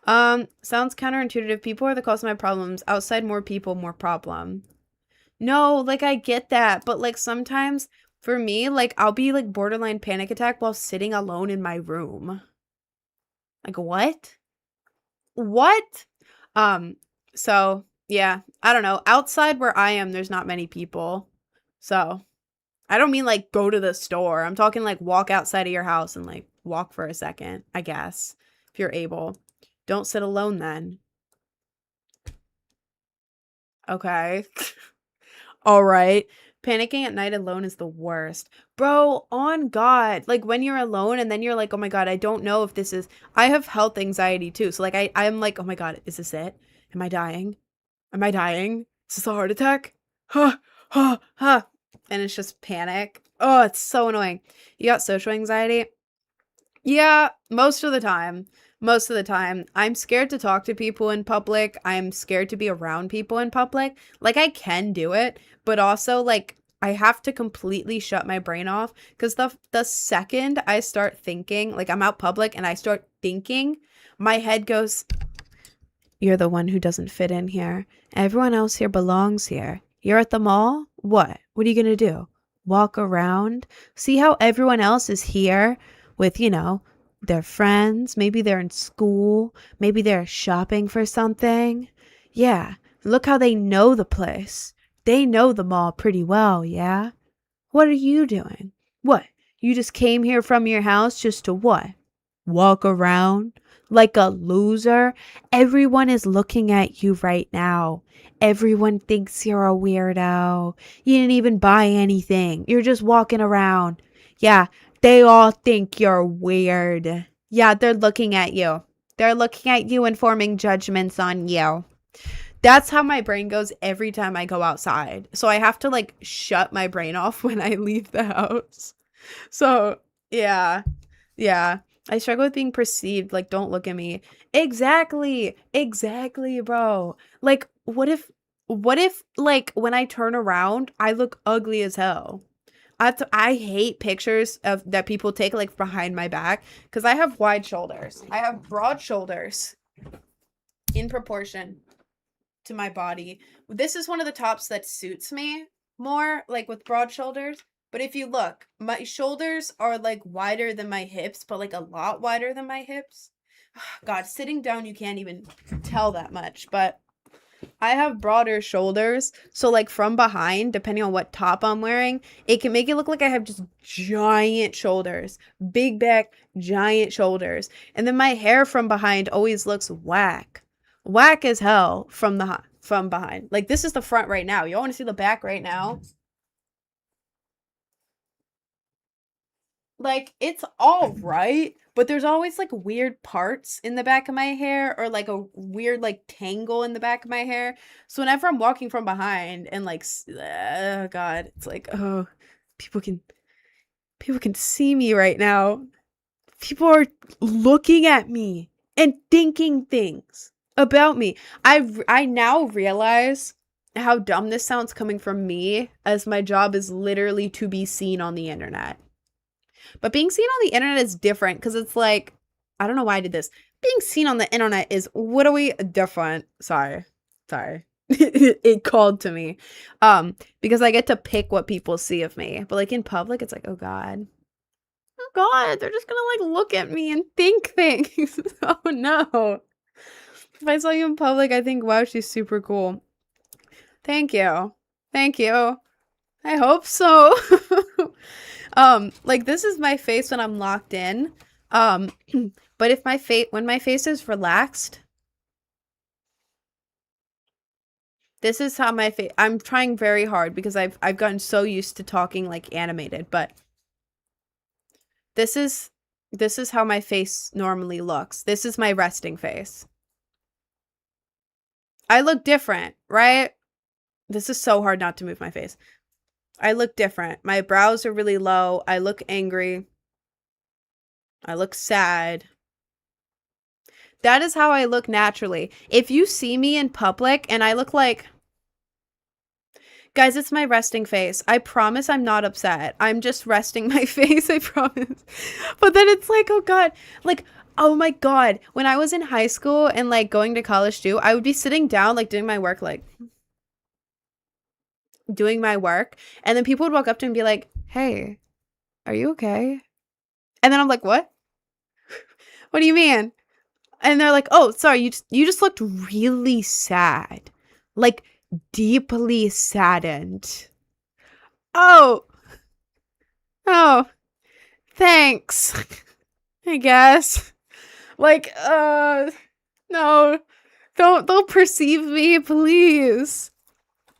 Sounds counterintuitive. People are the cause of my problems. Outside, more people, more problem. No, like I get that, but like sometimes for me, like I'll be like borderline panic attack while sitting alone in my room. Like what? What? Um, so yeah, I don't know. Outside where I am, there's not many people. So I don't mean like go to the store. I'm talking like walk outside of your house and like walk for a second, I guess, if you're able. Don't sit alone then. Okay. All right. Panicking at night alone is the worst. Bro, on God. Like when you're alone and then you're like, oh my God, I don't know if this is. I have health anxiety too. So like I'm like, oh my God, is this it? Am I dying? Am I dying? Is this a heart attack? Huh, huh, huh. And it's just panic. Oh, it's so annoying. You got social anxiety? Yeah, most of the time. Most of the time. I'm scared to talk to people in public. I'm scared to be around people in public. Like I can do it, but also like I have to completely shut my brain off because the second I start thinking, like I'm out public and I start thinking, my head goes, you're the one who doesn't fit in here. Everyone else here belongs here. You're at the mall? What? What are you going to do? Walk around? See how everyone else is here with, their friends? Maybe they're in school. Maybe they're shopping for something. Yeah, look how they know the place. They know the mall pretty well, yeah? What are you doing? What? You just came here from your house just to what? Walk around like a loser? Everyone is looking at you right now. Everyone thinks you're a weirdo. You didn't even buy anything. You're just walking around. Yeah, they all think you're weird. Yeah, they're looking at you. They're looking at you and forming judgments on you. That's how my brain goes every time I go outside. So I have to like shut my brain off when I leave the house. So, yeah. Yeah. I struggle with being perceived. Like, don't look at me. Exactly. Exactly, bro. Like, what if, like, when I turn around, I look ugly as hell? I hate pictures of that people take, like, behind my back because I have wide shoulders. I have broad shoulders in proportion to my body. This is one of the tops that suits me more, like, with broad shoulders. But if you look, my shoulders are like wider than my hips, but like a lot wider than my hips. God, sitting down, you can't even tell that much, but I have broader shoulders. So, like, from behind, depending on what top I'm wearing, it can make it look like I have just giant shoulders, big back, giant shoulders. And then my hair from behind always looks whack, whack as hell from behind. Like, this is the front right now. Y'all want to see the back right now? Like, it's all right, but there's always like weird parts in the back of my hair or like a weird like tangle in the back of my hair. So whenever I'm walking from behind and like oh god, it's like, oh, people can people can see me right now. People are looking at me and thinking things about me. I now realize how dumb this sounds coming from me, as my job is literally to be seen on the internet. But being seen on the internet is different because it's like, I don't know why I did this. Being seen on the internet is literally different. Sorry. It called to me. Because I get to pick what people see of me. But like in public, it's like, oh God. Oh God, they're just gonna like look at me and think things. Oh no. If I saw you in public, I think, wow, she's super cool. Thank you. Thank you. I hope so. Like this is my face when I'm locked in. But if when my face is relaxed, this is how my face. I'm trying very hard because I've gotten so used to talking like animated, but this is how my face normally looks. This is my resting face. I look different, right? This is so hard not to move my face. I look different. My brows are really low. I look angry. I look sad. That is how I look naturally. If you see me in public and I look like... Guys, it's my resting face. I promise I'm not upset. I'm just resting my face, I promise. But then it's like, oh God. Like, oh my God. When I was in high school and like going to college too, I would be sitting down like doing my work, like... doing my work, and then people would walk up to me and be like, hey, are you okay? And then I'm like, what? What do you mean? And they're like, oh, sorry, you just looked really sad, like deeply saddened. Oh, thanks. I guess. Like, no, don't perceive me, please.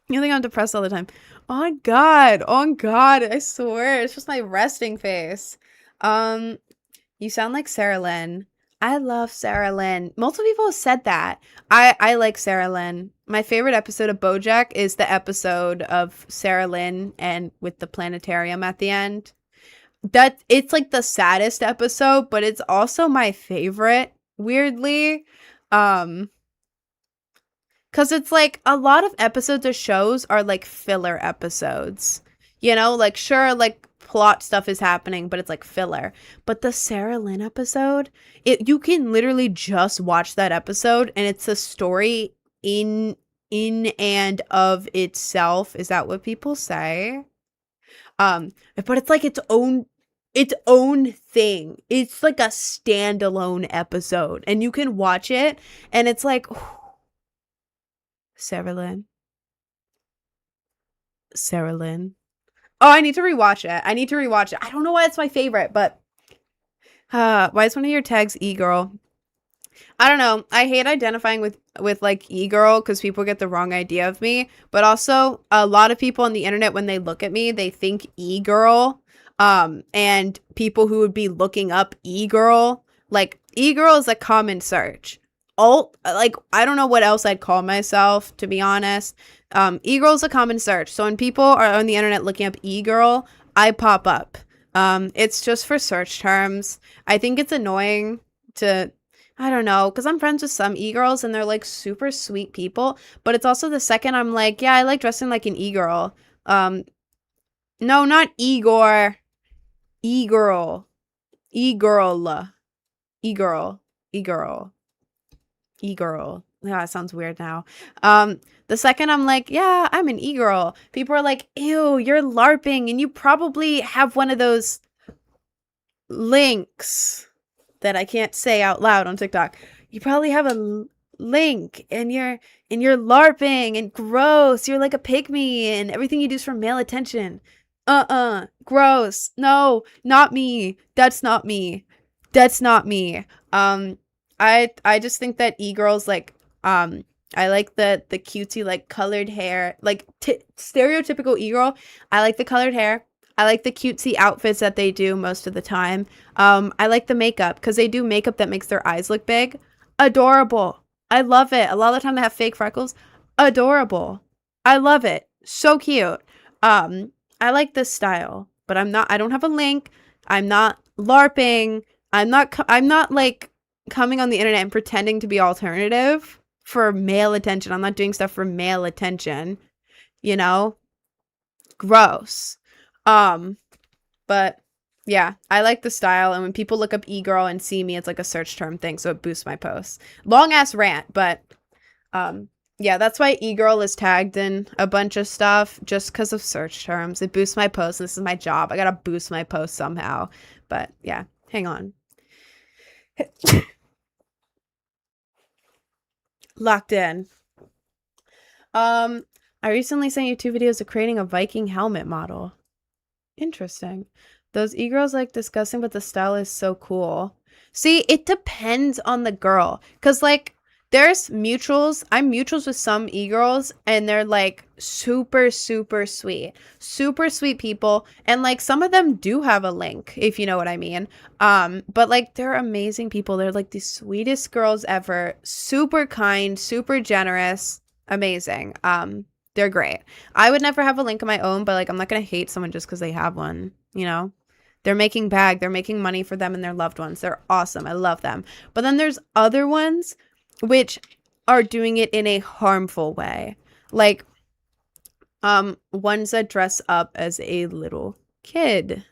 You think I'm depressed all the time? On God, I swear, it's just my resting face. You sound like Sarah Lynn. I love Sarah Lynn. Multiple people have said that. I like Sarah Lynn. My favorite episode of BoJack is the episode of Sarah Lynn and with the planetarium at the end. That it's like the saddest episode, but it's also my favorite, weirdly. Because it's like a lot of episodes of shows are like filler episodes. You know, like sure, like plot stuff is happening, but it's like filler. But the Sarah Lynn episode, you can literally just watch that episode and it's a story in and of itself. Is that what people say? But it's like its own thing. It's like a standalone episode. And you can watch it and it's like Sarah Lynn. Oh, I need to rewatch it. I don't know why it's my favorite, but why is one of your tags e-girl? I don't know. I hate identifying with like e-girl because people get the wrong idea of me. But also, a lot of people on the internet, when they look at me, they think e-girl. And people who would be looking up e-girl, like e-girl is a common search. Like I don't know what else I'd call myself, to be honest. E-girl is a common search. So when people are on the internet looking up e-girl, I pop up. It's just for search terms. I think it's annoying to, I don't know, because I'm friends with some e-girls and they're like super sweet people. But it's also the second I'm like, yeah, I like dressing like an e-girl. No, not Igor. E-girl. E-girl. E-girl. E-girl. E-girl. Yeah, it sounds weird now. The second I'm like, yeah, I'm an e-girl, people are like, ew, you're LARPing and you probably have one of those links that I can't say out loud on TikTok. You probably have a link and you're LARPing and gross. You're like a pygmy and everything you do is for male attention. Gross. No, not me. That's not me. That's not me. I just think that e-girls like I like the cutesy like colored hair, like stereotypical e-girl. I like the colored hair. I like the cutesy outfits that they do most of the time. I like the makeup because they do makeup that makes their eyes look big. Adorable. I love it. A lot of the time they have fake freckles. Adorable. I love it. So cute. I like this style, but I don't have a link. I'm not LARPing. I'm not like coming on the internet and pretending to be alternative for male attention. I'm not doing stuff for male attention, you know? Gross. But yeah, I like the style, and when people look up e-girl and see me, it's like a search term thing, so it boosts my posts. Long ass rant, but yeah, that's why e-girl is tagged in a bunch of stuff, just because of search terms. It boosts my posts. This is my job. I gotta boost my posts somehow. But yeah, hang on. Locked in. I recently sent you 2 videos of creating a Viking helmet model. Interesting. Those e-girls like discussing, but the style is so cool. See, it depends on the girl. Because, like, there's mutuals. I'm mutuals with some e-girls, and they're, like, super, super sweet. Super sweet people. And, like, some of them do have a link, if you know what I mean. But, like, they're amazing people. They're, like, the sweetest girls ever. Super kind, super generous. Amazing. They're great. I would never have a link of my own, but like I'm not gonna hate someone just because they have one, you know? They're making they're making money for them and their loved ones. They're awesome. I love them. But then there's other ones which are doing it in a harmful way. Like ones that dress up as a little kid.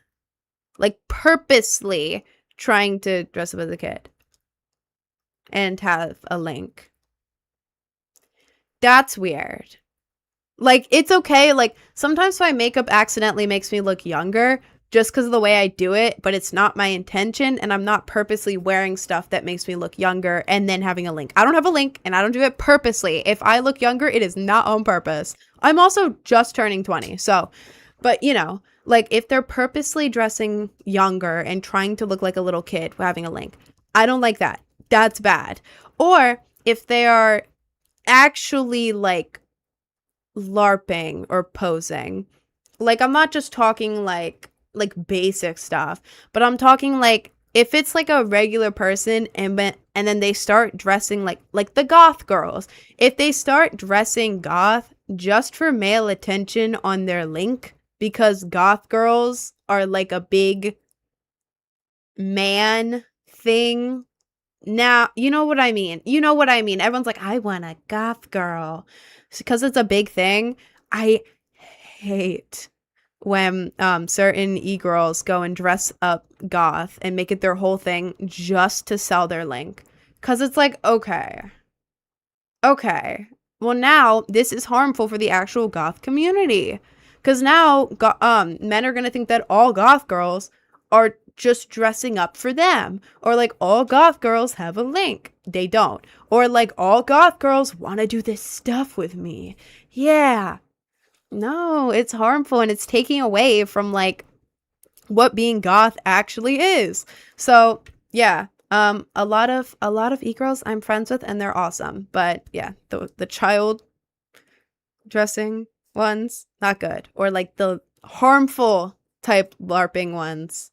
Like purposely trying to dress up as a kid and have a link. That's weird. Like, it's okay. Like, sometimes my makeup accidentally makes me look younger just because of the way I do it, but it's not my intention, and I'm not purposely wearing stuff that makes me look younger and then having a link. I don't have a link, and I don't do it purposely. If I look younger, it is not on purpose. I'm also just turning 20, so, but, you know, like, if they're purposely dressing younger and trying to look like a little kid having a link, I don't like that. That's bad. Or if they are actually, like, LARPing or posing. Like, I'm not just talking like basic stuff, but I'm talking like if it's like a regular person and then they start dressing like the goth girls. If they start dressing goth just for male attention on their link because goth girls are like a big man thing. Now, you know what I mean. You know what I mean. Everyone's like, I want a goth girl. Because it's a big thing. I hate when certain e-girls go and dress up goth and make it their whole thing just to sell their link. Because it's like, okay. Well, now this is harmful for the actual goth community. Because now men are going to think that all goth girls are just dressing up for them, or like all goth girls have a link. They don't. Or like all goth girls want to do this stuff with me. Yeah. No, it's harmful, and it's taking away from like what being goth actually is. So yeah, a lot of e-girls I'm friends with, and they're awesome. But yeah, the child dressing ones, not good. Or like the harmful type LARPing ones.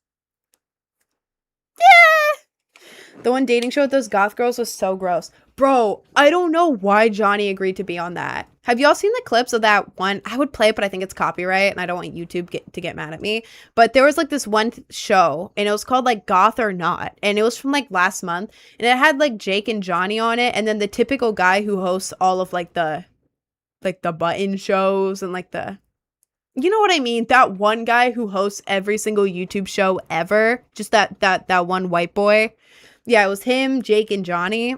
Yeah! The one dating show with those goth girls was so gross. Bro, I don't know why Johnny agreed to be on that. Have y'all seen the clips of that one? I would play it, but I think it's copyright, and I don't want YouTube to get mad at me. But there was like this one show, and it was called like Goth or Not, and it was from like last month, and it had like Jake and Johnny on it, and then the typical guy who hosts all of like the button shows and like the, you know what I mean? That one guy who hosts every single YouTube show ever. Just that one white boy. Yeah, it was him, Jake, and Johnny.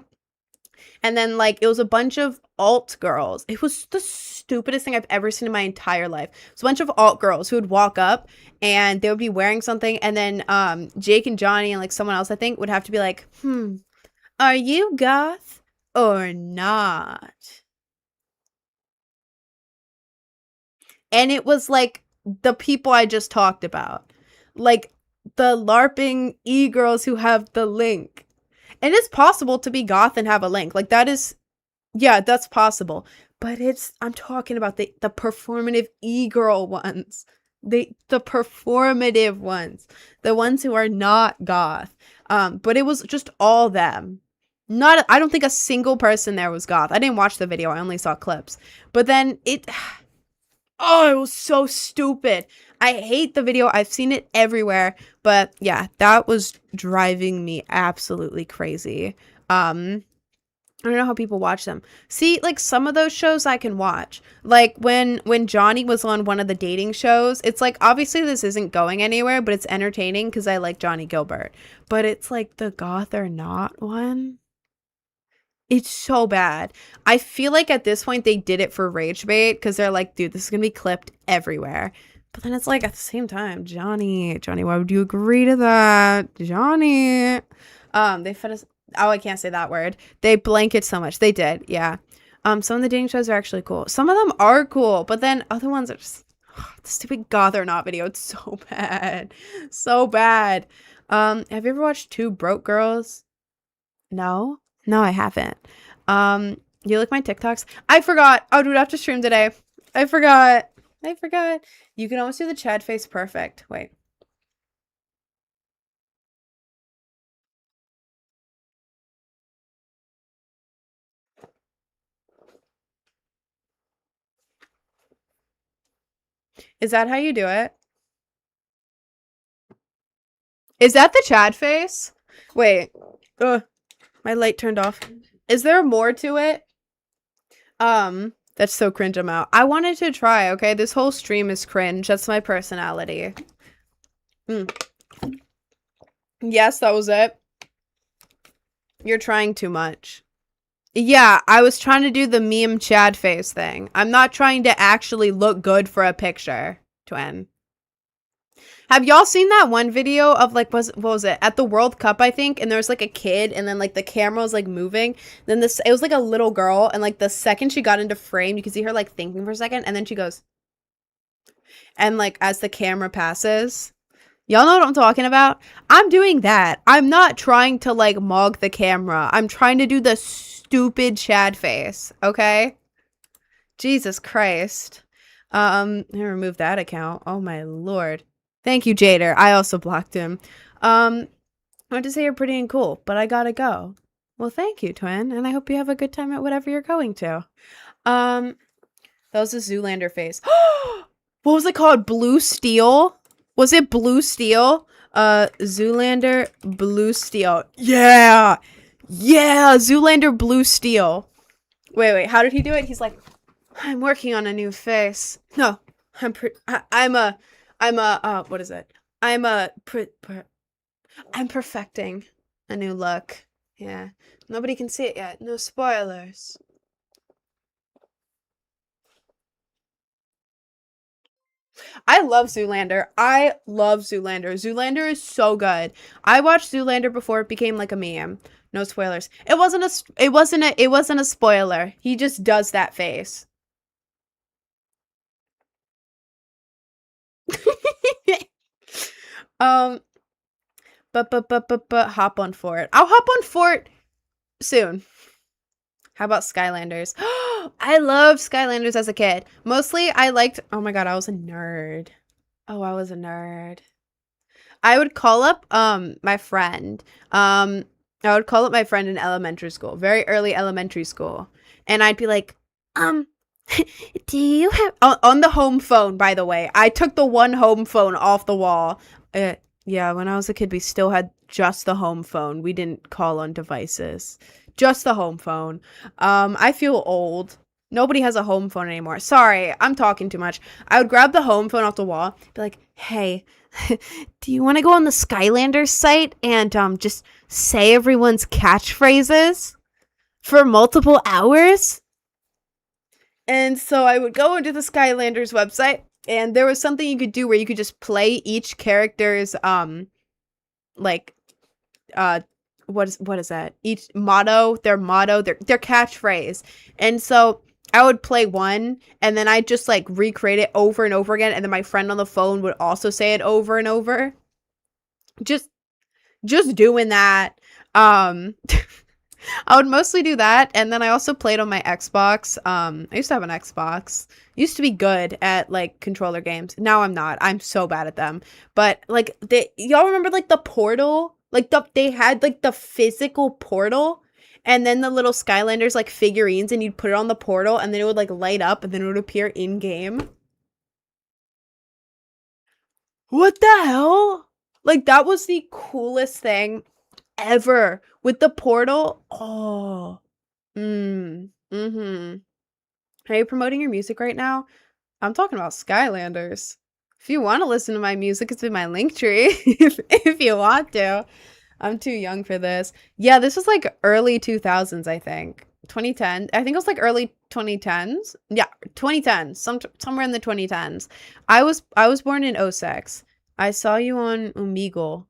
And then like it was a bunch of alt girls. It was the stupidest thing I've ever seen in my entire life. It was a bunch of alt girls who would walk up and they would be wearing something, and then Jake and Johnny and like someone else I think would have to be like, are you goth or not? And it was like the people I just talked about. Like the LARPing e-girls who have the link. And it's possible to be goth and have a link. Like that is, yeah, that's possible. But I'm talking about the performative e-girl ones. The performative ones. The ones who are not goth. But it was just all them. I don't think a single person there was goth. I didn't watch the video. I only saw clips. But then oh, it was so stupid. I hate the video. I've seen it everywhere. But yeah, that was driving me absolutely crazy. I don't know how people watch them. See, like some of those shows I can watch. Like when Johnny was on one of the dating shows, it's like obviously this isn't going anywhere, but it's entertaining because I like Johnny Gilbert. But it's like the goth or not one. It's so bad. I feel like at this point they did it for rage bait because they're like, dude, this is gonna be clipped everywhere. But then it's like at the same time, Johnny, why would you agree to that? Johnny. They fed us. Oh, I can't say that word. They blanket so much. They did, yeah. Some of the dating shows are actually cool. Some of them are cool, but then other ones are just the stupid goth or not video. It's so bad. So bad. Have you ever watched Two Broke Girls? No? No, I haven't. You like my TikToks? I forgot. Oh, dude, I have to stream today. I forgot. You can almost do the Chad face perfect. Wait. Is that how you do it? Is that the Chad face? Wait. Ugh. My light turned off. Is there more to it? That's so cringe. I'm out. I wanted to try, okay? This whole stream is cringe. That's my personality. Yes, that was it. You're trying too much. Yeah, I was trying to do the meme Chad face thing. I'm not trying to actually look good for a picture, twin. Have y'all seen that one video of like, what was it? At the World Cup, I think, and there's like a kid and then like the camera was like moving. Then it was like a little girl, and like the second she got into frame, you could see her like thinking for a second, and then she goes, and like as the camera passes, y'all know what I'm talking about? I'm doing that. I'm not trying to like mog the camera. I'm trying to do the stupid Chad face, okay? Jesus Christ. I removed that account. Oh my lord. Thank you, Jader. I also blocked him. I want to say you're pretty and cool, but I gotta go. Well, thank you, twin, and I hope you have a good time at whatever you're going to. That was a Zoolander face. What was it called? Blue Steel? Was it Blue Steel? Zoolander Blue Steel. Yeah! Yeah! Zoolander Blue Steel. Wait, how did he do it? He's like, I'm working on a new face. No, what is it? I'm perfecting a new look. Yeah. Nobody can see it yet. No spoilers. I love Zoolander. Zoolander is so good. I watched Zoolander before it became like a meme. No spoilers. It wasn't a spoiler. He just does that face. But hop on Fort. I'll hop on Fort soon. How about Skylanders? I loved Skylanders as a kid. Mostly I liked, oh my god, I was a nerd. Oh, I was a nerd. I would call up my friend. I would call up my friend in elementary school, very early elementary school. And I'd be like, do you have on the home phone, by the way. I took the one home phone off the wall. Yeah, when I was a kid, we still had just the home phone. We didn't call on devices. Just the home phone. I feel old. Nobody has a home phone anymore. Sorry, I'm talking too much. I would grab the home phone off the wall, be like, hey, do you want to go on the Skylanders site and just say everyone's catchphrases? for multiple hours. And so I would go into the Skylanders website, and there was something you could do where you could just play each character's like what is that? Each motto, their catchphrase. And so I would play one, and then I'd just like recreate it over and over again, and then my friend on the phone would also say it over and over. Just doing that. I would mostly do that, and then I also played on my Xbox. I used to have an Xbox. Used to be good at like controller games. Now I'm not. I'm so bad at them. But like y'all remember like the Portal? Like they had like the physical Portal, and then the little Skylanders like figurines, and you'd put it on the Portal, and then it would like light up, and then it would appear in game. What the hell? Like that was the coolest thing ever with the Portal. Oh. Mm-hmm. Are you promoting your music right now? I'm talking about Skylanders. If you want to listen to my music, it's in my link tree. if you want to. I'm too young for this. Yeah, this was like early 2000s, I think. 2010. I think it was like early 2010s. Yeah, 2010s. Somewhere in the 2010s. I was born in 06. I saw you on Omegle.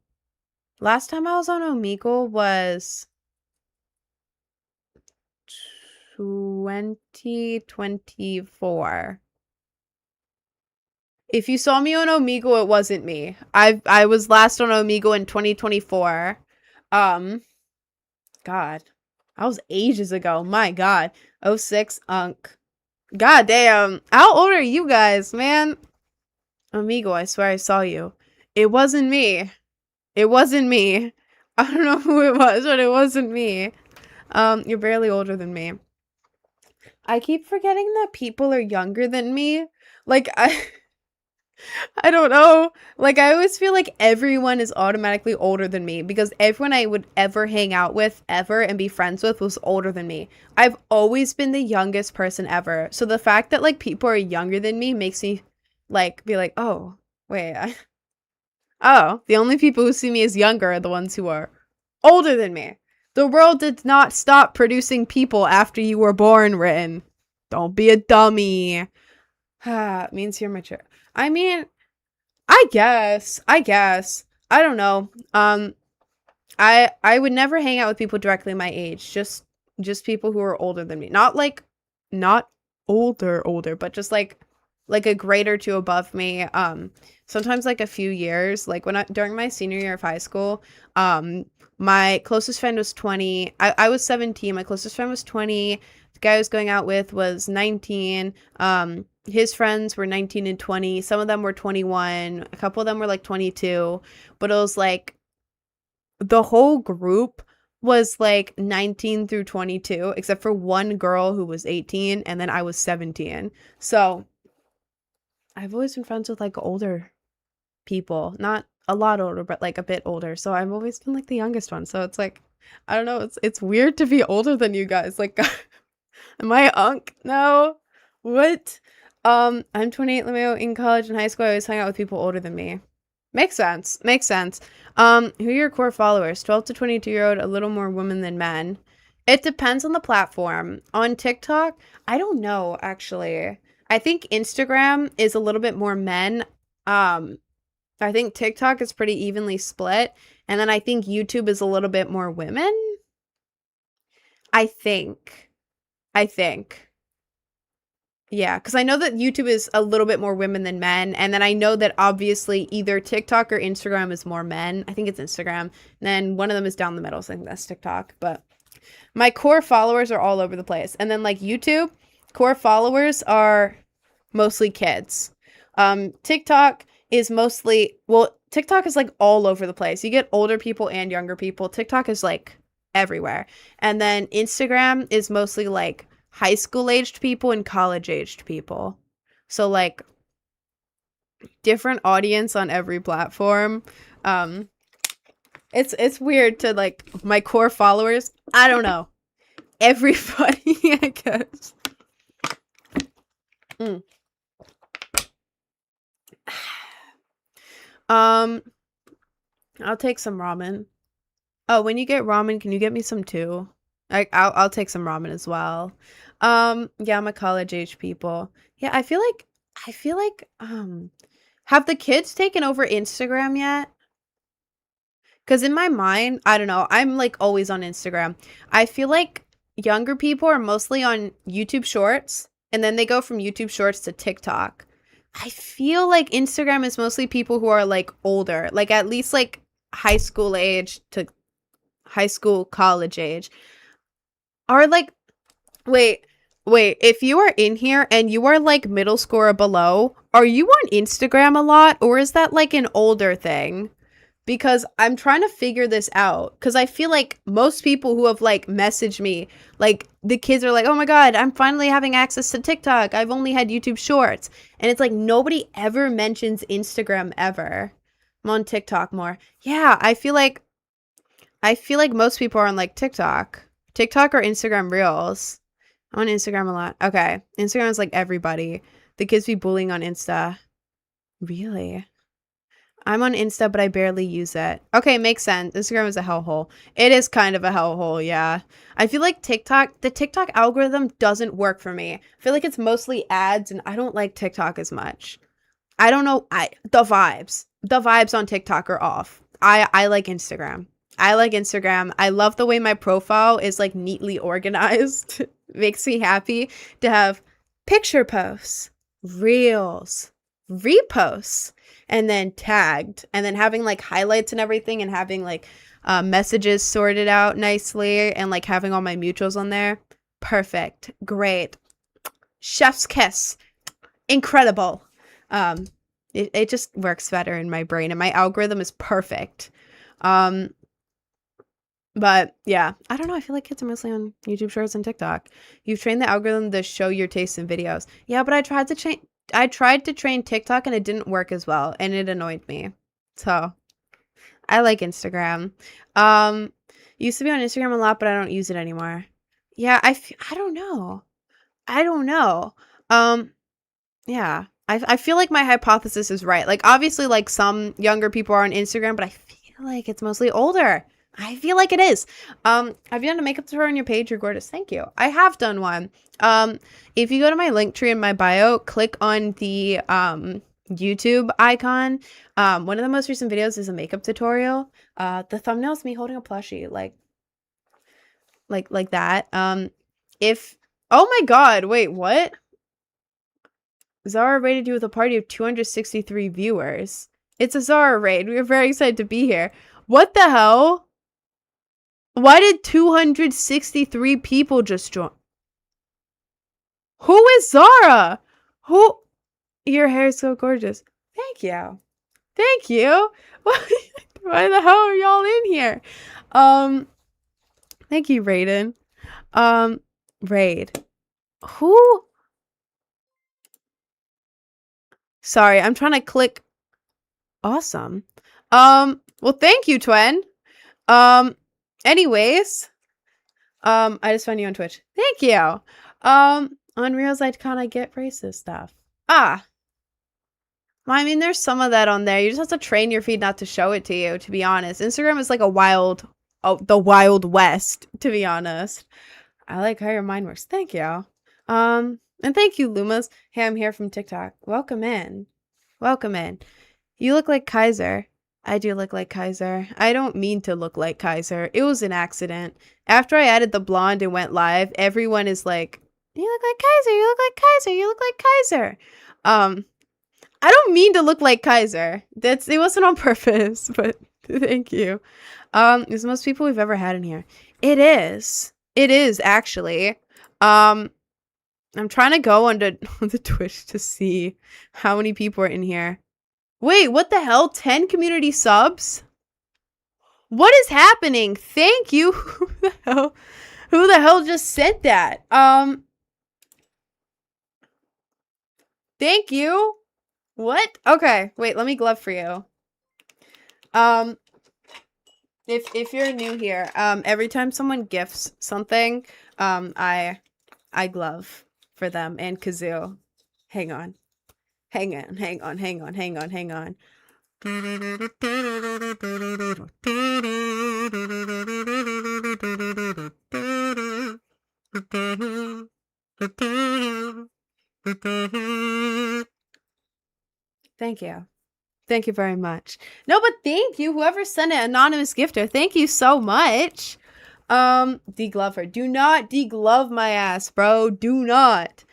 Last time I was on Omegle was 2024. If you saw me on Omegle, it wasn't me. I was last on Omegle in 2024. God. That was ages ago. My God. 06 Unk. God damn. How old are you guys, man? Omegle, I swear I saw you. It wasn't me. It wasn't me. I don't know who it was, but it wasn't me. You're barely older than me. I keep forgetting that people are younger than me. Like, I don't know. Like, I always feel like everyone is automatically older than me because everyone I would ever hang out with, ever, and be friends with was older than me. I've always been the youngest person ever. So the fact that, like, people are younger than me makes me, like, be like, oh, wait. Oh, the only people who see me as younger are the ones who are older than me. The world did not stop producing people after you were born, Rin. Don't be a dummy. It means you're mature. I mean, I guess. I don't know. I would never hang out with people directly my age. Just people who are older than me. Not older, but just like a grade or two above me. Sometimes like a few years. Like during my senior year of high school, my closest friend was 20. I was 17. My closest friend was 20. The guy I was going out with was 19. His friends were 19 and 20. Some of them were 21. A couple of them were like 22. But it was like the whole group was like 19 through 22, except for one girl who was 18, and then I was 17. So I've always been friends with like older people, not a lot older, but like a bit older. So I've always been like the youngest one. So it's like, I don't know, it's weird to be older than you guys. Like, am I unk? No. What? I'm 28, Lemeo. In college and high school, I always hung out with people older than me. Makes sense. Who are your core followers? 12 to 22-year-old, a little more women than men. It depends on the platform. On TikTok, I don't know, actually. I think Instagram is a little bit more men. I think TikTok is pretty evenly split. And then I think YouTube is a little bit more women. I think. Yeah, because I know that YouTube is a little bit more women than men. And then I know that obviously either TikTok or Instagram is more men. I think it's Instagram. And then one of them is down the middle. So I think that's TikTok. But my core followers are all over the place. And then like YouTube, core followers are mostly kids. TikTok is mostly, well, TikTok is like all over the place. You get older people and younger people. TikTok is like everywhere. And then Instagram is mostly like high school aged people and college aged people. So like different audience on every platform. It's weird to like my core followers. I don't know. Everybody, I guess. I'll take some ramen. Oh, when you get ramen, can you get me some too? I'll take some ramen as well. Yeah, I'm a college age people. Yeah, I feel like have the kids taken over Instagram yet? Because in my mind, I don't know, I'm like always on Instagram. I feel like younger people are mostly on YouTube Shorts, and then they go from YouTube Shorts to TikTok. I feel like Instagram is mostly people who are like older, like at least like high school age to high school, college age. Are like, wait, if you are in here and you are like middle school or below, are you on Instagram a lot, or is that like an older thing? Because I'm trying to figure this out. Because I feel like most people who have like messaged me, like the kids are like, oh my God, I'm finally having access to TikTok. I've only had YouTube Shorts. And it's like nobody ever mentions Instagram ever. I'm on TikTok more. Yeah, I feel like most people are on like TikTok. TikTok or Instagram Reels. I'm on Instagram a lot. Okay. Instagram is like everybody. The kids be bullying on Insta. Really? I'm on Insta, but I barely use it. Okay, makes sense. Instagram is a hellhole. It is kind of a hellhole, yeah. I feel like the TikTok algorithm doesn't work for me. I feel like it's mostly ads, and I don't like TikTok as much. I don't know. The vibes. The vibes on TikTok are off. I like Instagram. I like Instagram. I love the way my profile is like neatly organized. Makes me happy to have picture posts, reels, reposts, and then tagged, and then having like highlights and everything, and having like messages sorted out nicely, and like having all my mutuals on there. Perfect. Great. Chef's kiss. Incredible. Um, it just works better in my brain, and my algorithm is perfect. But yeah, I don't know. I feel like kids are mostly on YouTube Shorts and TikTok. You've trained the algorithm to show your taste in videos. Yeah, but I tried to train TikTok and it didn't work as well, and it annoyed me. So I like Instagram. Um, used to be on Instagram a lot, but I don't use it anymore. Yeah, I don't know. I don't know. Um, yeah. I feel like my hypothesis is right. Like, obviously, like, some younger people are on Instagram, but I feel like it's mostly older. I feel like it is. Have you done a makeup tutorial on your page? You're gorgeous. Thank you. I have done one. If you go to my link tree in my bio, click on the YouTube icon. One of the most recent videos is a makeup tutorial. The thumbnail is me holding a plushie, like that. If oh my God, wait, what? Zara raided you with a party of 263 viewers. It's a Zara raid. We are very excited to be here. What the hell? Why did 263 people just join? Who is Zara? Who? Your hair is so gorgeous. Thank you. Thank you. Why the hell are y'all in here? Thank you, Raiden. Raid. Who? Sorry, I'm trying to click. Awesome. Well, thank you, Twen. Anyways, I just found you on Twitch. Thank you. On Reels, I kind of get racist stuff. Well, I mean, there's some of that on there. You just have to train your feed not to show it to you, to be honest. Instagram is like the Wild West, to be honest. I like how your mind works. Thank you. And thank you, Lumas. Hey, I'm here from TikTok. Welcome in. Welcome in. You look like Kaiser. I do look like Kaiser. I don't mean to look like Kaiser. It was an accident. After I added the blonde and went live, everyone is like, you look like Kaiser, you look like Kaiser, you look like Kaiser. I don't mean to look like Kaiser. It wasn't on purpose, but thank you. It's the most people we've ever had in here. It is. It is, actually. I'm trying to go on the Twitch to see how many people are in here. Wait, what the hell? 10 community subs? What is happening? Thank you. Who the hell just sent that? Thank you. What? Okay, wait, let me glove for you. If you're new here, every time someone gifts something, I glove for them and Kazoo. Hang on. Hang on. Thank you. Thank you very much. No, but thank you. Whoever sent it, anonymous gifter. Thank you so much. Deglove her. Do not deglove my ass, bro. Do not.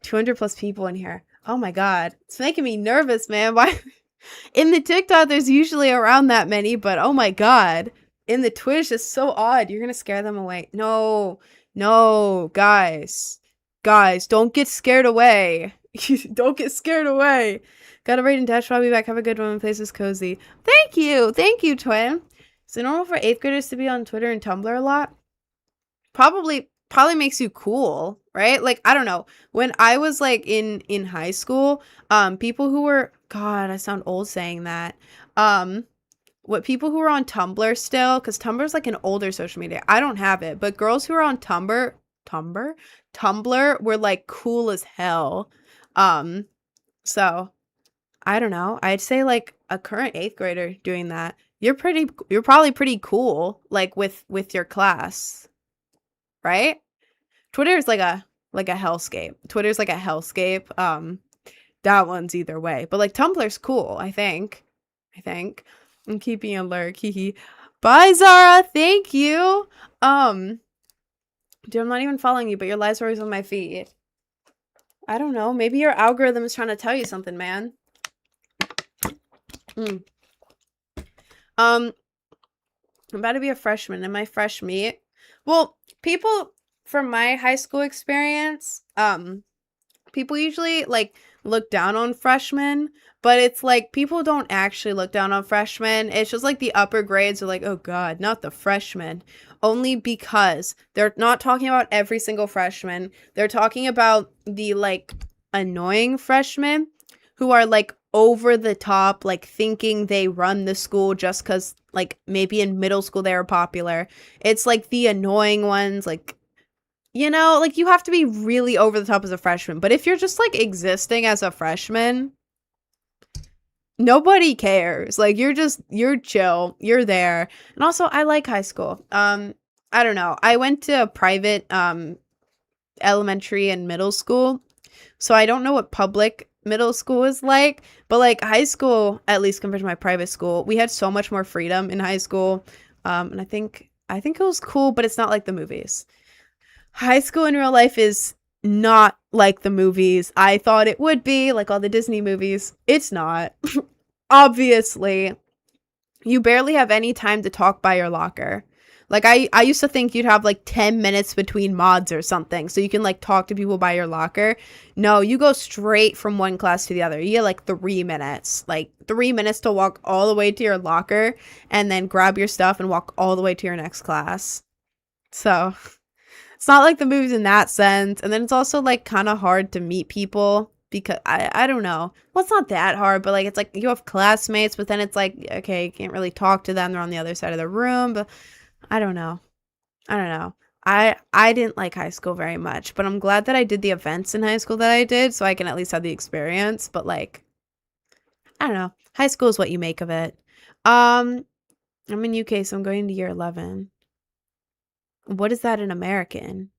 200 plus people in here. Oh my god. It's making me nervous, man. Why? In the TikTok, there's usually around that many, but oh my god. In the Twitch, it's so odd. You're gonna scare them away. No. No, guys. Guys, don't get scared away. Don't get scared away. Got a raid and dash. I'll be back. Have a good one. Place is cozy. Thank you. Thank you, twin. Is it normal for 8th graders to be on Twitter and Tumblr a lot? Probably makes you cool, right? Like, I don't know. When I was like in high school, people who were, god, I sound old saying that. What people who were on Tumblr still, because Tumblr's like an older social media. I don't have it, but girls who are on Tumblr were like cool as hell. So I don't know. I'd say like a current 8th grader doing that. You're probably pretty cool, like with your class, right? Twitter is like a hellscape. Twitter's like a hellscape. That one's either way, but like Tumblr's cool. I think. I'm keeping a lurk. Hee. Bye, Zara. Thank you. Dude, I'm not even following you, but your lives are always on my feed. I don't know. Maybe your algorithm is trying to tell you something, man. I'm about to be a freshman. Am I fresh meat? Well, people from my high school experience, people usually like look down on freshmen, but it's like people don't actually look down on freshmen. It's just like the upper grades are like, oh god, not the freshmen. Only because they're not talking about every single freshman. They're talking about the like annoying freshmen who are like over the top, like thinking they run the school just because like maybe in middle school they were popular. It's like the annoying ones, like, you know, like you have to be really over the top as a freshman. But if you're just like existing as a freshman, nobody cares. Like you're chill, you're there. And also I like high school. I don't know. I went to a private elementary and middle school. So I don't know what public middle school is like, but like high school, at least compared to my private school, we had so much more freedom in high school. And I think it was cool, but it's not like the movies. High school in real life is not like the movies. I thought it would be, like all the Disney movies. It's not. Obviously, you barely have any time to talk by your locker. Like, I used to think you'd have, like, 10 minutes between mods or something, so you can, like, talk to people by your locker. No, you go straight from one class to the other. You get, like, 3 minutes. Like, 3 minutes to walk all the way to your locker, and then grab your stuff and walk all the way to your next class. So, it's not like the movies in that sense. And then it's also, like, kind of hard to meet people. Because, I don't know. Well, it's not that hard, but, like, it's, like, you have classmates, but then it's, like, okay, you can't really talk to them. They're on the other side of the room, but I don't know. I didn't like high school very much, but I'm glad that I did the events in high school that I did, so I can at least have the experience. But like, I don't know. High school is what you make of it. I'm in UK, so I'm going to year 11. What is that in American?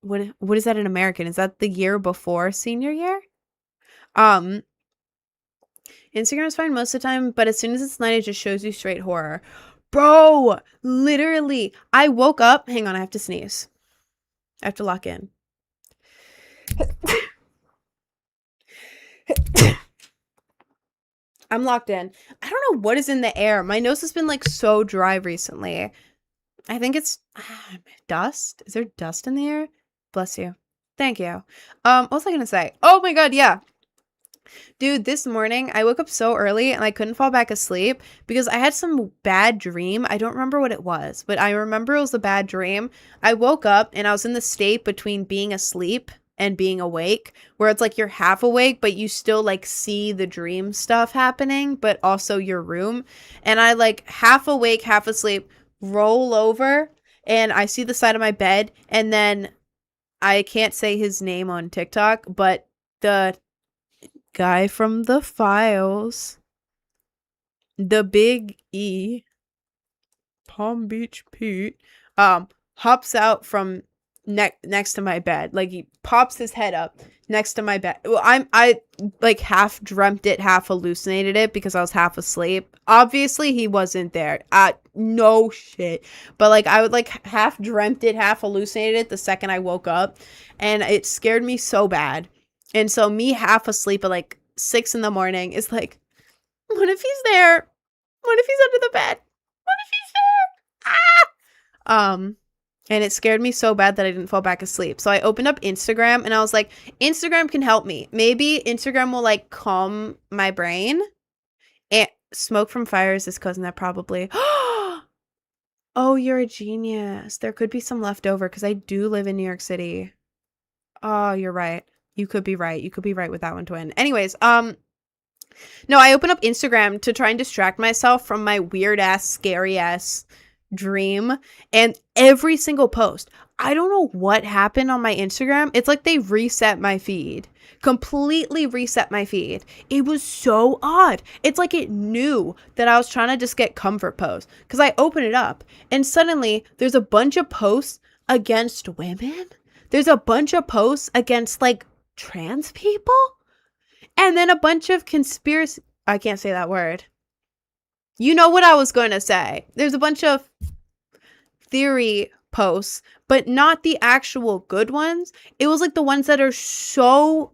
What is that in American? Is that the year before senior year? Instagram is fine most of the time, but as soon as it's night, it just shows you straight horror. Bro, literally, I woke up. Hang on, I have to sneeze. I have to lock in. I'm locked in. I don't know what is in the air. My nose has been like so dry recently. I think it's dust. Is there dust in the air? Bless you. Thank you. What was I gonna say? Oh my god, yeah. Dude, this morning I woke up so early and I couldn't fall back asleep because I had some bad dream. I don't remember what it was, but I remember it was a bad dream. I woke up and I was in the state between being asleep and being awake, where it's like you're half awake, but you still like see the dream stuff happening, but also your room. And I like half awake, half asleep, roll over and I see the side of my bed, and then I can't say his name on TikTok, but the guy from the files, the Big E, Palm Beach Pete, hops out from next to my bed. Like, he pops his head up next to my bed. Well, I like half dreamt it, half hallucinated it because I was half asleep. Obviously, he wasn't there. No shit. But like, I would like half dreamt it, half hallucinated it the second I woke up, and it scared me so bad. And so me half asleep at like 6 in the morning is like, what if he's there? What if he's under the bed? What if he's there? Ah! And it scared me so bad that I didn't fall back asleep. So I opened up Instagram and I was like, Instagram can help me. Maybe Instagram will like calm my brain. And smoke from fire is his cousin, that probably. Oh, you're a genius. There could be some left over because I do live in New York City. Oh, you're right. You could be right. You could be right with that one, twin. Anyways, no, I open up Instagram to try and distract myself from my weird ass, scary ass dream, and every single post, I don't know what happened on my Instagram. It's like they reset my feed. Completely reset my feed. It was so odd. It's like it knew that I was trying to just get comfort posts because I open it up and suddenly there's a bunch of posts against women. There's a bunch of posts against like trans people. And then a bunch of conspiracy... I can't say that word. You know what I was going to say. There's a bunch of theory posts, but not the actual good ones. It was like the ones that are so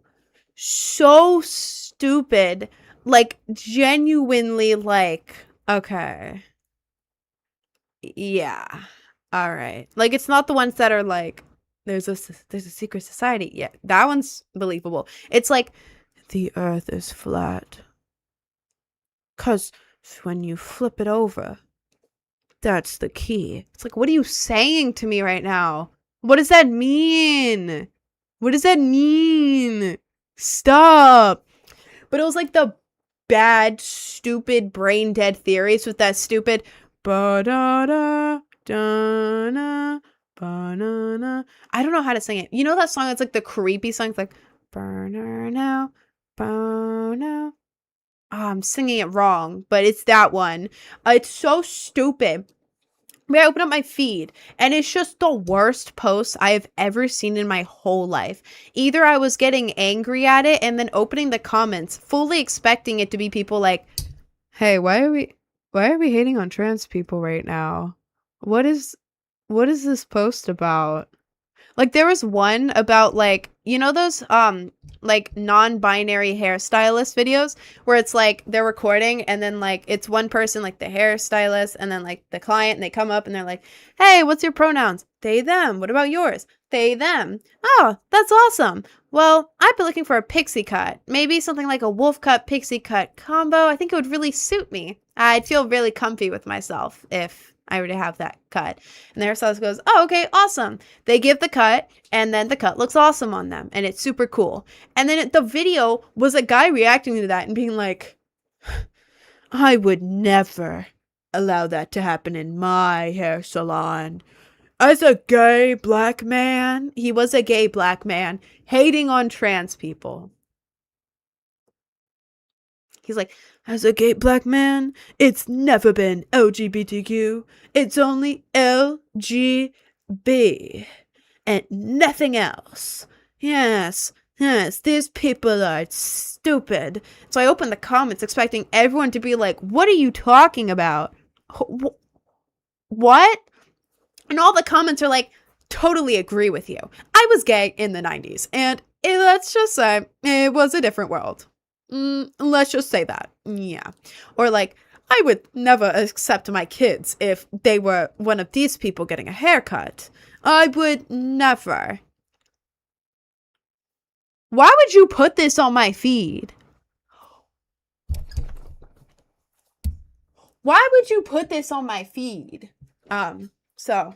stupid. Like, genuinely like, okay. Yeah. All right. Like, it's not the ones that are like, there's a secret society. Yeah, that one's believable. It's like, the earth is flat. 'Cause when you flip it over, that's the key. It's like, what are you saying to me right now? What does that mean? What does that mean? Stop. But it was like the bad, stupid, brain dead theories with that stupid ba-da-da, da-na, ba-na-na. I don't know how to sing it. You know that song? It's like the creepy song. It's like, burner now. Oh, I'm singing it wrong, but it's that one. It's so stupid. I open up my feed and it's just the worst post I have ever seen in my whole life. Either I was getting angry at it and then opening the comments, fully expecting it to be people like, hey, why are we hating on trans people right now? What is this post about? Like, there was one about, like, you know those, like, non-binary hairstylist videos where it's, like, they're recording and then, like, it's one person, like, the hairstylist and then, like, the client, and they come up and they're like, hey, what's your pronouns? They, them. What about yours? They, them. Oh, that's awesome. Well, I've been looking for a pixie cut. Maybe something like a wolf cut, pixie cut combo. I think it would really suit me. I'd feel really comfy with myself if I already have that cut. And the hairstylist goes, oh, okay, awesome. They give the cut, and then the cut looks awesome on them, and it's super cool. And then the video was a guy reacting to that and being like, I would never allow that to happen in my hair salon. As a gay black man, he was a gay black man, hating on trans people. He's like, as a gay black man, it's never been LGBTQ. It's only LGB and nothing else. Yes, these people are stupid. So I opened the comments expecting everyone to be like, what are you talking about? What? And all the comments are like, totally agree with you. I was gay in the 90s, and let's just say it was a different world. Let's just say that. Yeah. Or like, I would never accept my kids if they were one of these people getting a haircut. I would never. Why would you put this on my feed? Why would you put this on my feed? So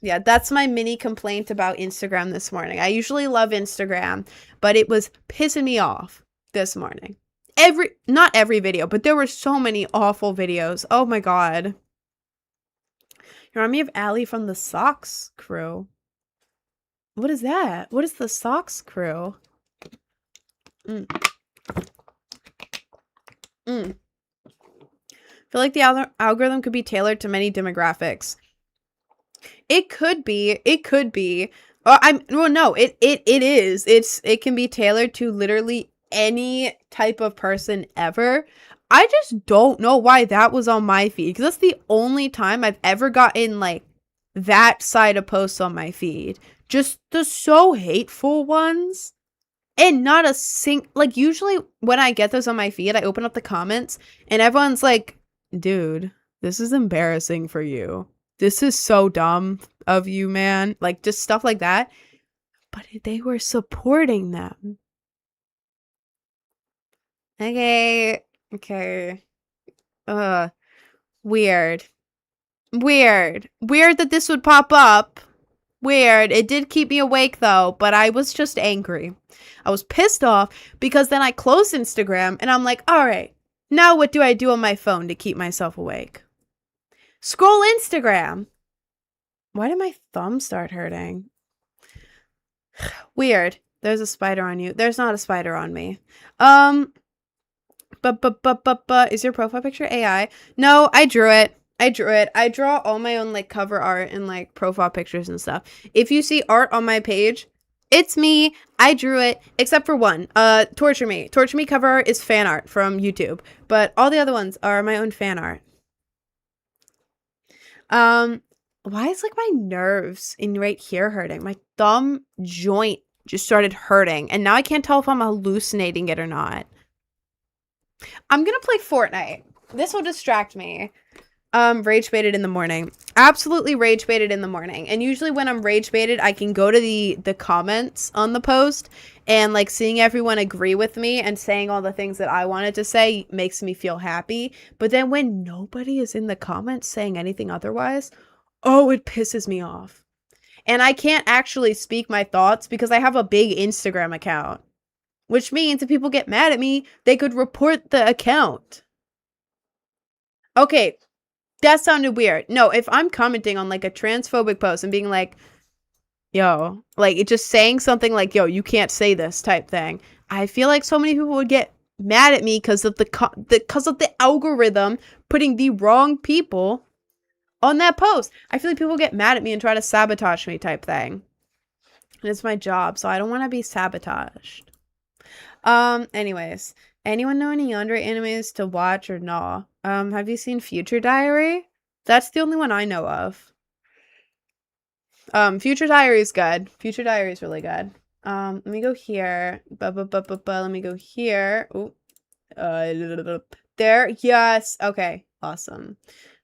yeah, that's my mini complaint about Instagram this morning. I usually love Instagram, but it was pissing me off this morning. Not every video, but there were so many awful videos. Oh my god. You remind me of Allie from the Socks Crew. What is that? What is the Socks Crew? I feel like the algorithm could be tailored to many demographics. It could be. It could be. No, it is. It can be tailored to literally any type of person ever. I just don't know why that was on my feed, because that's the only time I've ever gotten like that side of posts on my feed. Just the so hateful ones. And not a like, usually when I get those on my feed, I open up the comments and everyone's like, dude, this is embarrassing for you. This is so dumb of you, man. Like, just stuff like that. But they were supporting them. Okay. Okay. Weird. Weird that this would pop up. Weird. It did keep me awake though, but I was just angry. I was pissed off because then I closed Instagram and I'm like, all right, now what do I do on my phone to keep myself awake? Scroll Instagram. Why did my thumb start hurting? Weird. There's a spider on you. There's not a spider on me. But is your profile picture AI? No, I drew it. I draw all my own like cover art and like profile pictures and stuff. If you see art on my page, it's me. I drew it, except for one. Torture Me. Torture Me cover art is fan art from YouTube, but all the other ones are my own fan art. Why is like my nerves in right here hurting? My thumb joint just started hurting, and now I can't tell if I'm hallucinating it or not. I'm gonna play Fortnite. This will distract me. Rage baited in the morning. Absolutely rage baited in the morning. And usually when I'm rage baited, I can go to the comments on the post, and like seeing everyone agree with me and saying all the things that I wanted to say makes me feel happy. But then when nobody is in the comments saying anything otherwise, oh, it pisses me off. And I can't actually speak my thoughts because I have a big Instagram account, which means if people get mad at me, they could report the account. Okay, that sounded weird. No, if I'm commenting on like a transphobic post and being like, yo, like it just saying something like, yo, you can't say this type thing, I feel like so many people would get mad at me because of the algorithm putting the wrong people on that post. I feel like people get mad at me and try to sabotage me type thing. And it's my job, so I don't want to be sabotaged. Anyways, anyone know any yandere animes to watch or nah? Have you seen Future Diary? That's the only one I know of. Future Diary is good. Future Diary is really good. Let me go here. Let me go here. Ooh. There. Yes. Okay. Awesome.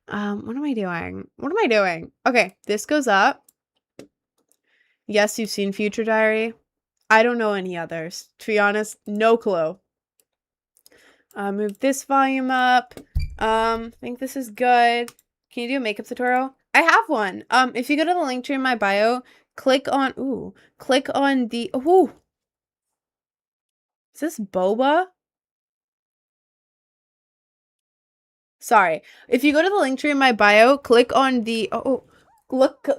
What am I doing? What am I doing? Okay, this goes up. Yes, you've seen Future Diary. I don't know any others. To be honest, no clue. Move this volume up. I think this is good. Can you do a makeup tutorial? I have one. If you go to the link tree in my bio, click on the, ooh. Is this boba? Sorry. If you go to the link tree in my bio, click on the,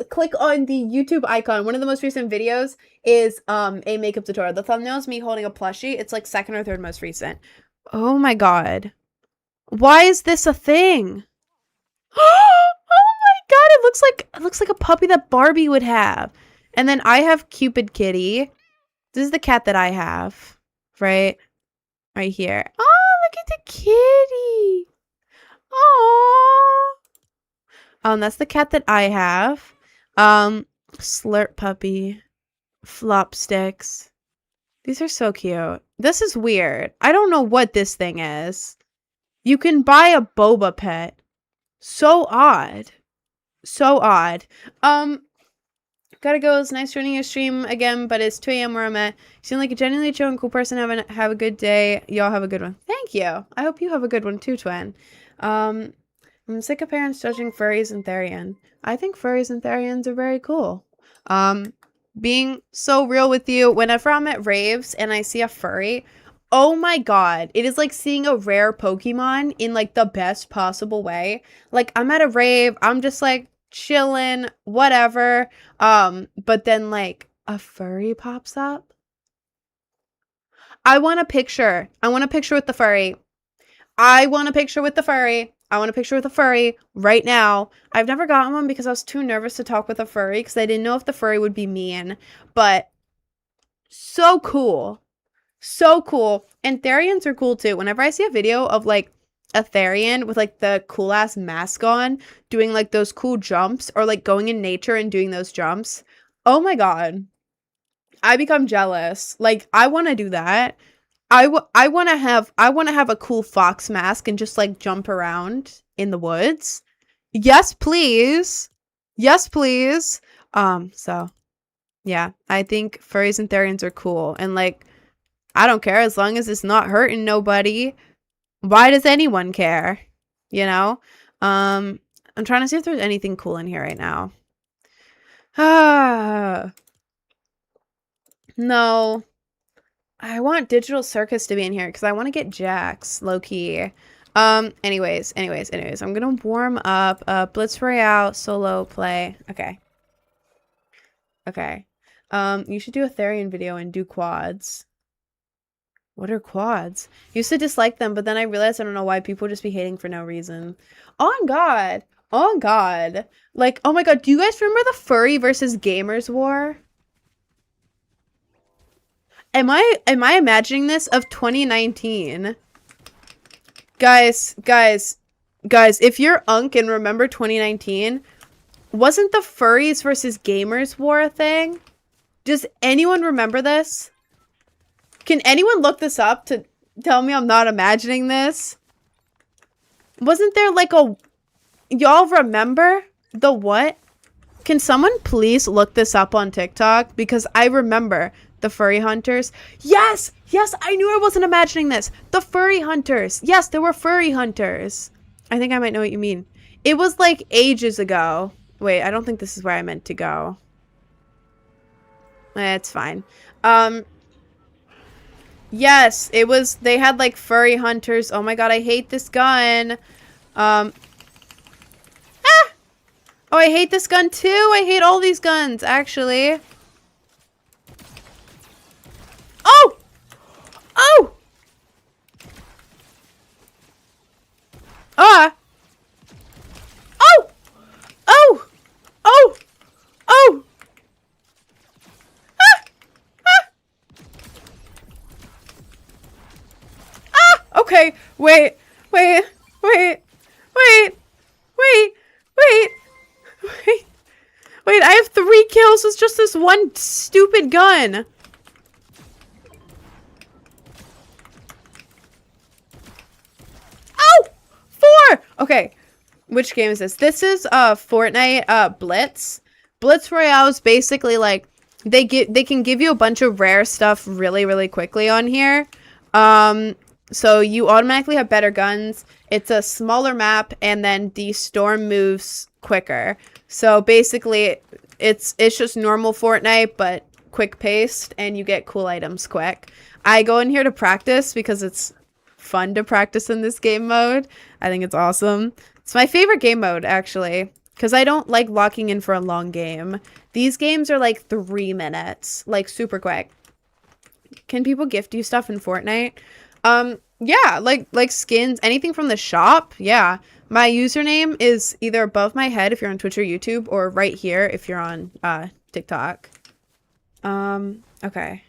click on the YouTube icon. One of the most recent videos is a makeup tutorial. The thumbnail is me holding a plushie. It's like second or third most recent. Oh my god. Why is this a thing? Oh my god, it looks like a puppy that Barbie would have. And then I have Cupid Kitty. This is the cat that I have, right? Right here. Oh, look at the kitty. Oh. That's the cat that I have. Slurp Puppy. Flop Sticks. These are so cute. This is weird. I don't know what this thing is. You can buy a boba pet. So odd. So odd. Gotta go. It's nice joining your stream again, but it's 2 a.m. where I'm at. You seem like a genuinely chill and cool person. Have a good day. Y'all have a good one. Thank you. I hope you have a good one too, twin. I'm sick of parents judging furries and Therian. I think furries and Therians are very cool. Being so real with you, whenever I'm at raves and I see a furry, oh my god, it is like seeing a rare Pokemon in like the best possible way. Like, I'm at a rave, I'm just like chilling, whatever. But then like a furry pops up. I want a picture. I want a picture with the furry. I want a picture with the furry. I want a picture with a furry right now. I've never gotten one because I was too nervous to talk with a furry because I didn't know if the furry would be mean. But so cool. So cool. And Therians are cool too. Whenever I see a video of like a Therian with like the cool ass mask on, doing like those cool jumps or like going in nature and doing those jumps, oh my god. I become jealous. Like I want to do that. I want to have a cool fox mask and just like jump around in the woods. Yes, please. Yes, please. So yeah, I think furries and Therians are cool. And like I don't care as long as it's not hurting nobody. Why does anyone care? You know? I'm trying to see if there's anything cool in here right now. Ah. No. I want Digital Circus to be in here because I want to get Jax, low-key. Anyways, I'm gonna warm up. Blitz Royale, solo play. Okay. Okay. You should do a Therian video and do quads. What are quads? Used to dislike them, but then I realized I don't know why people just be hating for no reason. Oh god. Oh god. Like, oh my god, do you guys remember the furry versus gamers war? Am I imagining this of 2019? Guys, if you're Unk and remember 2019, wasn't the furries versus gamers war a thing? Does anyone remember this? Can anyone look this up to tell me I'm not imagining this? Wasn't there like a... Y'all remember the what? Can someone please look this up on TikTok? Because I remember the furry hunters. Yes! Yes, I knew I wasn't imagining this. The furry hunters. Yes, there were furry hunters. I think I might know what you mean. It was like ages ago. Wait, I don't think this is where I meant to go. It's fine. Yes, it was, they had like furry hunters. Oh my god, I hate this gun. Oh, I hate this gun too. I hate all these guns, actually. Oh! Oh! Ah! Oh! Oh! Oh! Oh! Ah! Ah! Ah! Okay, wait. Wait. Wait. Wait. Wait. Wait. Wait. Wait, I have 3 kills with just this one stupid gun. Oh! 4! Okay. Which game is this? This is Fortnite Blitz. Blitz Royale is basically like they can give you a bunch of rare stuff really, really quickly on here. So you automatically have better guns. It's a smaller map, and then the storm moves quicker. So basically, it's just normal Fortnite, but quick paced, and you get cool items quick. I go in here to practice because it's fun to practice in this game mode. I think it's awesome. It's my favorite game mode, actually, because I don't like locking in for a long game. These games are like 3 minutes, like super quick. Can people gift you stuff in Fortnite? Yeah, like skins, anything from the shop. Yeah. My username is either above my head if you're on Twitch or YouTube, or right here if you're on TikTok. Okay.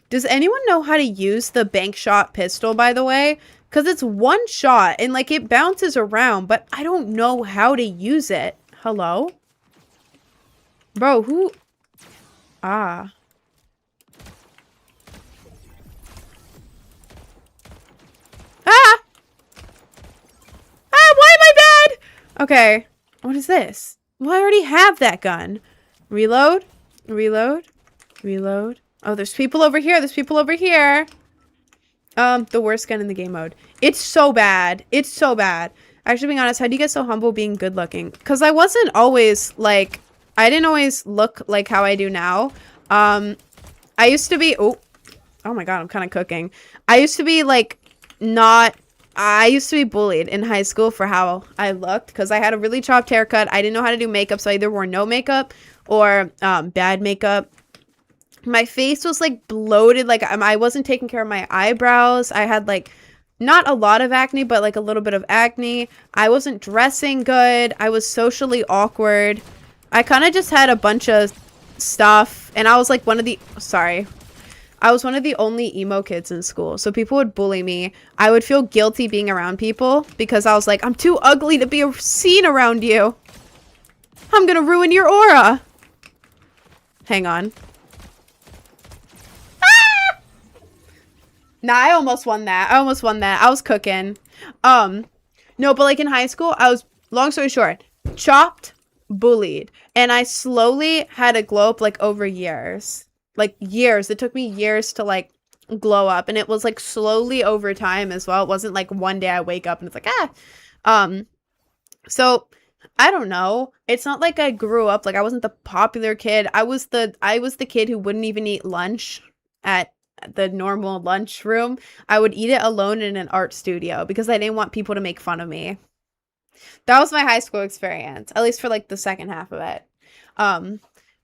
Does anyone know how to use the bank shot pistol, by the way? Because it's 1 shot and like it bounces around, but I don't know how to use it. Hello? Bro, who? Ah. Ah! Ah, why am I bad? Okay. What is this? Well, I already have that gun. Reload. Reload. Reload. Oh, there's people over here. There's people over here. The worst gun in the game mode. It's so bad. It's so bad. Actually, being honest, how do you get so humble being good looking? Because I wasn't always like, I didn't always look like how I do now. I used to be, oh my god, I'm kind of cooking. I used to be like, I used to be bullied in high school for how I looked because I had a really chopped haircut. I didn't know how to do makeup, so I either wore no makeup or bad makeup. My face was like bloated, like I wasn't taking care of my eyebrows. I had like not a lot of acne, but like a little bit of acne. I wasn't dressing good. I was socially awkward. I kind of just had a bunch of stuff, and I was like I was one of the only emo kids in school, so people would bully me. I would feel guilty being around people because I was like, I'm too ugly to be seen around you. I'm gonna ruin your aura. Hang on. Ah! Nah, I almost won that. I was cooking. No, but like in high school, I was, long story short, chopped, bullied, and I slowly had a glow up like over years. Like years. It took me years to like glow up, and it was like slowly over time as well. It wasn't like one day I wake up and it's like, so I don't know. It's not like I grew up like I wasn't the popular kid. I was the kid who wouldn't even eat lunch at the normal lunchroom. I would eat it alone in an art studio because I didn't want people to make fun of me. That was my high school experience, at least for like the second half of it.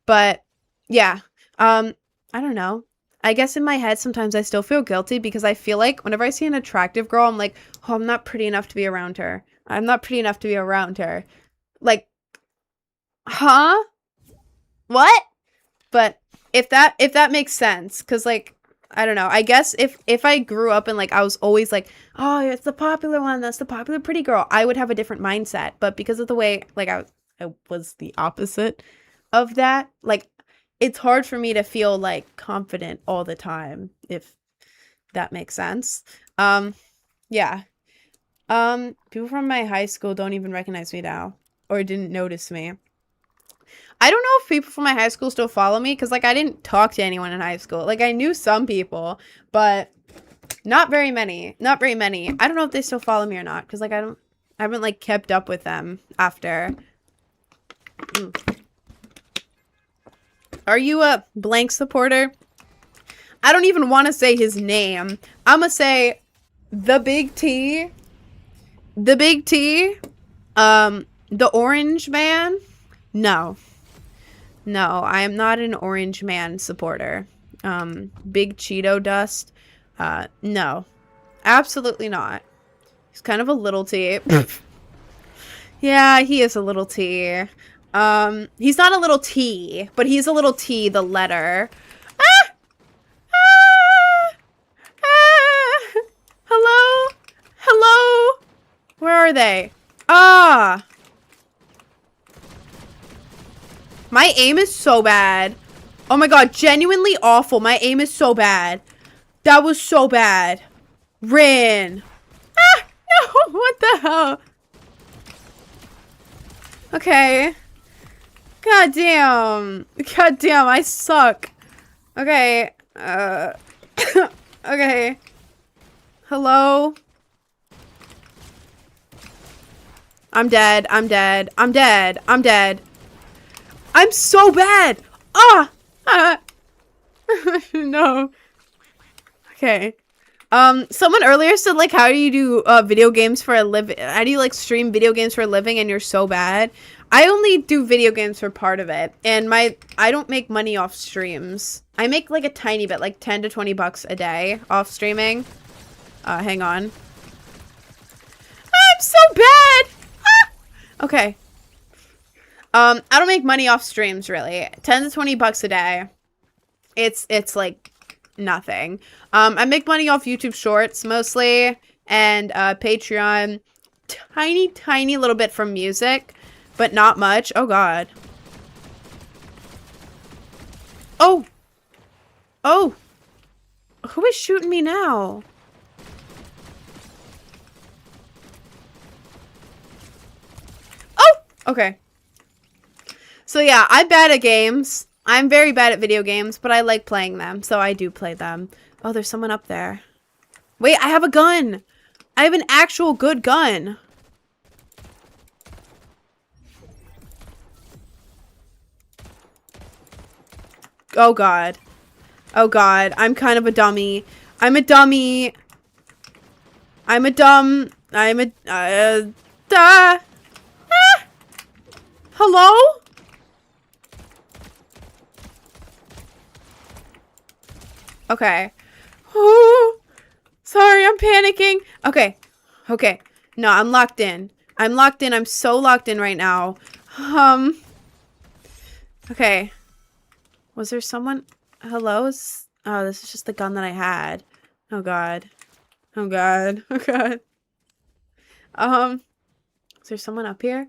But yeah. I don't know. I guess in my head sometimes I still feel guilty because I feel like whenever I see an attractive girl, I'm like, oh, I'm not pretty enough to be around her. I'm not pretty enough to be around her. Like, huh? What? But if that makes sense, because like, I don't know. I guess if I grew up and like I was always like, oh, it's the popular one, that's the popular pretty girl, I would have a different mindset. But because of the way like I was the opposite of that, like it's hard for me to feel like confident all the time, if that makes sense. Yeah. People from my high school don't even recognize me now or didn't notice me. I don't know if people from my high school still follow me because like I didn't talk to anyone in high school. Like I knew some people, but not very many. Not very many. I don't know if they still follow me or not because like I haven't like kept up with them after. Are you a blank supporter? I don't even want to say his name. I'm gonna say the Big T. The Big T. The Orange Man. No. No, I am not an Orange Man supporter. Big Cheeto Dust. No. Absolutely not. He's kind of a little T. Yeah, he is a little T. He's not a little T, but he's a little T, the letter. Ah! Ah! Ah! Hello? Hello? Where are they? Ah! My aim is so bad. Oh my god, genuinely awful. My aim is so bad. That was so bad. Rin. Ah! No, what the hell? Okay. God damn. God damn, I suck. Okay. Okay. Hello? I'm dead. I'm dead. I'm dead. I'm dead. I'm so bad. Ah! No. Okay. Someone earlier said, like, how do you do video games for a living? How do you, like, stream video games for a living and you're so bad? I only do video games for part of it. And I don't make money off streams. I make, like, a tiny bit, like 10 to 20 bucks a day off streaming. Hang on. I'm so bad! Ah! Okay. I don't make money off streams, really. 10 to 20 bucks a day. It's like nothing. I make money off YouTube Shorts mostly and Patreon. Tiny little bit from music, but not much. Oh god. Oh. Oh. Who is shooting me now? Oh, okay. So yeah, I'm bad at games. I'm very bad at video games, but I like playing them, so I do play them. Oh, there's someone up there. Wait, I have a gun! I have an actual good gun! Oh god. Oh god, I'm kind of a dummy. I'm a dummy. I'm a dumb... I'm a... Ah! Hello? Okay. Sorry, I'm panicking. Okay. Okay. No, I'm locked in. I'm locked in. I'm so locked in right now. Okay. Was there someone? Hello? Oh, this is just the gun that I had. Oh, God. Oh, God. Oh, God. Is there someone up here?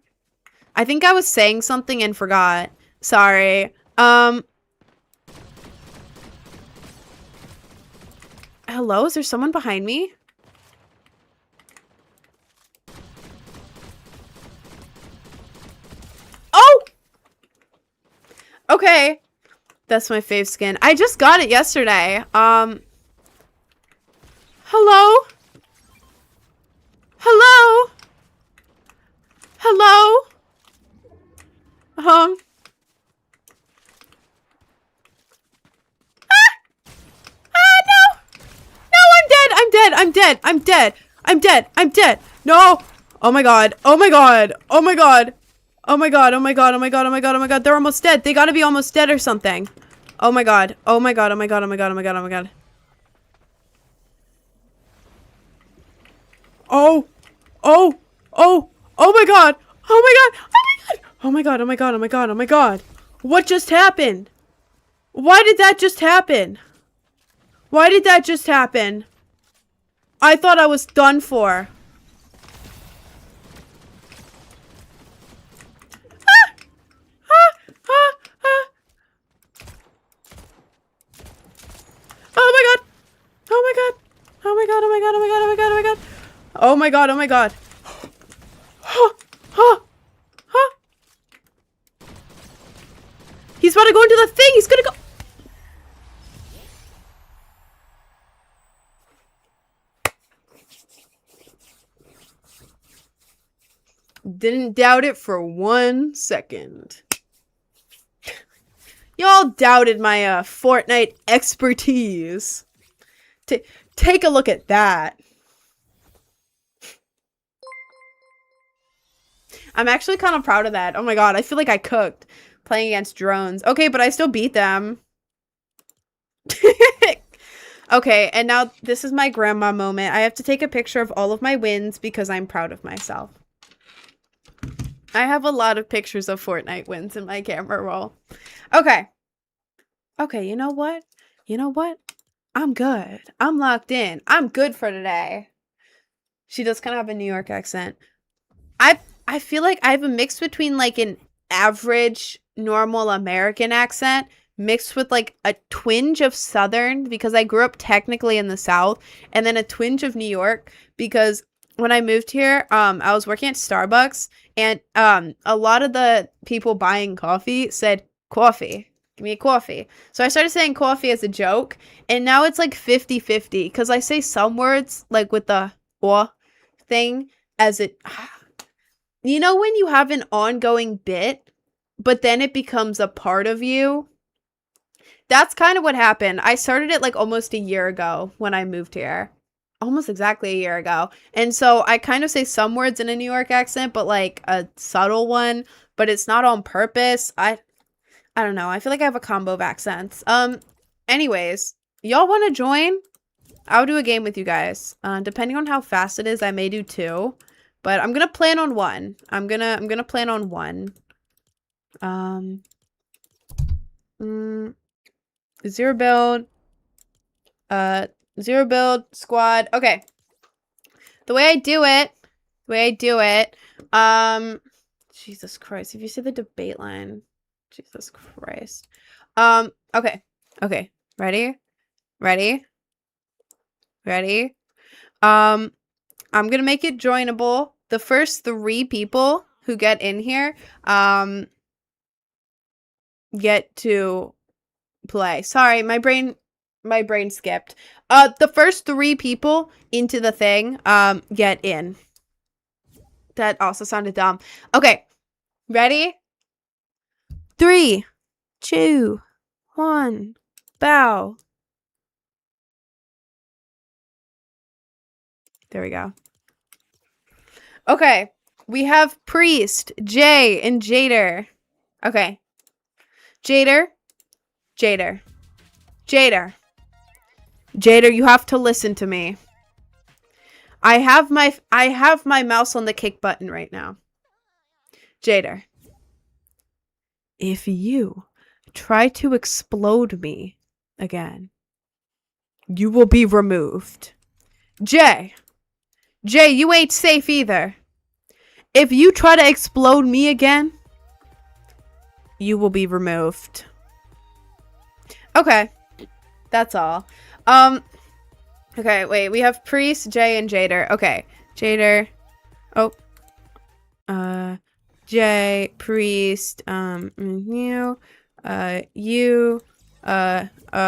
I think I was saying something and forgot. Sorry. Hello? Is there someone behind me? Oh! Okay. That's my fave skin. I just got it yesterday. Hello? Hello? Hello? Ah! Ah, no! No, I'm dead! I'm dead! I'm dead! I'm dead! I'm dead! I'm dead! No! Oh my god! Oh my god! Oh my god! Oh my god! Oh my god! Oh my god! Oh my god! Oh my god! They're almost dead! They gotta be almost dead or something! Oh my god! Oh my god! Oh my god! Oh my god! Oh my god! Oh my god! Oh! Oh! Oh! Oh my god! Oh my god! Oh my god! Oh my god! Oh my god! Oh my god! What just happened? Why did that just happen? Why did that just happen? I thought I was done for. Ah! Ah! Ah! Ah! Oh my god! Oh my god! Oh my god! Oh my god! Oh my god! Oh my god! Oh my god! Oh my god! Oh my god! Huh! Huh! Huh! He's about to go into the thing! He's gonna go! Didn't doubt it for 1 second. Y'all doubted my Fortnite expertise. Take a look at that. I'm actually kind of proud of that. Oh my god, I feel like I cooked playing against drones. Okay, but I still beat them. Okay, and now this is my grandma moment. I have to take a picture of all of my wins because I'm proud of myself. I have a lot of pictures of Fortnite wins in my camera roll. Okay. Okay, you know what? You know what? I'm good. I'm locked in. I'm good for today. She does kind of have a New York accent. I feel like I have a mix between like an average normal American accent mixed with like a twinge of Southern because I grew up technically in the South, and then a twinge of New York because when I moved here, I was working at Starbucks, and a lot of the people buying coffee said coffee. Give me a coffee. So I started saying coffee as a joke, and now it's like 50-50 because I say some words like with the or thing as it. You know when you have an ongoing bit, but then it becomes a part of you? That's kind of what happened. I started it like almost a year ago when I moved here. Almost exactly a year ago. And so I kind of say some words in a New York accent, but like a subtle one, but it's not on purpose. I don't know. I feel like I have a combo of accents. Anyways, y'all want to join? I'll do a game with you guys. Depending on how fast it is, I may do 2. But I'm gonna plan on 1. I'm gonna plan on 1. 0 build. 0 build squad. Okay. The way I do it. Jesus Christ. If you see the debate line. Jesus Christ. Okay. Okay. Ready? Ready? Ready? I'm gonna make it joinable. The first 3 people who get in here, get to play. Sorry, my brain skipped. The first 3 people into the thing, get in. That also sounded dumb. Okay. Ready? 3, 2, 1, bow. There we go. Okay. We have Priest, Jay, and Jader. Okay. Jader. Jader. Jader. Jader, you have to listen to me. I have my mouse on the kick button right now. Jader, if you try to explode me again, you will be removed. Jay, you ain't safe either. If you try to explode me again, you will be removed. Okay. That's all. Okay, wait. We have Priest, Jay, and Jader. Okay. Jader. Oh. Jay, Priest, you, you, hang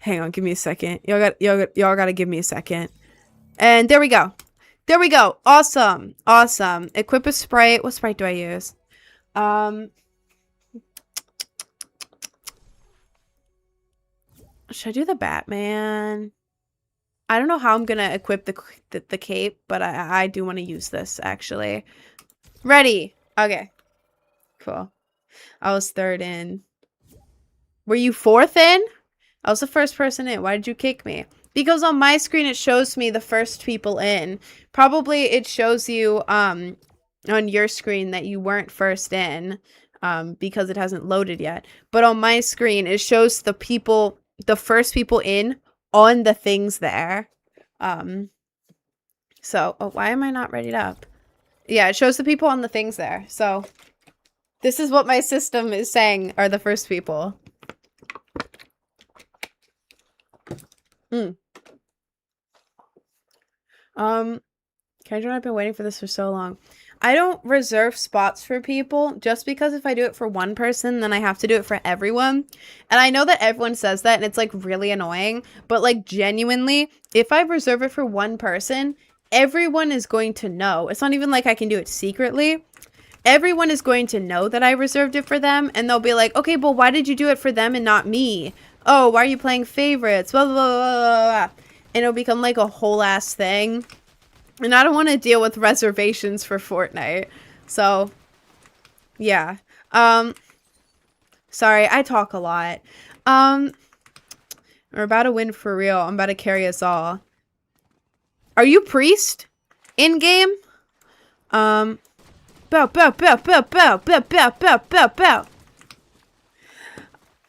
on, give me a second. Y'all gotta give me a second. And there we go. There we go. Awesome. Awesome. Equip a sprite. What sprite do I use? Should I do the Batman? I don't know how I'm gonna equip the cape, but I do want to use this, actually. Ready. Okay. Cool. I was third in. Were you fourth in? I was the first person in. Why did you kick me? Because on my screen, it shows me the first people in. Probably it shows you on your screen that you weren't first in because it hasn't loaded yet. But on my screen, it shows the first people in on the things there. So, oh, why am I not readied up? Yeah, it shows the people on the things there. So, this is what my system is saying are the first people. Kendra, I've been waiting for this for so long. I don't reserve spots for people just because if I do it for one person, then I have to do it for everyone. And I know that everyone says that and it's like really annoying, but like genuinely, if I reserve it for one person, everyone is going to know. It's not even like I can do it secretly. Everyone is going to know that I reserved it for them and they'll be like, okay, but why did you do it for them and not me? Oh, why are you playing favorites? Blah, blah, blah, blah, blah. And it'll become like a whole ass thing. And I don't want to deal with reservations for Fortnite. So, yeah. Sorry, I talk a lot. We're about to win for real. I'm about to carry us all. Are you Priest? In-game? Bow, bow, bow, bow, bow, bow, bow, bow, bow, bow.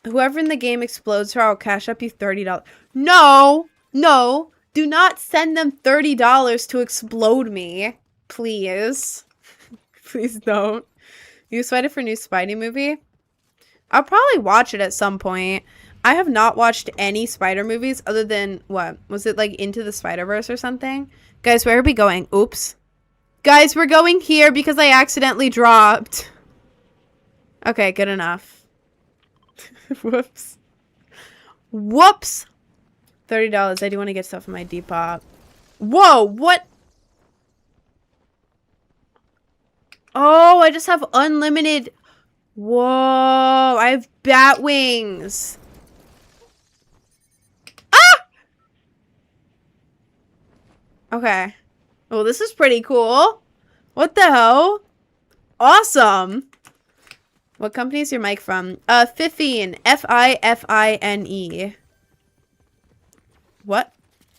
Whoever in the game explodes her, I'll cash up you $30. No! No! Do not send them $30 to explode me. Please. Please don't. You excited for new Spidey movie? I'll probably watch it at some point. I have not watched any Spider movies other than, what? Was it like Into the Spider-Verse or something? Guys, where are we going? Oops. Guys, we're going here because I accidentally dropped. Okay, good enough. Whoops. Whoops. $30. I do want to get stuff in my Depop. Whoa, what? Oh, I just have unlimited. Whoa, I have bat wings. Ah! Okay. Oh, this is pretty cool. What the hell? Awesome. What company is your mic from? Fifine. F-I-F-I-N-E. What?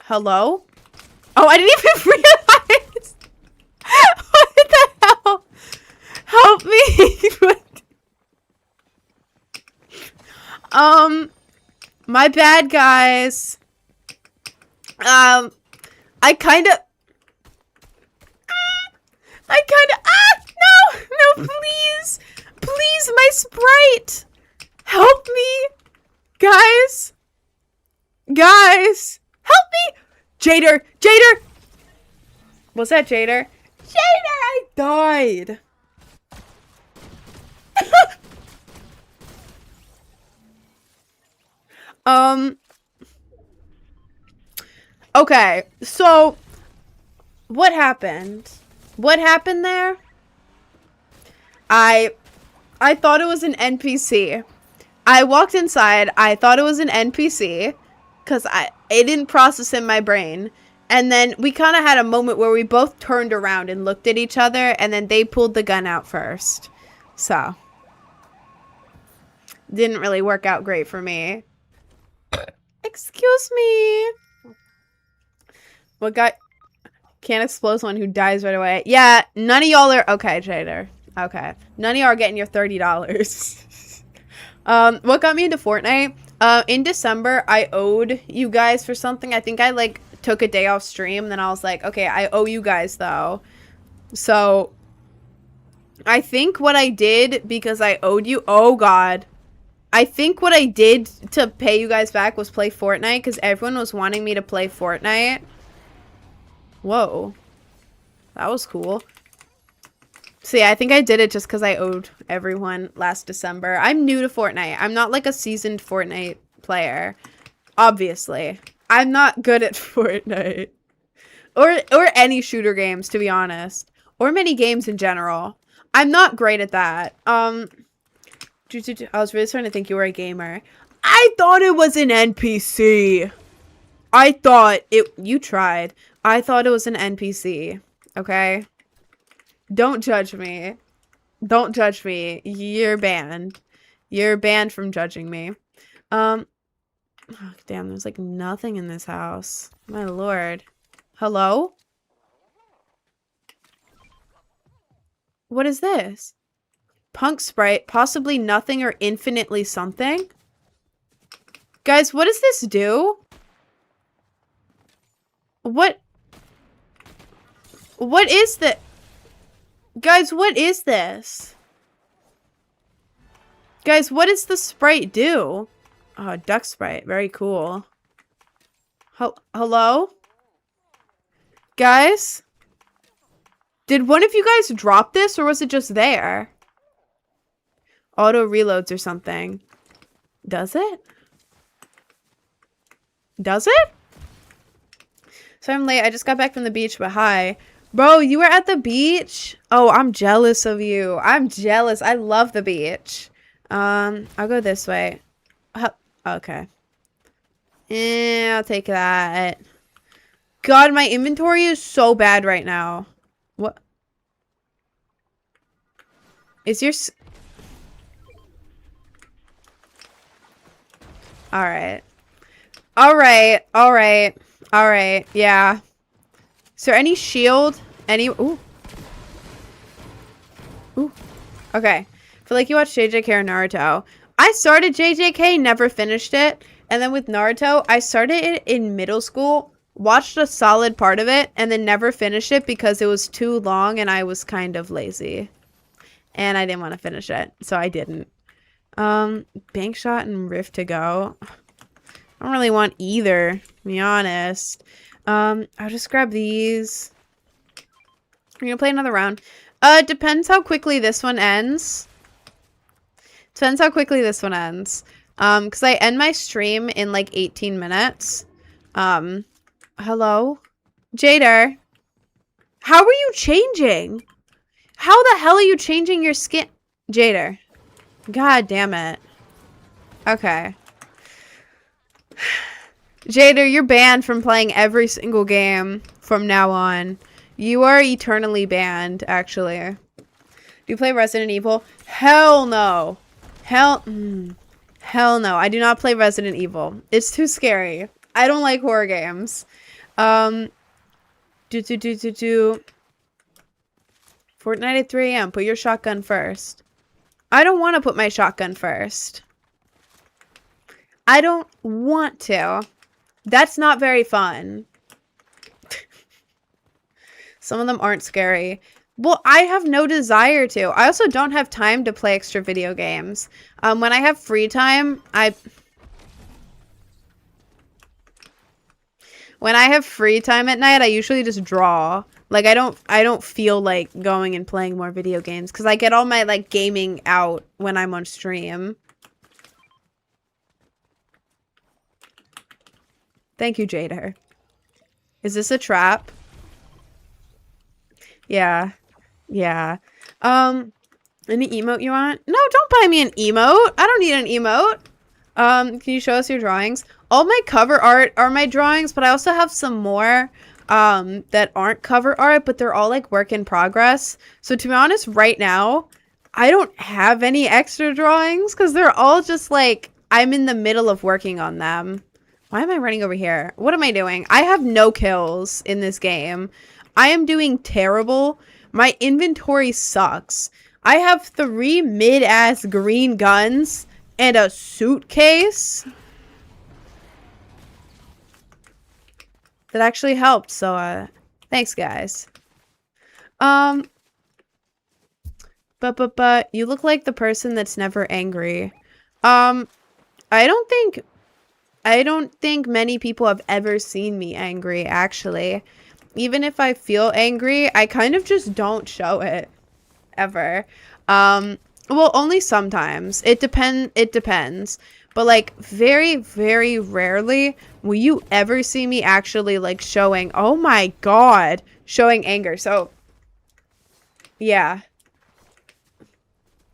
Hello? Oh, I didn't even realize. What the hell? Help me. My bad, guys. I kinda, no, please. Please, my sprite. Help me. Guys. Guys. Help me. Jader. Was that Jader? Jader, I died. Okay, so what happened? What happened there? I thought it was an NPC. I walked inside. I thought it was an NPC because it didn't process in my brain. And then we kind of had a moment where we both turned around and looked at each other, and then they pulled the gun out first. So, didn't really work out great for me. Excuse me. What guy can't explode someone who dies right away? Yeah, none of y'all are okay, Trader. Okay. None of y'all are getting your $30. What got me into Fortnite? In December, I owed you guys for something. I think I like took a day off stream, then I was like, okay, I owe you guys though. So I think what I did because I owed you, oh god. I think what I did to pay you guys back was play Fortnite because everyone was wanting me to play Fortnite. Whoa. That was cool. So yeah, I think I did it just because I owed everyone last December. I'm new to Fortnite. I'm not like a seasoned Fortnite player. Obviously. I'm not good at Fortnite. Or any shooter games, to be honest. Or many games in general. I'm not great at that. I was really starting to think you were a gamer. I thought it was an NPC. I thought it... You tried. I thought it was an NPC. Okay? Don't judge me. Don't judge me. You're banned. You're banned from judging me. Oh, damn, there's like nothing in this house. My lord. Hello? What is this? Punk Sprite, possibly nothing or infinitely something? Guys, what does this do? What is that? Guys, what is this? Guys, what does the sprite do? Oh, duck sprite. Very cool. Hello? Guys? Did one of you guys drop this or was it just there? Auto reloads or something. Does it? Does it? So I'm late. I just got back from the beach, but hi. Bro, you were at the beach? Oh, I'm jealous of you. I'm jealous. I love the beach. I'll go this way. Okay. I'll take that. God, my inventory is so bad right now. What? Is your... Alright. Alright. Alright. Alright. Yeah. Is there any shield? Any... Ooh. Ooh. Okay. I feel like you watched JJK or Naruto. I started JJK, never finished it. And then with Naruto, I started it in middle school, watched a solid part of it, and then never finished it because it was too long and I was kind of lazy. And I didn't want to finish it, so I didn't. Bank shot and Rift to go. I don't really want either, to be honest. I'll just grab these. We're gonna play another round. Depends how quickly this one ends. Depends how quickly this one ends. Because I end my stream in like 18 minutes. Hello? Jader? How are you changing? How the hell are you changing your skin? Jader. God damn it. Okay. Jader, you're banned from playing every single game from now on. You are eternally banned, actually. Do you play Resident Evil? Hell no. Hell no. I do not play Resident Evil. It's too scary. I don't like horror games. Fortnite at 3 a.m. Put your shotgun first. I don't want to put my shotgun first. I don't want to. That's not very fun. Some of them aren't scary. Well, I have no desire to. I also don't have time to play extra video games. When I have free time, When I have free time at night, I usually just draw. Like, I don't feel like going and playing more video games. Because I get all my, like, gaming out when I'm on stream. Thank you, Jader. Is this a trap? Yeah. Yeah. Any emote you want? No, don't buy me an emote. I don't need an emote. Can you show us your drawings? All my cover art are my drawings, but I also have some more that aren't cover art, but they're all like work in progress. So to be honest, right now, I don't have any extra drawings because they're all just like, I'm in the middle of working on them. Why am I running over here? What am I doing? I have no kills in this game. I am doing terrible. My inventory sucks. I have 3 mid-ass green guns and a suitcase. That actually helped, so, thanks, guys. But, you look like the person that's never angry. I don't think many people have ever seen me angry, actually. Even if I feel angry, I kind of just don't show it. Ever. Well, only sometimes. It depends. But, like, very, very rarely will you ever see me actually, like, showing, oh my god, showing anger. So, yeah.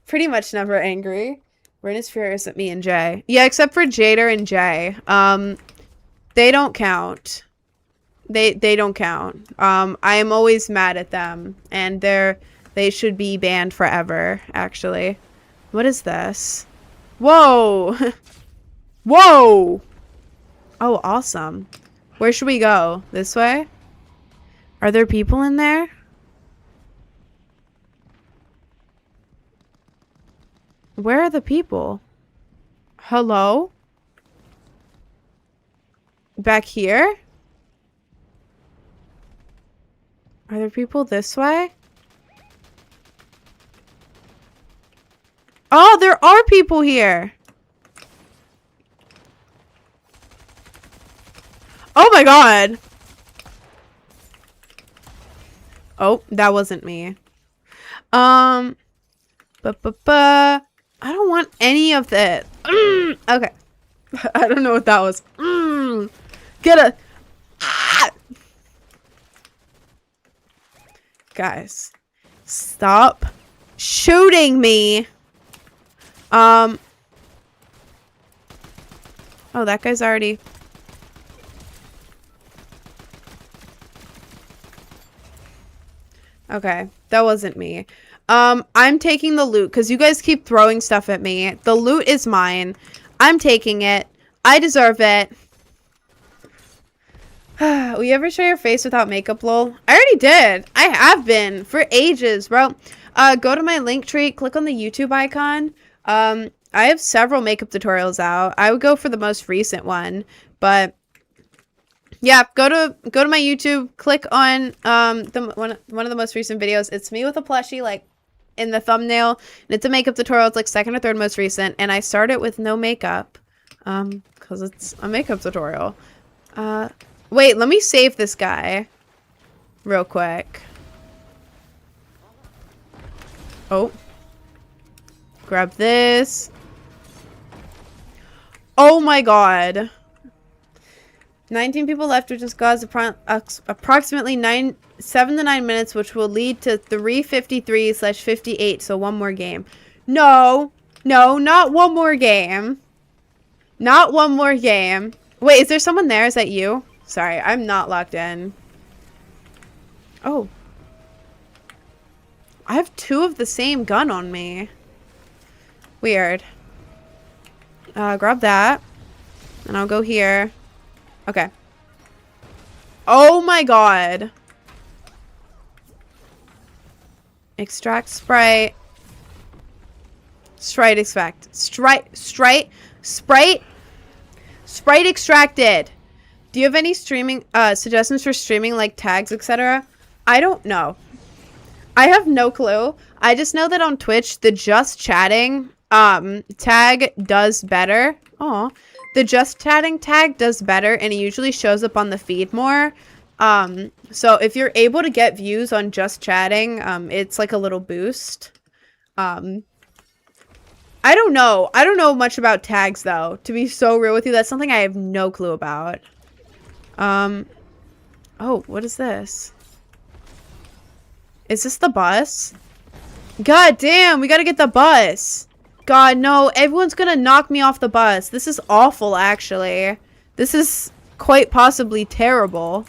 Pretty much never angry. Ren is furious at me and Jay. Yeah, except for Jader and Jay. They don't count. They don't count. I am always mad at them, and they should be banned forever, actually. What is this? Whoa! Whoa! Oh, awesome. Where should we go? This way? Are there people in there? Where are the people? Hello? Back here? Are there people this way? Oh, there are people here! Oh my god! Oh, that wasn't me. I don't want any of that. Okay. I don't know what that was. Get a... Ah! Guys. Stop shooting me. Oh, that guy's already... Okay, that wasn't me. I'm taking the loot because you guys keep throwing stuff at me. The loot is mine. I'm taking it. I deserve it. Will you ever show your face without makeup, lol? I already did. I have been for ages, bro. Go to my link tree, click on the YouTube icon. I have several makeup tutorials out. I would go for the most recent one, but yeah, go to my YouTube, click on one of the most recent videos. It's me with a plushie, like, in the thumbnail, and it's a makeup tutorial. It's like second or third most recent, and I start it with no makeup because it's a makeup tutorial. Wait, let me save this guy real quick. Oh, grab this. Oh my god, 19 people left, which has caused approximately 7 to 9 minutes, which will lead to 353/58. So one more game. No, not one more game. Not one more game. Wait, is there someone there? Is that you? Sorry, I'm not locked in. Oh. I have 2 of the same gun on me. Weird. Grab that. And I'll go here. Okay. Oh my god. Extract Sprite. Sprite extract. Sprite extracted. Do you have any streaming suggestions for streaming, like tags, etc.? I don't know. I have no clue. I just know that on Twitch, the just chatting tag does better. Aw. The just chatting tag does better, and it usually shows up on the feed more. So if you're able to get views on just chatting, it's like a little boost. I don't know. I don't know much about tags, though. To be so real with you, that's something I have no clue about. Oh, what is this? Is this the bus? God damn, we gotta get the bus. God, no, everyone's gonna knock me off the bus. This is awful, actually. This is quite possibly terrible.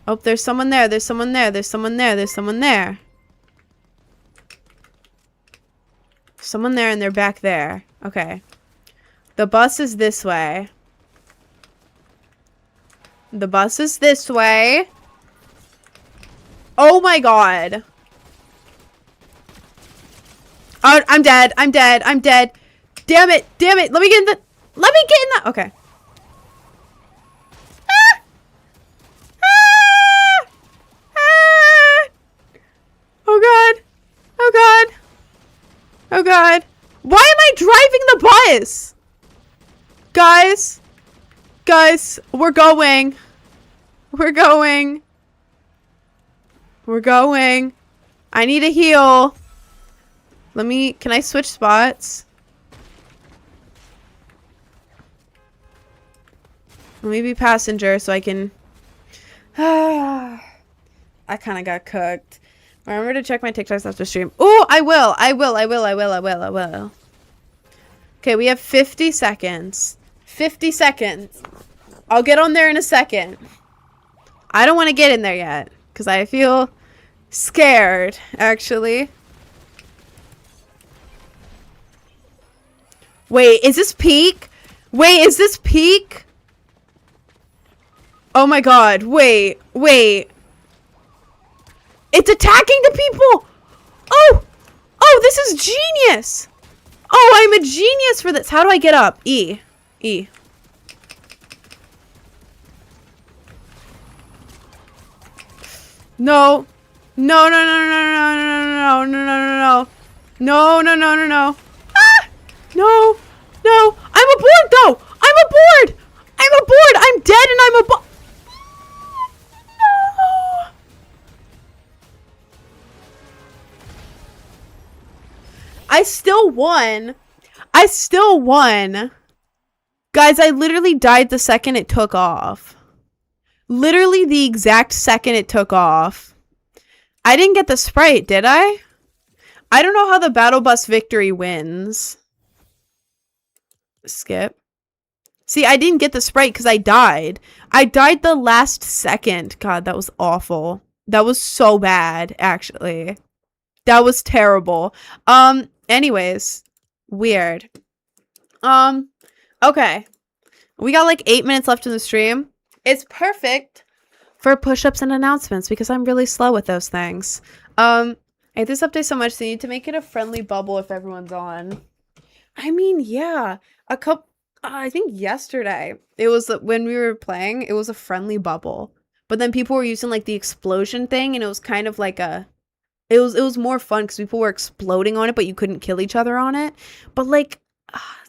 Oh, there's someone there. There's someone there. There's someone there. There's someone there. Someone there, and they're back there. Okay. The bus is this way. The bus is this way. Oh my god. Oh, I'm dead. I'm dead. I'm dead. Damn it. Damn it. Let me get in the... Let me get in the... Okay. Ah! Ah! Ah! Oh god. Oh god. Oh god. Why am I driving the bus? Guys. Guys. We're going. We're going. We're going. I need a heal. Let me... Can I switch spots? Let me be passenger so I can... I kind of got cooked. Remember to check my TikToks after stream. Oh, I will. I will. I will. I will. I will. I will. Okay, we have 50 seconds. 50 seconds. I'll get on there in a second. I don't want to get in there yet because I feel scared, actually. Wait, is this peak? Wait, is this peak? Oh my god, wait, wait. It's attacking the people! Oh! Oh, this is genius! Oh, I'm a genius for this. How do I get up? E. E. No. No, no, no, no, no, no, no, no, no, no, no. No, no, no, no, no. Ah! No. No. I'm aboard, though! I'm aboard! I'm aboard! I'm dead and I'm aboard! No! I still won. I still won. Guys, I literally died the second it took off. Literally the exact second it took off. I didn't get the Sprite, did I? I don't know how the battle bus victory wins. Skip. See, I didn't get the Sprite because I died. I died the last second. God, that was awful. That was so bad, actually. That was terrible. Anyways. Weird. Okay. We got like 8 minutes left in the stream. It's perfect for push-ups and announcements because I'm really slow with those things. I hate this update so much, so you need to make it a friendly bubble if everyone's on. I mean, yeah. A couple... I think yesterday, it was when we were playing, it was a friendly bubble. But then people were using like the explosion thing, and it was kind of like a... It was more fun because people were exploding on it, but you couldn't kill each other on it. But like,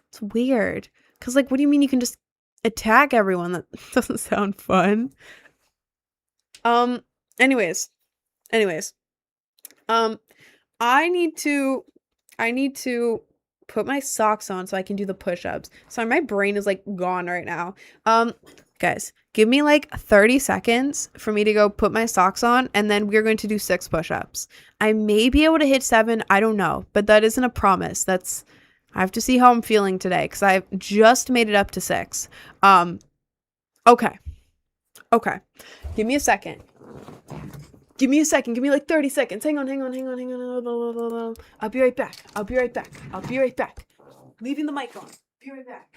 it's weird. Because like, what do you mean you can just attack everyone? That doesn't sound fun. Anyways. I need to put my socks on so I can do the push-ups. Sorry, my brain is like gone right now. Guys, give me like 30 seconds for me to go put my socks on, and then we're going to do 6 push-ups. I may be able to hit 7, I don't know, but that isn't a promise. I have to see how I'm feeling today because I've just made it up to 6. Okay. Give me a second. Give me like 30 seconds. Hang on. I'll be right back. Leaving the mic on. Be right back.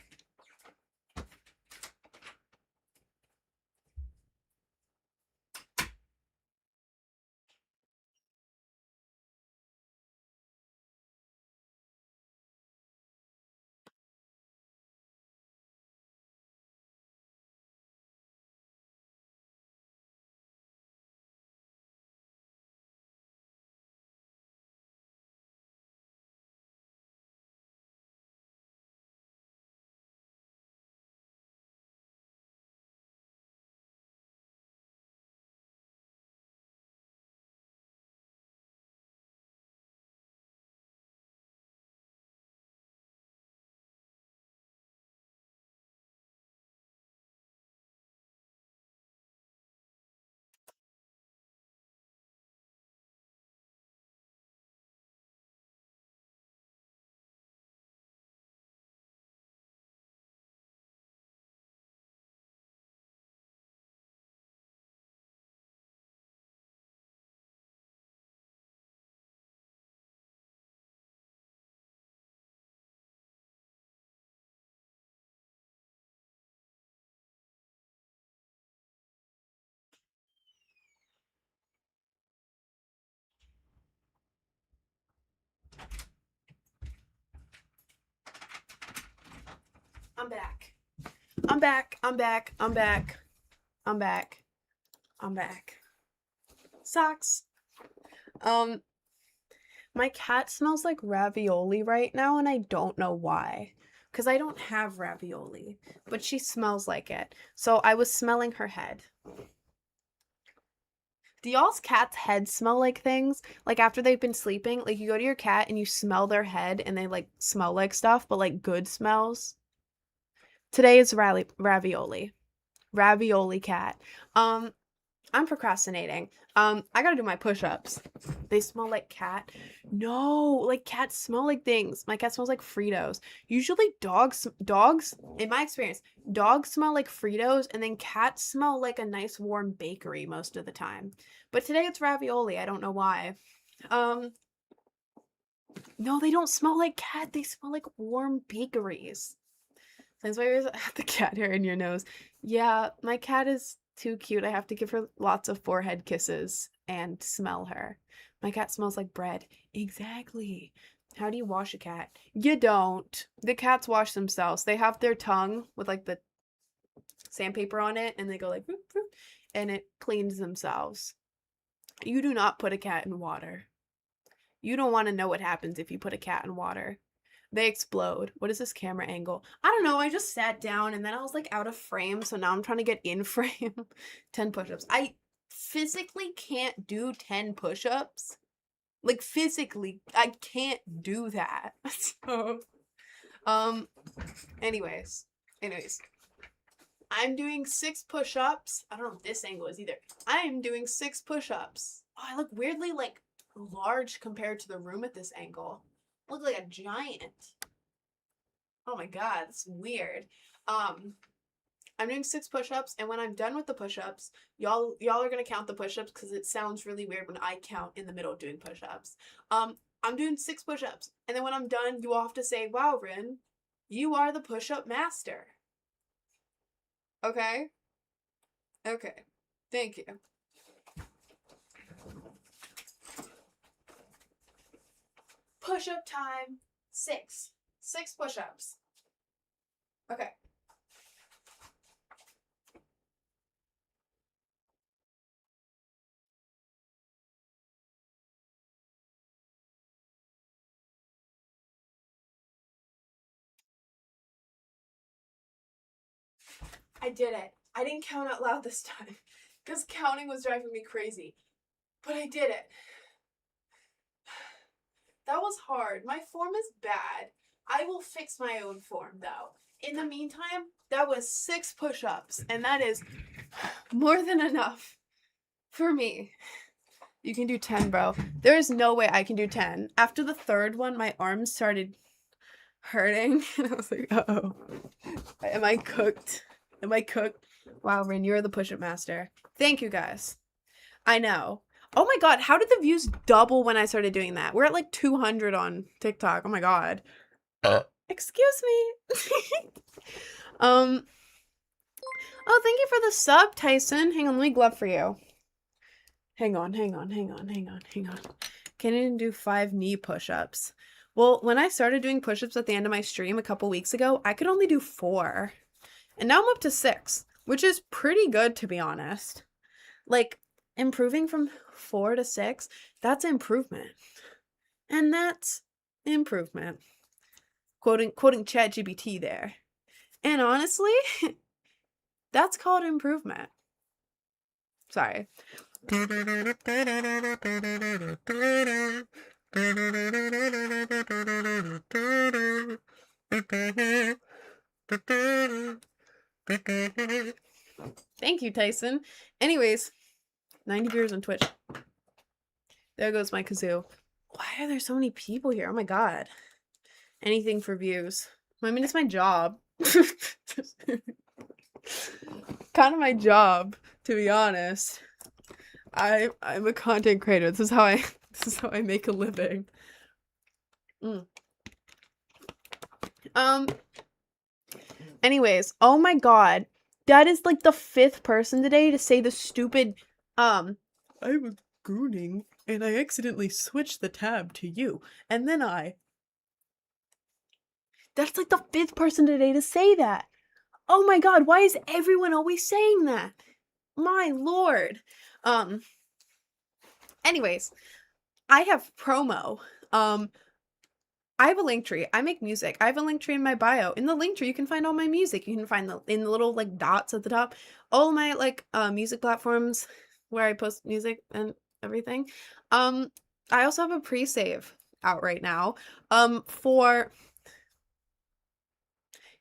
I'm back. I'm back. I'm back. I'm back. I'm back. Socks. My cat smells like ravioli right now, and I don't know why. Because I don't have ravioli, but she smells like it. So I was smelling her head. Do y'all's cats' heads smell like things? Like after they've been sleeping, like you go to your cat and you smell their head and they like smell like stuff, but like good smells. Today is ravioli. Ravioli cat. I'm procrastinating. I gotta do my push-ups. They smell like cat. No, like cats smell like things. My cat smells like Fritos. Usually dogs, in my experience, dogs smell like Fritos and then cats smell like a nice warm bakery most of the time. But today it's ravioli. I don't know why. No, they don't smell like cat. They smell like warm bakeries. That's why you have the cat hair in your nose. Yeah, my cat is too cute. I have to give her lots of forehead kisses and smell her. My cat smells like bread. Exactly. How do you wash a cat? You don't. The cats wash themselves. They have their tongue with like the sandpaper on it and they go like boop, boop, and it cleans themselves. You do not put a cat in water. You don't want to know what happens if you put a cat in water. They explode. What is this camera angle? I don't know. I just sat down and then I was like out of frame. So now I'm trying to get in frame. 10 push-ups. I physically can't do 10 push-ups. Like physically, I can't do that. So, anyways. I'm doing 6 push-ups. I don't know what this angle is either. I am doing 6 push-ups. Oh, I look weirdly like large compared to the room at this angle. I look like a giant. Oh my god, that's weird. I'm doing 6 push-ups, and when I'm done with the push-ups, y'all are gonna count the push-ups because it sounds really weird when I count in the middle of doing push-ups. I'm doing 6 push-ups, and then when I'm done, you all have to say, "Wow, Rin, you are the push-up master." Okay? Okay. Thank you. Push-up time. 6. 6 push-ups. Okay. I did it. I didn't count out loud this time because counting was driving me crazy. But I did it. That was hard. My form is bad. I will fix my own form though. In the meantime, that was 6 push-ups, and that is more than enough for me. You can do 10, bro. There is no way I can do 10. After the 3rd one, my arms started hurting, and I was like, uh-oh. Am I cooked? Am I cooked? Wow, Rin, you're the push-up master. Thank you, guys. I know. Oh my god, how did the views double when I started doing that? We're at like 200 on TikTok. Oh my god. Excuse me. Oh, thank you for the sub, Tyson. Hang on, let me glove for you. Hang on. Can you do 5 knee push-ups? Well, when I started doing push-ups at the end of my stream a couple weeks ago, I could only do 4. And now I'm up to 6, which is pretty good, to be honest. Like, improving from 4 to 6, that's improvement. And that's improvement. Quoting ChatGPT there. And honestly, that's called improvement. Sorry. Thank you, Tyson. Anyways, 90 viewers on Twitch. There goes my kazoo. Why are there so many people here? Oh my god. Anything for views. I mean, it's my job. Kind of my job, to be honest. I'm a content creator. This is how I make a living. Anyways, oh my god. That is like the 5th person today to say the stupid I was gooning and I accidentally switched the tab to you. And then That's like the 5th person today to say that. Oh my god, why is everyone always saying that? My lord. Um, anyways, I have promo. I have a link tree. I make music. I have a link tree in my bio. In the link tree, you can find all my music. You can find in the little like dots at the top, all my like music platforms where I post music and everything. I also have a pre-save out right now. For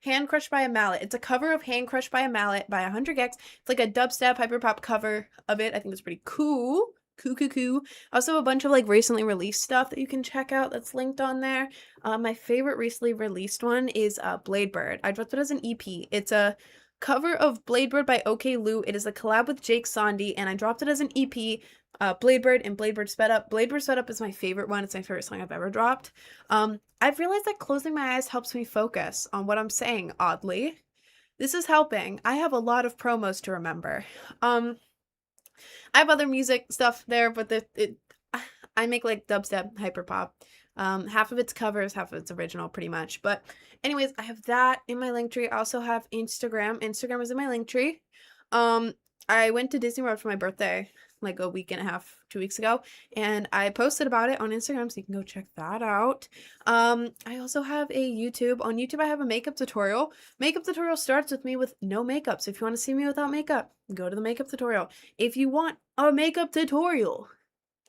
Hand Crushed by a Mallet. It's a cover of Hand Crushed by a Mallet by 100gecs. It's like a dubstep hyperpop cover of it. I think it's pretty cool. Cool. Also have a bunch of like recently released stuff that you can check out that's linked on there. My favorite recently released one is Bladebird. I dropped it as an EP. It's a cover of Bladebird by OK Lou. It is a collab with Jake Sondi, and I dropped it as an EP. Bladebird and Bladebird Sped Up. Bladebird Sped Up is my favorite one. It's my favorite song I've ever dropped. I've realized that closing my eyes helps me focus on what I'm saying, oddly. This is helping. I have a lot of promos to remember. I have other music stuff there, but I make like dubstep, hyperpop. Half of it's covers, half of it's original, pretty much. But anyways, I have that in my link tree. I also have Instagram. Instagram is in my link tree. I went to Disney World for my birthday like a week and a half, 2 weeks ago, and I posted about it on Instagram, so you can go check that out. I also have a YouTube. On YouTube, I have a makeup tutorial. Makeup tutorial starts with me with no makeup, so if you want to see me without makeup, go to the makeup tutorial. If you want a makeup tutorial,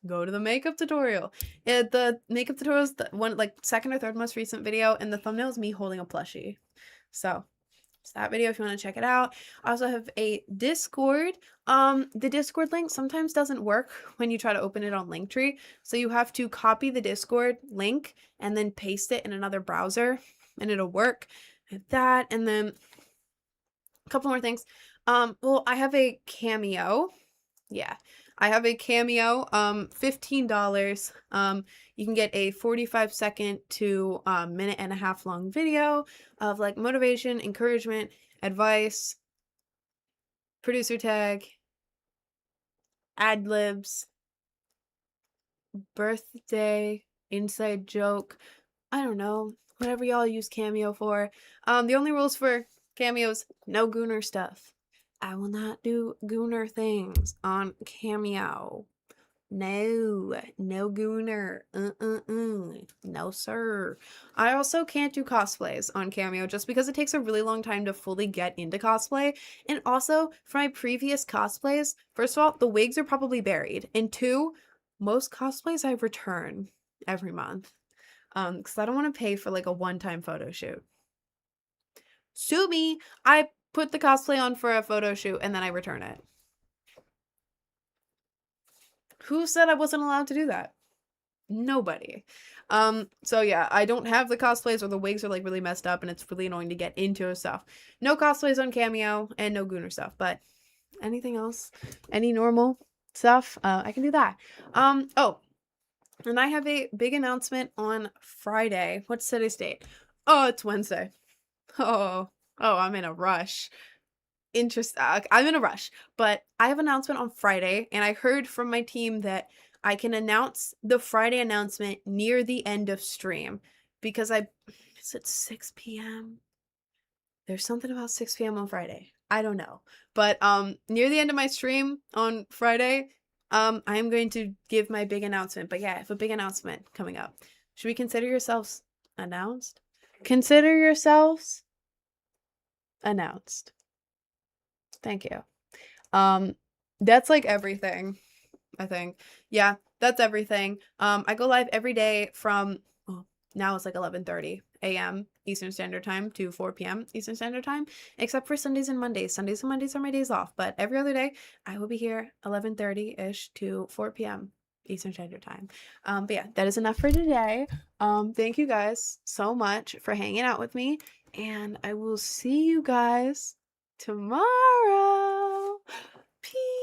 go to the makeup tutorial. The makeup tutorial is the one, like, second or third most recent video, and the thumbnail is me holding a plushie. So it's that video if you want to check it out. I also have a Discord. The Discord link sometimes doesn't work when you try to open it on Linktree, so you have to copy the Discord link and then paste it in another browser, and it'll work. I have that, and then a couple more things. Well, I have a Cameo. Yeah, I have a Cameo, $15. You can get a 45-second to minute and a half long video of like motivation, encouragement, advice, producer tag, ad libs, birthday, inside joke. I don't know, whatever y'all use Cameo for. The only rules for Cameos, no Gooner stuff. I will not do Gooner things on Cameo. No Gooner. No, sir. I also can't do cosplays on Cameo just because it takes a really long time to fully get into cosplay. And also, for my previous cosplays, first of all, the wigs are probably buried. And two, most cosplays I return every month. Because I don't want to pay for like a one-time photo shoot. Sue me! I put the cosplay on for a photo shoot and then I return it. Who said I wasn't allowed to do that? Nobody. So yeah, I don't have the cosplays, or the wigs are like really messed up and it's really annoying to get into stuff. No cosplays on Cameo and no Gooner stuff, but anything else? Any normal stuff? I can do that. Oh, and I have a big announcement on Friday. What's today's date? Oh, it's Wednesday. Oh, I'm in a rush. I'm in a rush, but I have an announcement on Friday, and I heard from my team that I can announce the Friday announcement near the end of stream, because is it 6 p.m.? There's something about 6 p.m. on Friday. I don't know, but near the end of my stream on Friday, I am going to give my big announcement. But yeah, I have a big announcement coming up. Should we consider yourselves announced? Consider yourselves announced. Thank you. That's like everything, I think. Yeah, that's everything. I go live every day from, now it's like 11:30 a.m. Eastern Standard Time to 4 p.m. Eastern Standard Time, except for Sundays and Mondays. Sundays and Mondays are my days off, but every other day I will be here 11:30-ish to 4 p.m. Eastern Standard Time. But yeah, that is enough for today. Thank you guys so much for hanging out with me, and I will see you guys tomorrow. Peace.